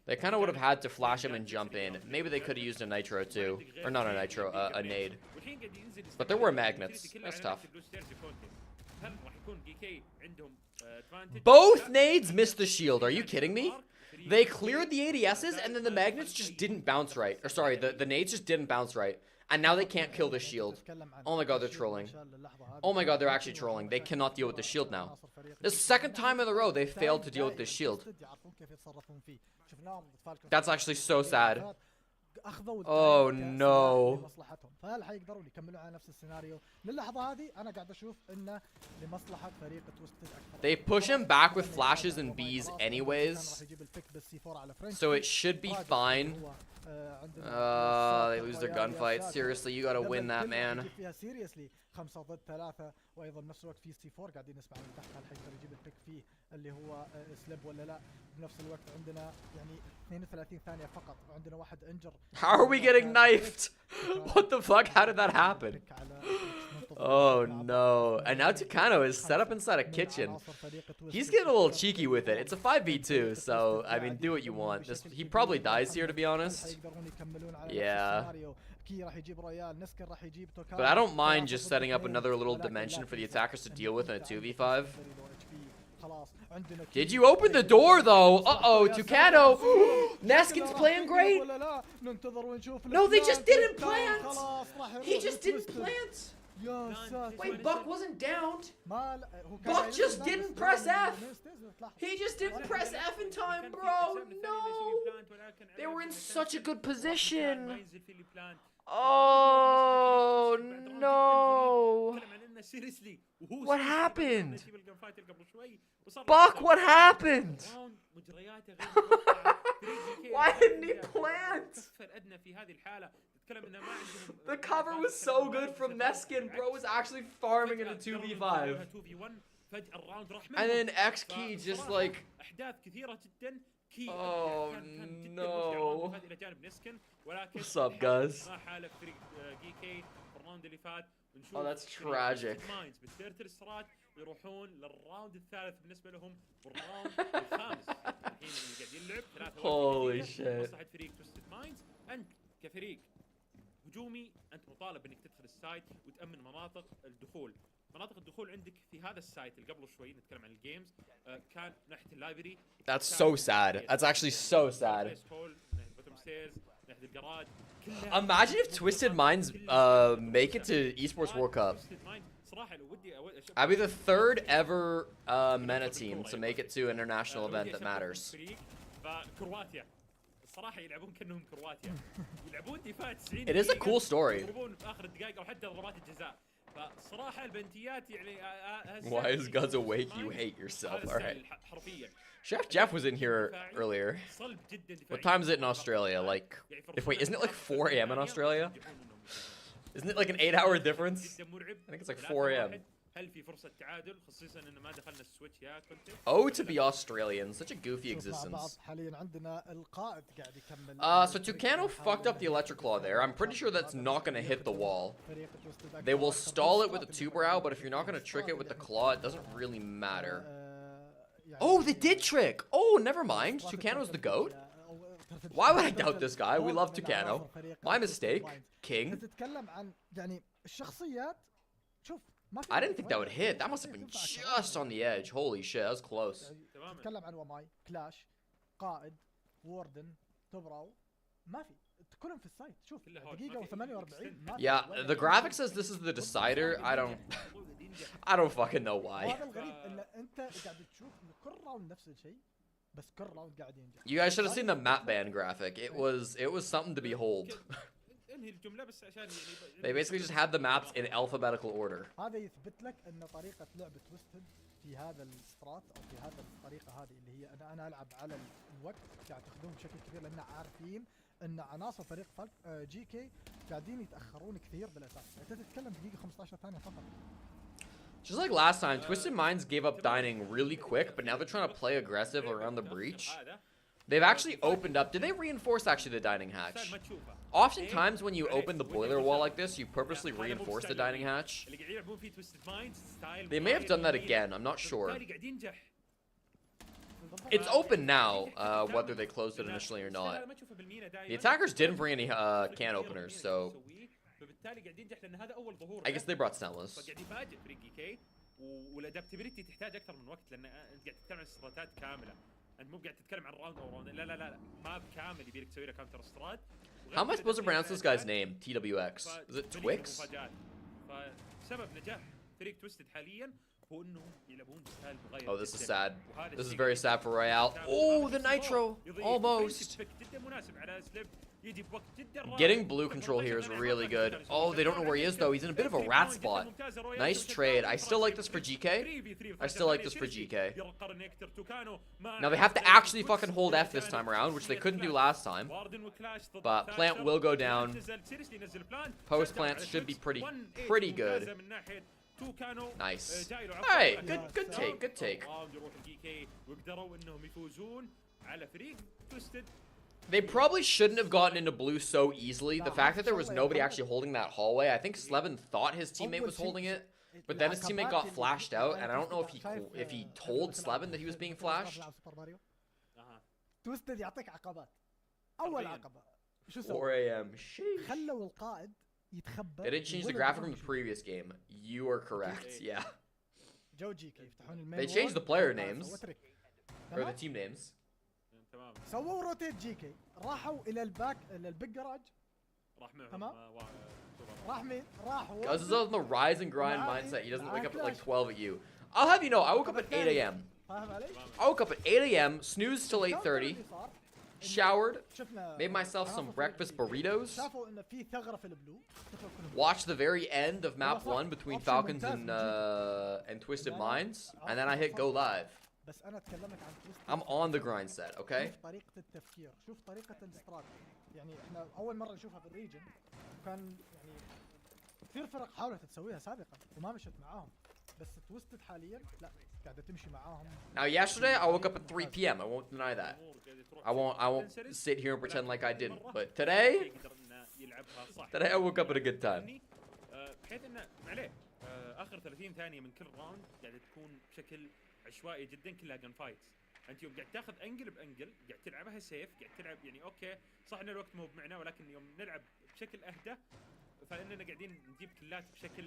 They kind of would have had to flash him and jump in. Maybe they could have used a nitro too. Or not a nitro, a nade. But there were magnets. That's tough. Both nades missed the shield. Are you kidding me? They cleared the ADSs and then the magnets just didn't bounce right. Or sorry, the nades just didn't bounce right. And now they can't kill the shield. Oh my god, they're trolling. Oh my god, they're actually trolling. They cannot deal with the shield now. The second time in a row they failed to deal with this shield. That's actually so sad. Oh no. فهل حيقدروا يكملوا على نفس السيناريو؟ للحظة هذه أنا قاعد أشوف إنه لمصلحة فريق تويستد أكثر. They push him back with flashes and Bs anyways. So it should be fine. They lose their gunfight. Seriously, you gotta win that, man. 5 ضد 3 وايضا بنفس الوقت في سي 4 قاعدين نسمع من تحت هل حيقدر يجيب البيك فيه اللي هو سليب ولا لا. بنفس الوقت عندنا يعني 32 ثانية فقط وعندنا واحد انجر. How are we getting knifed? What the fuck? How did that happen? Oh no. And now Tucano is set up inside a kitchen. He's getting a little cheeky with it. It's a 5v2, so I mean do what you want. He probably dies here, to be honest. Yeah. But I don't mind just setting up another little dimension for the attackers to deal with in a 2v5. Did you open the door though? Uh-oh, Tucano. Neskin's playing great. No, they just didn't plant. He just didn't plant. Wait, Buck wasn't downed. Buck just didn't press F. He just didn't press F in time, bro. No. They were in such a good position. Oh no. What happened? Buck, what happened? Why didn't he plant? The cover was so good from Neskin, bro was actually farming in a 2v5. And then X-Key just like... كي Oh, كان جدا no. ممتع الى جانب نسكن، ولكن What's up, guys? ما حالف فريق جي كي في الراوند اللي فات. ونشوف Oh, that's فريق tragic. Twisted Minds بالتيرتل سترات يروحون للراوند الثالث بالنسبه لهم والراوند الخامس. الحين اللي قاعد يلعب 3 Holy shit. مصلحه فريق تويستد مايندز. انت كفريق هجومي انت مطالب انك تدخل السايت وتامن مناطق الدخول. مناطق الدخول عندك في هذا السايت اللي قبل شوي نتكلم عن الجيمز كان ناحيه اللايبرري. That's so sad. That's actually so sad. Imagine if Twisted Minds make it to Esports World Cup. I'd be the third ever MENA team to make it to an international event that matters. كرواتيا الصراحه يلعبون كانهم كرواتيا، يلعبون دفاع 90. It is a cool story. يضربون في اخر الدقائق او حتى ضربات الجزاء. فصراحه البنتيات يعني Why is Guns awake? You hate yourself. هذا All right. الستايل حرفيا. Chef Jeff was in here earlier. صلب جدا دفاعيا. What time is it in Australia? Like, wait, isn't it like 4 a.m. in Australia? Isn't it like an 8-hour difference? I think it's like 4 a.m. هل في فرصه تعادل خصوصا ان ما دخلنا السويتش يا كنت؟ Oh, to be Australian. Such a goofy existence. حاليا عندنا القائد قاعد يكمل. So Tucano fucked up the electric claw there. I'm pretty sure that's not going to hit the wall. They will stall it with a two brow, but if you're not going to trick it with the claw, it doesn't really matter. Oh, they did trick! Oh, never mind. Tucano's the GOAT? Why would I doubt this guy? We love Tucano. My mistake. King. تتكلم عن يعني الشخصيات. شوف I didn't think that would hit. That must have been just on the edge. Holy shit, that was close. تتكلم عن وماي كلاش قائد ووردن توبراو ما في كلهم في السايت. شوف دقيقة و48. Yeah, the graphic says this is the decider. I don't fucking know why. هذا الغريب ان انت قاعد تشوف ان كل راوند نفس الشيء بس كل راوند قاعد ينجح. You guys should have seen the map ban graphic. It was something to behold. They basically just had the maps in alphabetical order. هذا يثبت لك ان طريقة لعب تويستد في هذا السترات او في هذا الطريقة هذه اللي هي انا العب على الوقت قاعد تاخذون بشكل كبير لان عارفين ان عناصر فريق جي كي قاعدين يتاخرون كثير بالاساس. انت تتكلم دقيقة 15 ثانية فقط. Just like last time, Twisted Minds gave up dining really quick, but now they're trying to play aggressive around the breach. They've actually opened up. Did they reinforce actually the dining hatch? Oftentimes when you open the boiler wall like this, you purposely reinforce the dining hatch. They may have done that again, I'm not sure. It's open now, whether they closed it initially or not. The attackers didn't bring any can openers, so I guess they brought Stellas. قاعد يفاجئ فريق جي كي والادابتبيلتي تحتاج اكثر من وقت لان انت قاعد تتكلم عن استراتات كامله. انت مو قاعد تتكلم عن راوند او راوند لا ماب كامل يبيلك تسوي له كاونتر استرات. How am I supposed to pronounce this guy's name? TWX. Is it Twix? فسبب نجاح فريق تويستد حاليا هو انهم يلعبون بستايل مغير. Oh, this is sad. This is very sad for Royale. Oh, the nitro! Almost. Getting blue control here is really good. Oh, they don't know where he is though. He's in a bit of a rat spot. Nice trade. I still like this for GK. I still like this for GK. Now they have to actually fucking hold F this time around, which they couldn't do last time. But plant will go down. Post plants should be pretty good. Nice. Alright, good take. They probably shouldn't have gotten into blue so easily. The fact that there was nobody actually holding that hallway, I think Slevin thought his teammate was holding it, but then his teammate got flashed out, and I don't know if he told Slevin that he was being flashed. تويستد يعطيك عقبات. اول عقبة شو 4 a.m. Sheesh. خلوا القائد يتخبى. They didn't change the graphic from the previous game. You are correct. Yeah. جو جي كي يفتحون المين. They changed the player names or the team names. سووا روتيت جي كي راحوا الى البيج جراج. تمام. راح مين؟ راح Guys is on the rise and grind mindset. He doesn't wake up at like 12 at you. I'll have you know, I woke up at 8 a.m. I woke up at 8 a.m. Snoozed till 8:30. Showered. Made myself some breakfast burritos. Watched the very end of map 1 between Falcons and Twisted Minds, and then I hit go live. I'm on the grind set, okay? شوف طريقة التفكير، شوف طريقة الاستراتيجي. يعني احنا أول مرة نشوفها في الريجن، وكان يعني كثير فرق حاولت تسويها سابقا وما مشت معاهم. بس تويستد حاليا لا قاعده تمشي معاهم. Now, yesterday I woke up at 3 p.m. I won't deny that. I won't sit here and pretend like I didn't. But today I woke up at a good time. بحيث انه عليه اخر 30 ثانيه من كل راوند قاعده تكون بشكل عشوائي جدا كلها جن فايتس. انت يوم قاعد تاخذ انجل بانجل قاعد تلعبها سيف قاعد تلعب يعني اوكي صح ان الوقت مو بمعنا ولكن يوم نلعب بشكل اهدى فاننا قاعدين نجيب كلات بشكل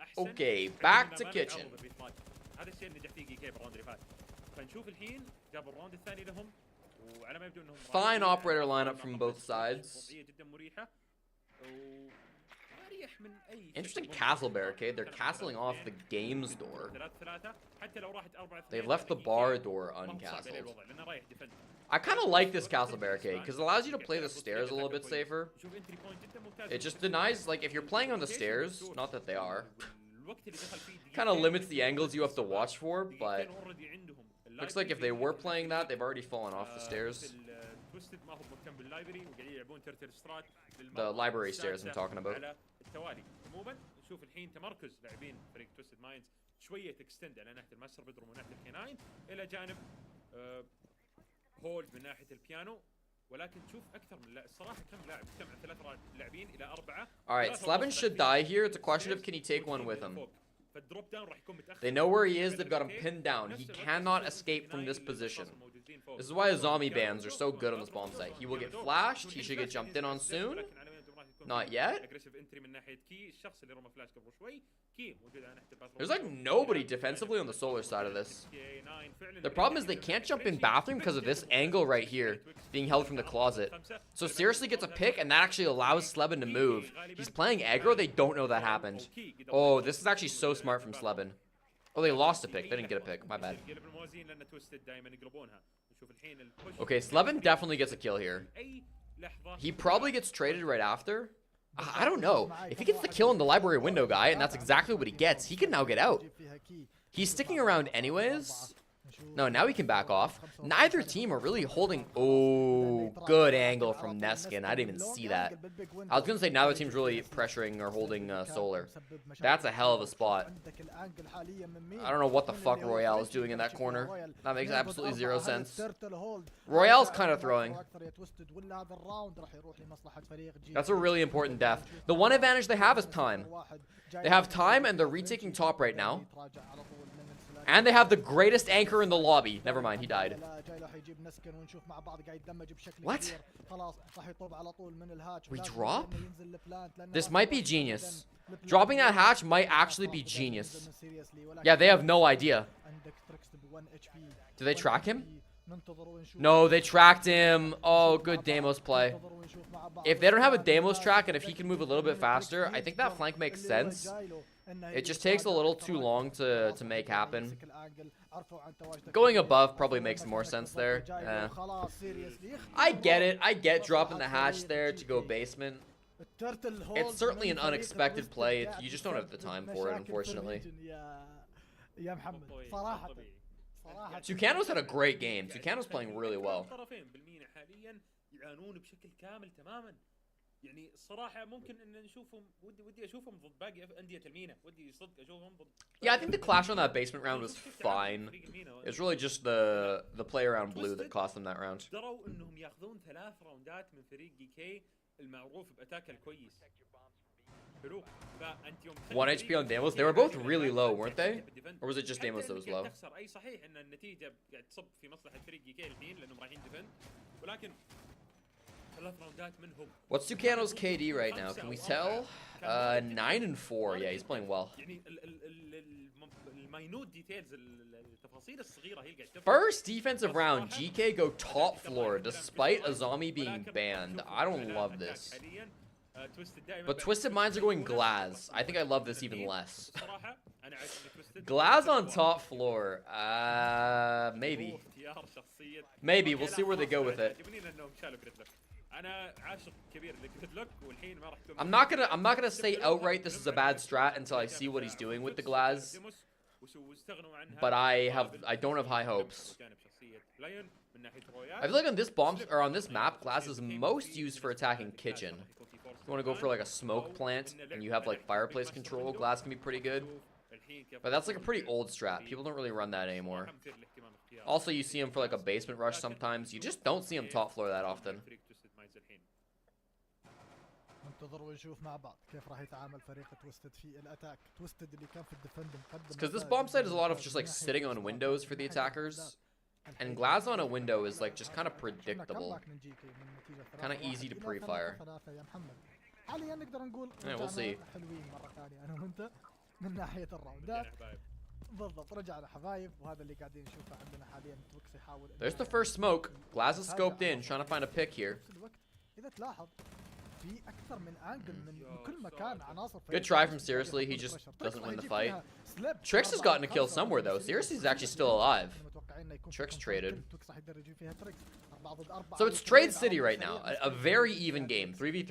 احسن. Okay, back to kitchen. هذا الشيء اللي نجح فيه جي بالراوند اللي فات. فنشوف الحين جابوا الراوند الثاني لهم وعلى ما يبدو انهم Fine operator lineup from both sides. جدا مريحه واريح من اي Interesting castle barricade. They're castling off the games door. حتى لو راحت 4 They've left the bar door uncastled. I kind of like this castle barricade because it allows you to play the stairs a little bit safer. It just denies, like, if you're playing on the stairs, not that they are, kind of limits the angles you have to watch for, but looks like if they were playing that, they've already fallen off the stairs. The library stairs I'm talking about. عموما نشوف الحين تمركز لاعبين فريق تويستد مايندز شويه اكستند على ناحيه الماستر بدروم وناحيه الكيناين الى جانب هولد من ناحيه البيانو ولكن تشوف اكثر من الصراحه كم 3 لاعبين الى 4. Alright, Slevin should die here. It's a question of can he take one with him. They know where he is. They've got him pinned down. He cannot escape from this position. This is why the zombie bans are so good on this bomb site. He will get flashed. He should get jumped in on soon. Not yet. There's like nobody defensively on the solar side of this. The problem is they can't jump in bathroom because of this angle right here being held from the closet. So seriously gets a pick and that actually allows Slevin to move. He's playing aggro. They don't know that happened. Oh, this is actually so smart from Slevin. Oh, they lost a pick. They didn't get a pick. My bad. Okay, Slevin definitely gets a kill here. He probably gets traded right after. I don't know. If he gets the kill on the library window guy, and that's exactly what he gets, he can now get out. He's sticking around anyways. No, now he can back off. Neither team are really holding... Oh, good angle from Neskin. I didn't even see that. I was going to say neither team's really pressuring or holding solar. That's a hell of a spot. I don't know what the fuck Royale is doing in that corner. That makes absolutely zero sense. Royale's kind of throwing. That's a really important death. The one advantage they have is time. They have time and they're retaking top right now. And they have the greatest anchor in the lobby. Never mind, he died. What? We drop? This might be genius. Dropping that hatch might actually be genius. Yeah, they have no idea. Do they track him? No, they tracked him. Oh, good Deimos play. If they don't have a Deimos track and if he can move a little bit faster, I think that flank makes sense. It just takes a little too long to make happen. Going above probably makes more sense there. I get it. I get dropping the hatch there to go basement. It's certainly an unexpected play. You just don't have the time for it, unfortunately. Tucano's had a great game. Tucano's playing really well. يعني الصراحة ممكن إن نشوفهم ودي أشوفهم ضد باقي أندية المينا ودي صدق أشوفهم ضد. Yeah, I think the clash on that basement round was fine. It's really just the play around blue that cost them that round. قدروا إنهم ياخذون 3 راوندات من فريق جي كي المعروف بأتاكه الكويس. حلو. فأنت يوم 1 HP on Deimos. They were both really low, weren't they? Or was it just Deimos that was low? تخسر أي صحيح إن النتيجة قاعد تصب في مصلحة فريق جي كي الحين لأنهم رايحين ديفند ولكن What's Tucano's KD right now? Can we tell? 9 and 4. Yeah, he's playing well. First defensive round, GK go top floor despite a zombie being banned. I don't love this. But Twisted Minds are going Glaz. I think I love this even less. Glaz on top floor. Maybe. Maybe. We'll see where they go with it. I'm not gonna say outright this is a bad strat until I see what he's doing with the Glaz. But I don't have high hopes. I feel like on this on this map, Glaz is most used for attacking kitchen. If you want to go for like a smoke plant and you have like fireplace control, Glaz can be pretty good. But that's like a pretty old strat. People don't really run that anymore. Also, you see him for like a basement rush sometimes. You just don't see him top floor that often. ننتظر ونشوف مع بعض كيف راح يتعامل فريق تويستد في الاتاك. تويستد اللي كان في الديفند مقدم. Because this bomb site is a lot of just like sitting on windows for the attackers. And Glaz on a window is like just kind of predictable. Kind of easy to pre-fire. حاليا نقدر نقول we'll see. حلوين مرة ثانية أنا وأنت من ناحية الراوندات. بالضبط رجعنا حبايب وهذا اللي قاعدين نشوفه عندنا حاليا. تويكس يحاول. There's the first smoke. Glaz is scoped in, trying to find a pick here. إذا تلاحظ في أكثر من أنجل من كل مكان عناصر. Good try from Seriously. He just doesn't win the fight. Trix has gotten a kill somewhere though. Seriously is actually still alive. Trix traded. So it's Trade City right now. A very even game. 3v3.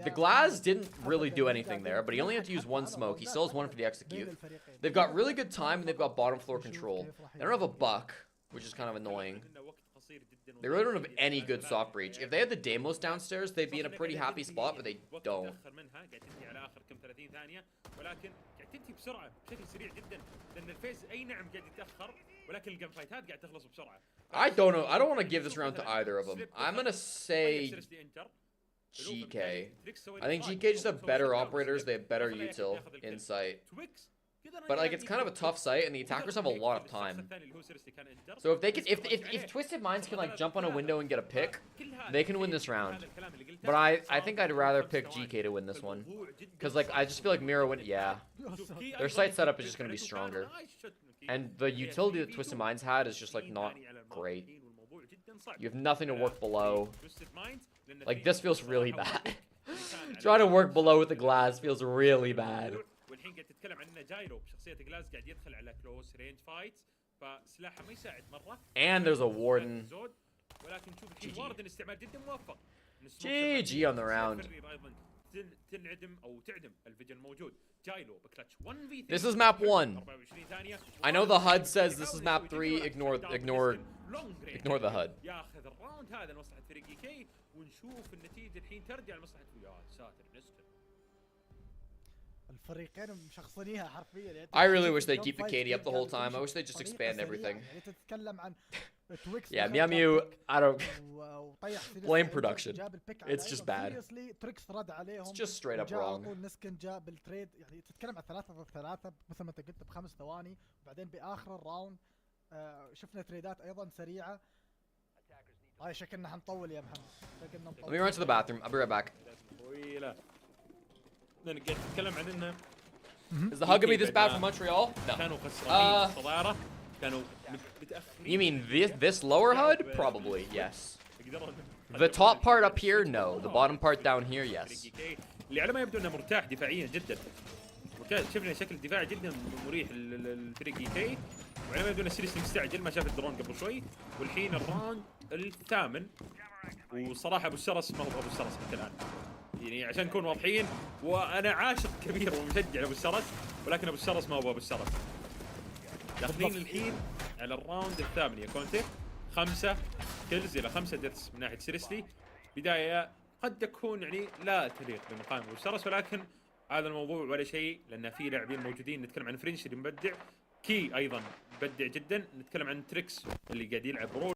The Glaz didn't really do anything there, but he only had to use one smoke. He still has one for the execute. They've got really good time and they've got bottom floor control. They don't have a buck, which is kind of annoying. They really don't have any good soft breach. If they had the Deimos downstairs, they'd be in a pretty happy spot, but they don't. I don't know. I don't want to give this round to either of them. I'm going to say GK. I think GK just have better operators. They have better util insight. But like it's kind of a tough site, and the attackers have a lot of time. So if they can, if Twisted Minds can like jump on a window and get a pick, they can win this round. But I think I'd rather pick GK to win this one, because like I just feel like Mira win. Yeah, their site setup is just gonna be stronger, and the utility that Twisted Minds had is just like not great. You have nothing to work below. Like this feels really bad. Trying to work below with the Glaz feels really bad. والحين قاعد تتكلم عن انه جايرو بشخصيه جلاس قاعد يدخل على كلوز رينج فايت فسلاحه ما يساعد مره. And there's a warden. ولكن شوف الحين واردن استعمال جدا موفق. GG on the round. تنعدم او تعدم الفيجن موجود. جايرو بكلتش 1v3. This is map 1. I know the HUD says this is map 3. Ignore the HUD. ياخذ الراوند هذا لمصلحه فريق كي ونشوف النتيجه الحين ترجع لمصلحه يا ساتر نستر. I really wish they'd keep the KD up the whole time. I wish they'd just expand everything. Yeah, Mew Mew, I don't blame production. It's just bad. It's just straight up wrong. Let me run to the bathroom. I'll be right back. Is the hug gonna be this bad for Montreal? No. You mean this lower HUD? Probably, yes. The top part up here, no. The bottom part down here, yes. اللي على ما يبدو انه مرتاح دفاعيا جدا. شفنا شكل دفاعي جدا مريح للفريق كي وعلى ما يبدو انه سيريسلي مستعجل ما شاف الدرون قبل شوي والحين الراوند الثامن وصراحه ابو السرس ما هو ابو السرس حتى الان. يعني عشان نكون واضحين وانا عاشق كبير ومشجع لابو السرس ولكن ابو السرس ما هو ابو السرس. داخلين الحين على الراوند الثامن يا كونتي 5 كيلز الى 5 ديثس من ناحيه سيريسلي. بدايه قد تكون يعني لا تليق بمقام ابو السرس ولكن هذا الموضوع ولا شيء لان في لاعبين موجودين. نتكلم عن فرنش اللي مبدع كي ايضا مبدع جدا. نتكلم عن تريكس اللي قاعد يلعب رول